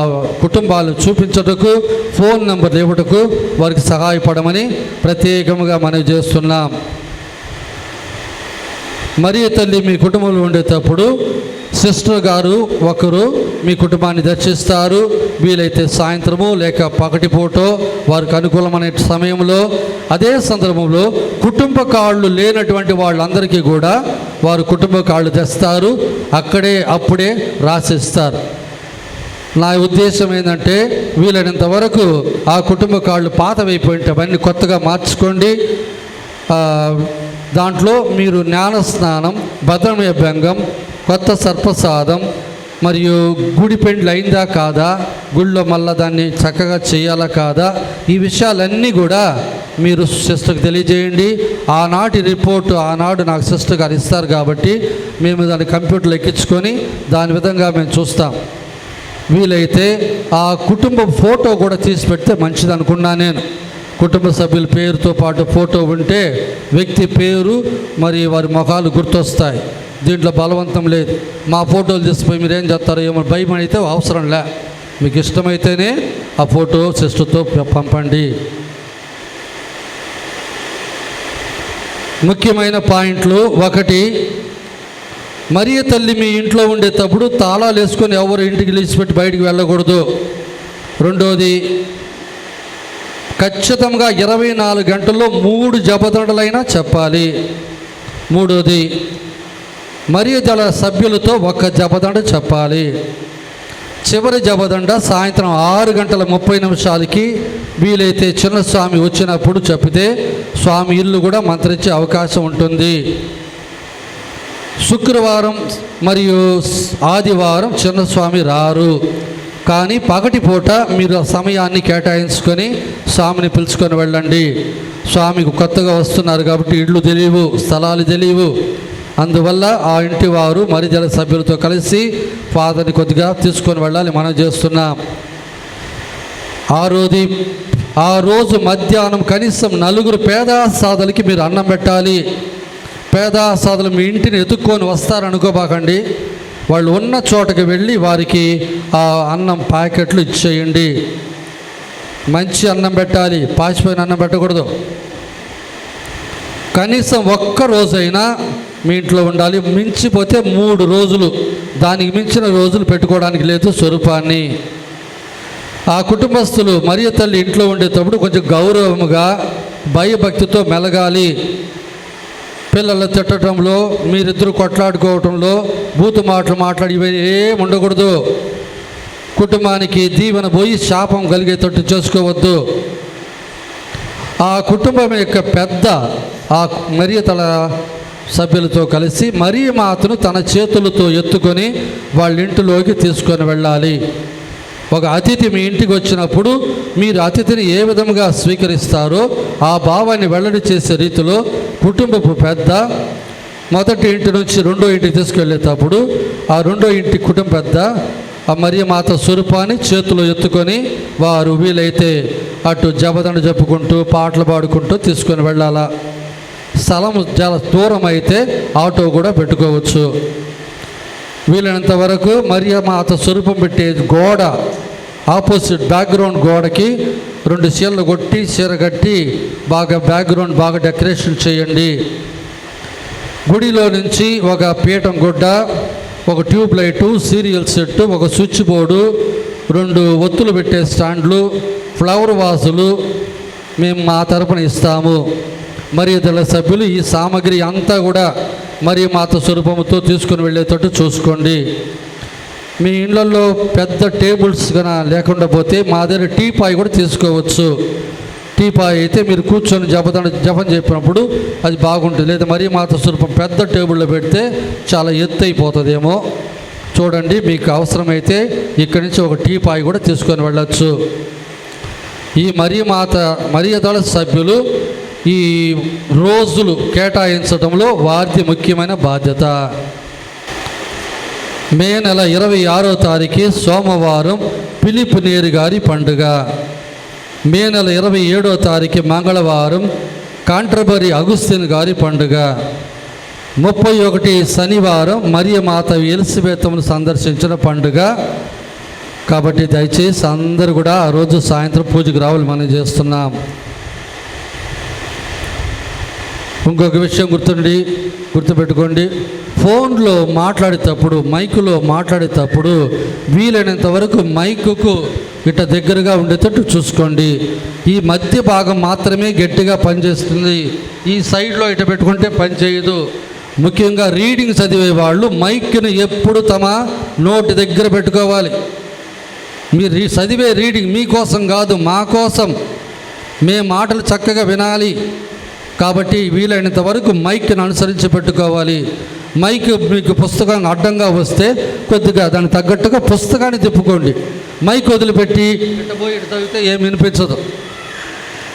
కుటుంబాలు చూపించుటకు ఫోన్ నెంబర్ ఇవ్వటకు వారికి సహాయపడమని ప్రత్యేకంగా మనవి చేస్తున్నాం. మరియ తల్లి మీ కుటుంబంలో ఉండేటప్పుడు సిస్టర్ గారు ఒకరు మీ కుటుంబాన్ని దర్శిస్తారు. వీలైతే సాయంత్రము లేక పగటిపూటో వారికి అనుకూలమైన సమయంలో, అదే సందర్భంలో కుటుంబ కాళ్ళు లేనటువంటి వాళ్ళందరికీ కూడా వారు కుటుంబ కాళ్ళు తెస్తారు. అప్పుడే రాసిస్తారు. నా ఉద్దేశం ఏంటంటే వీలైనంత వరకు ఆ కుటుంబ కాళ్ళు పాతవైపోయింటే అవన్నీ కొత్తగా మార్చుకోండి. దాంట్లో మీరు జ్ఞానస్నానం, భద్రమయభంగం, కొత్త సర్పసాదం మరియు గుడి పెండ్లు అయిందా కాదా, గుడిలో మళ్ళీ దాన్ని చక్కగా చేయాలా కాదా, ఈ విషయాలన్నీ కూడా మీరు సిస్టర్కి తెలియజేయండి. ఆనాటి రిపోర్టు ఆనాడు నాకు సిస్టర్ గారు ఇస్తారు కాబట్టి మేము దాన్ని కంప్యూటర్లో ఎక్కించుకొని దాని విధంగా మేము చూస్తాం. వీలైతే ఆ కుటుంబ ఫోటో కూడా తీసి పెడితే మంచిది అనుకున్నా నేను. కుటుంబ సభ్యుల పేరుతో పాటు ఫోటో ఉంటే వ్యక్తి పేరు మరి వారి ముఖాలు గుర్తొస్తాయి. దీంట్లో బలవంతం లేదు. మా ఫోటోలు తీసిపోయి మీరేం చేస్తారో ఏమో భయం అయితే అవసరం లే. మీకు ఇష్టమైతేనే ఆ ఫోటో సిస్టర్తో పంపండి. ముఖ్యమైన పాయింట్లు: 1, మరియ తల్లి మీ ఇంట్లో ఉండేటప్పుడు తాళాలు వేసుకొని ఎవరు ఇంటికి విడిచిపెట్టి బయటికి వెళ్ళకూడదు. 2, ఖచ్చితంగా 24 గంటల్లో 3 జపదండలైనా చెప్పాలి. 3, మరియ దళ సభ్యులతో 1 జపదండ చెప్పాలి. చివరి జపదండ సాయంత్రం 6:30 వీలైతే చిన్న స్వామి వచ్చినప్పుడు చెప్పితే స్వామి ఇల్లు కూడా మంత్రించే అవకాశం ఉంటుంది. శుక్రవారం మరియు ఆదివారం చిన్నస్వామి రారు, కానీ పగటిపూట మీరు సమయాన్ని కేటాయించుకొని స్వామిని పిలుచుకొని వెళ్ళండి. స్వామికి కొత్తగా వస్తున్నారు కాబట్టి ఇళ్ళు తెలియవు, స్థలాలు తెలియవు. అందువల్ల ఆ ఇంటి వారు మరిజల సభ్యులతో కలిసి ఫాదర్ని కొద్దిగా తీసుకొని వెళ్ళాలి మనం చేస్తున్నాం. ఆ రోజు మధ్యాహ్నం కనీసం 4 పేద సాధలకి మీరు అన్నం పెట్టాలి. పేద సాధులు మీ ఇంటిని ఎత్తుక్కొని వస్తారనుకోబాకండి. వాళ్ళు ఉన్న చోటకి వెళ్ళి వారికి ఆ అన్నం ప్యాకెట్లు ఇచ్చేయండి. మంచి అన్నం పెట్టాలి, పాచిపోయిన అన్నం పెట్టకూడదు. కనీసం 1 రోజైనా మీ ఇంట్లో ఉండాలి. మించిపోతే 3 రోజులు, దానికి మించిన రోజులు పెట్టుకోవడానికి లేదు స్వరూపాన్ని. ఆ కుటుంబస్తులు మరియ తల్లి ఇంట్లో ఉండేటప్పుడు కొంచెం గౌరవముగా భయభక్తితో మెలగాలి. పిల్లలు తిట్టడంలో, మీరిద్దరు కొట్లాడుకోవటంలో, బూతు మాటలు మాట్లాడి ఇవన్నీ ఏం ఉండకూడదు. కుటుంబానికి దీవెన పోయి శాపం కలిగేటట్టు చేసుకోవద్దు. ఆ కుటుంబం యొక్క పెద్ద ఆ మరియ తల సభ్యులతో కలిసి మరియ మాతను తన చేతులతో ఎత్తుకొని వాళ్ళ ఇంటిలోకి తీసుకొని వెళ్ళాలి. ఒక అతిథి మీ ఇంటికి వచ్చినప్పుడు మీరు అతిథిని ఏ విధంగా స్వీకరిస్తారో ఆ భావాన్ని వెల్లడి చేసే రీతిలో కుటుంబపు పెద్ద మొదటి ఇంటి నుంచి 2వ ఇంటికి తీసుకెళ్ళేటప్పుడు ఆ 2వ ఇంటి కుటుంబ పెద్ద ఆ మరియ మాత స్వరూపాన్ని చేతిలో ఎత్తుకొని వారు వీలైతే అటు జపదండ చెప్పుకుంటూ పాటలు పాడుకుంటూ తీసుకొని వెళ్ళాలా. స్థలం చాలా దూరం అయితే ఆటో కూడా పెట్టుకోవచ్చు. వీలైనంత వరకు మరియ మాత స్వరూపం పెట్టే గోడ ఆపోజిట్ బ్యాక్గ్రౌండ్ గోడకి 2 చీరలు కొట్టి చీర కట్టి బ్యాక్గ్రౌండ్ బాగా డెకరేషన్ చేయండి. గుడిలో నుంచి ఒక పీఠం గుడ్డ, ఒక ట్యూబ్ లైటు, సీరియల్ సెట్టు, ఒక స్విచ్ బోర్డు, 2 ఒత్తులు పెట్టే స్టాండ్లు, ఫ్లవర్ వాసులు మేము మా తరపున ఇస్తాము. మరియ దళ సభ్యులు ఈ సామాగ్రి అంతా కూడా మరియ మాత స్వరూపంతో తీసుకుని వెళ్ళేటట్టు చూసుకోండి. మీ ఇళ్లలో పెద్ద టేబుల్స్ కన్నా లేకుండా పోతే మా దగ్గర టీపాయ్ కూడా తీసుకోవచ్చు. టీపాయ్ అయితే మీరు కూర్చొని జపం చెప్పినప్పుడు అది బాగుంటుంది. లేదా మరియ మాత స్వరూపం పెద్ద టేబుల్లో పెడితే చాలా ఎత్తు అయిపోతుందేమో. చూడండి, మీకు అవసరమైతే ఇక్కడి నుంచి ఒక టీపాయ్ కూడా తీసుకొని వెళ్ళచ్చు. ఈ మరియ దళ సభ్యులు ఈ రోజులు కేటాయించడంలో వారిది ముఖ్యమైన బాధ్యత. మే నెల 26వ తారీఖు సోమవారం పిలిపు నేరు గారి పండుగ. మే నెల 27వ తారీఖు మంగళవారం కాంట్రబరీ అగుస్తిన్ గారి పండుగ. 31 శనివారం మరియ మాత ఎలిజబెత్ను సందర్శించిన పండుగ. కాబట్టి దయచేసి అందరూ కూడా ఆ రోజు సాయంత్రం పూజకు రావాలి మనం చేస్తున్నాం. ఇంకొక విషయం గుర్తుపెట్టుకోండి, ఫోన్లో మాట్లాడేటప్పుడు, మైకులో మాట్లాడేటప్పుడు వీలైనంత వరకు మైకుకు ఇట్లా దగ్గరగా ఉండేటట్టు చూసుకోండి. ఈ మధ్య భాగం మాత్రమే గట్టిగా పనిచేస్తుంది, ఈ సైడ్లో ఇట పెట్టుకుంటే పనిచేయదు. ముఖ్యంగా రీడింగ్ చదివే వాళ్ళు మైక్ని ఎప్పుడు తమ నోటి దగ్గర పెట్టుకోవాలి. మీరు చదివే రీడింగ్ మీకోసం కాదు, మా కోసం. మేము మాటలు చక్కగా వినాలి కాబట్టి వీలైనంత వరకు మైక్ని అనుసరించి పెట్టుకోవాలి. మైక్ మీకు పుస్తకం అడ్డంగా వస్తే కొద్దిగా దానికి తగ్గట్టుగా పుస్తకాన్ని తిప్పుకోండి. మైక్ వదిలిపెట్టి ఇటు పోయి ఇటు తగ్గితే ఏమి వినిపించదు.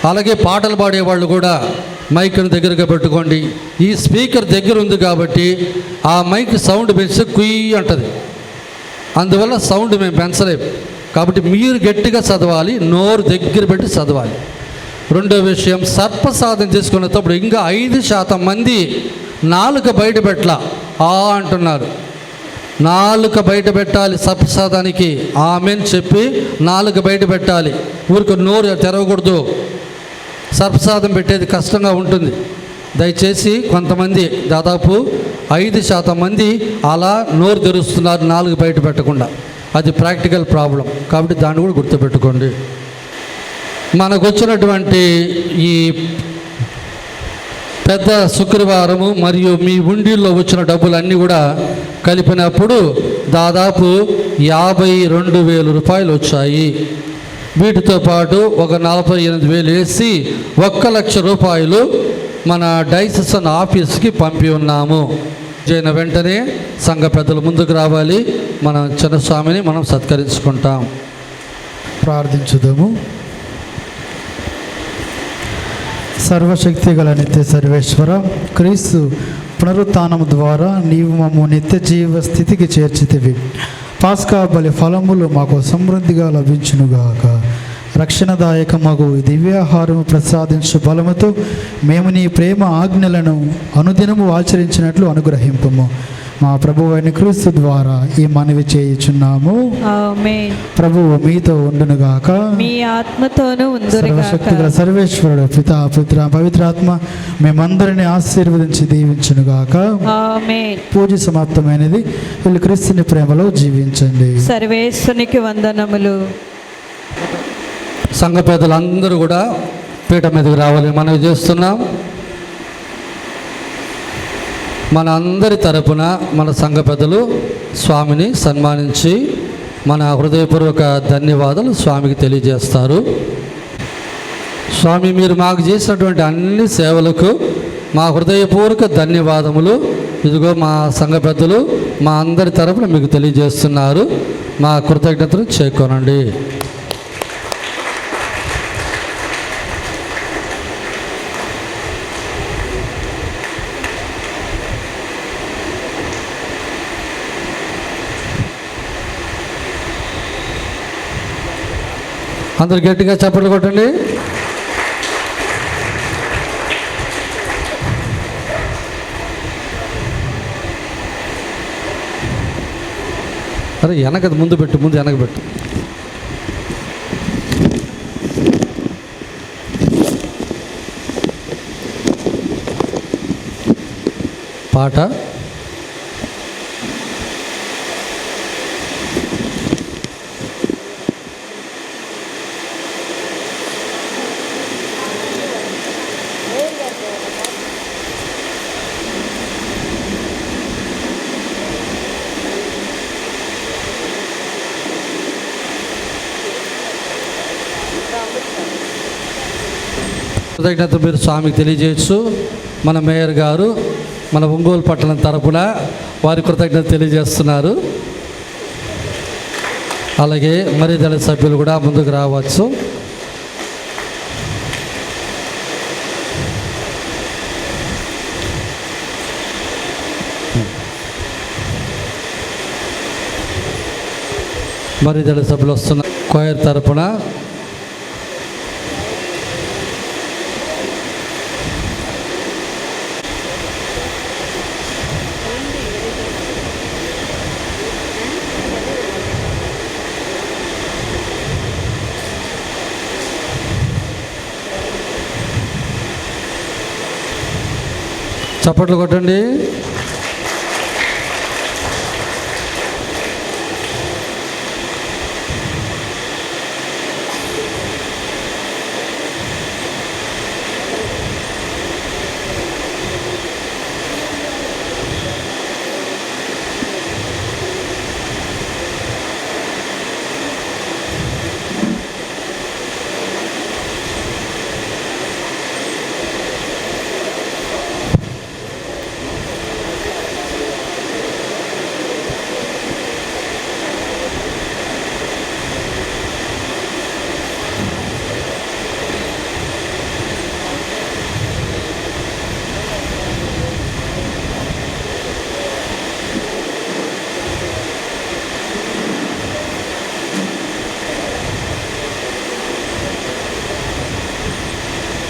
అలాగే పాటలు పాడేవాళ్ళు కూడా మైక్ని దగ్గరగా పెట్టుకోండి. ఈ స్పీకర్ దగ్గర ఉంది కాబట్టి ఆ మైక్ సౌండ్ పెంచితే కుయ్యి అంటది, అందువల్ల సౌండ్ మేము పెంచలేము. కాబట్టి మీరు గట్టిగా చదవాలి, నోరు దగ్గర పెట్టి చదవాలి. రెండో విషయం, సర్పసాధన చేసుకునేటప్పుడు ఇంకా 5% మంది నాలుక బయట పెట్టలా అంటున్నారు. నాలుక బయట పెట్టాలి సర్పసాధానికి. ఆమెను చెప్పి నాలుక బయట పెట్టాలి, ఊరికి నోరు తెరవకూడదు. సర్పసాధం పెట్టేది కష్టంగా ఉంటుంది. దయచేసి కొంతమంది దాదాపు 5% మంది అలా నోరు తెరుస్తున్నారు నాలుగు బయట పెట్టకుండా. అది ప్రాక్టికల్ ప్రాబ్లం కాబట్టి దాన్ని కూడా గుర్తుపెట్టుకోండి. మనకు వచ్చినటువంటి ఈ పెద్ద శుక్రవారము మరియు మీ ఉండిల్లో వచ్చిన డబ్బులన్నీ కూడా కలిపినప్పుడు దాదాపు 52,000 రూపాయలు వచ్చాయి. వీటితో పాటు ఒక 48,000 వేసి 1,00,000 రూపాయలు మన డైసెషన్ ఆఫీస్కి పంపి ఉన్నాము. జైన వెంటనే సంఘ పెద్దలు ముందుకు రావాలి, మన చిన్నస్వామిని మనం సత్కరించుకుంటాం. ప్రార్థించుదాము. సర్వశక్తి గల నిత్య సర్వేశ్వర, క్రీస్తు పునరుత్థానము ద్వారా నీవు మమ్ము నిత్య జీవ స్థితికి చేర్చితివి. పాస్కా బలి ఫలములు మాకు సమృద్ధిగా లభించునుగాక. రక్షణదాయకమగు దివ్యాహారము ప్రసాదించు బలముతో మేము నీ ప్రేమ ఆజ్ఞలను అనుదినము ఆచరించినట్లు అనుగ్రహింపము. మా ప్రభువైన క్రీస్తు ద్వారా ఈ మనవి చేయుచున్నాము. ఆమేన్. ప్రభువు మీతో ఉండునుగాక, మీ ఆత్మతోనూ ఉండునుగాక. సర్వశక్తిగల సర్వేశ్వరుడు పితా పుత్ర పవిత్రాత్మ మేమందరిని ఆశీర్వదించి దీవించునుగాక. ఆమేన్. పూజ సమాప్తమైనది. వీళ్ళు క్రీస్తుని ప్రేమలో జీవించండి. సర్వేశ్వరునికి వందనములు. సంఘ పెద్దలందరూ కూడా పీఠ మీదకి రావాలి మనవి చేస్తున్నాం. మన అందరి తరపున మన సంఘ పెద్దలు స్వామిని సన్మానించి మన హృదయపూర్వక ధన్యవాదాలు స్వామికి తెలియజేస్తారు. స్వామి, మీరు మాకు చేసినటువంటి అన్ని సేవలకు మా హృదయపూర్వక ధన్యవాదములు. ఇదిగో మా సంఘ పెద్దలు మా అందరి తరపున మీకు తెలియజేస్తున్నారు. మా కృతజ్ఞతలు చేకొనండి. అందరు గట్టిగా చప్పట్లు కొట్టండి. అరే వెనకది ముందు పెట్టు, ముందు వెనక పెట్టు. పాట కృతజ్ఞత మీరు స్వామికి తెలియజేయచ్చు. మన మేయర్ గారు మన ఒంగోలు పట్టణం తరపున వారి కృతజ్ఞత తెలియజేస్తున్నారు. అలాగే మరి దళ సభ్యులు కూడా ముందుకు రావచ్చు. మరి దళ సభ్యులు వస్తున్న కోయర్ తరపున చప్పట్లు కొట్టండి.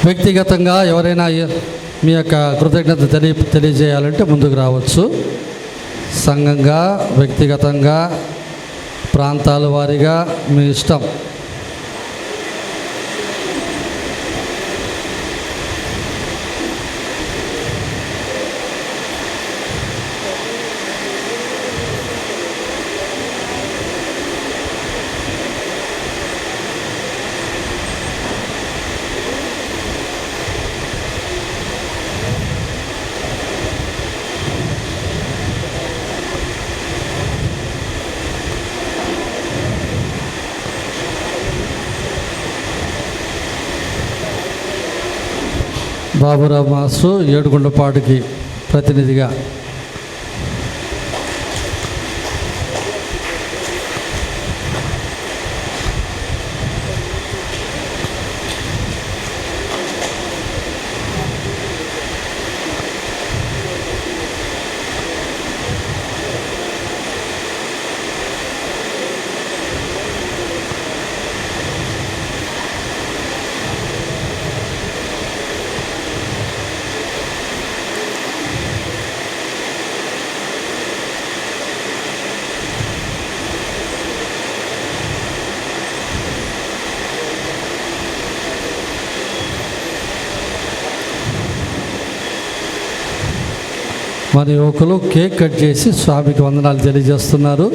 వ్యక్తిగతంగా ఎవరైనా మీ యొక్క కృతజ్ఞత తెలియజేయాలంటే ముందుకు రావచ్చు. సంఘంగా, వ్యక్తిగతంగా, ప్రాంతాల వారీగా మీ ఇష్టం. బాబురావు మాస్టర్ ఏడుగుండపాటికి ప్రతినిధిగా. మన యువకులు కేక్ కట్ చేసి స్వామికి వందనాలు తెలియజేస్తున్నారు.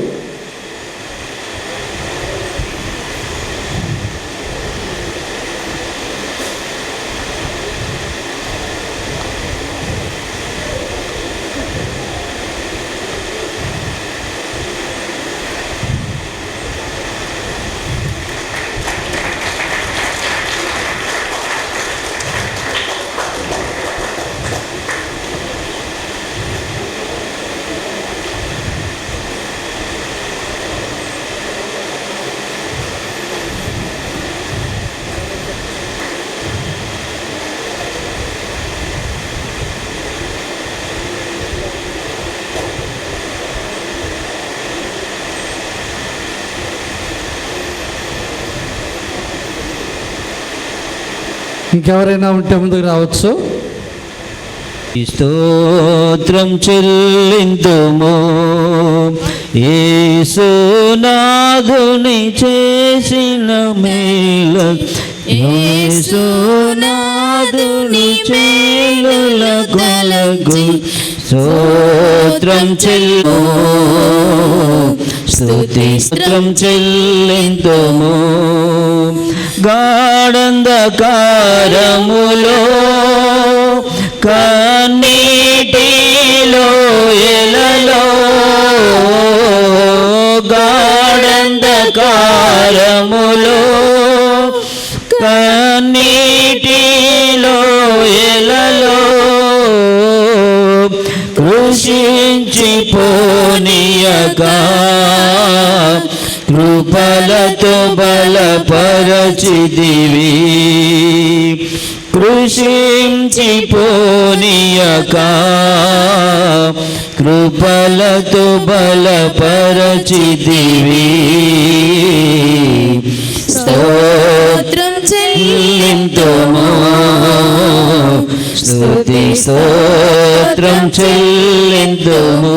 ఇంకెవరైనా ఉంటే ముందుకు రావచ్చు. స్తోత్రం చెల్లింతుము యేసునాథుని చేసిన మేలు, యేసునాథుని చేలుల కొలకు స్తోత్రం స్తోత్రం చెల్లింతుము. గాఢంధకారములో కన్నీటిలో ఎలలో, గాఢంధకారములో కన్నీటిలో ఎలలో కృషించిపోనీయగా కృపలతో బలపరచిదివి, కృషించిపోనీయగా కృపలతో బలపరచిదివి. స్తోత్రం చెల్లింతుము స్తుతి స్తోత్రం చెల్లింతుము.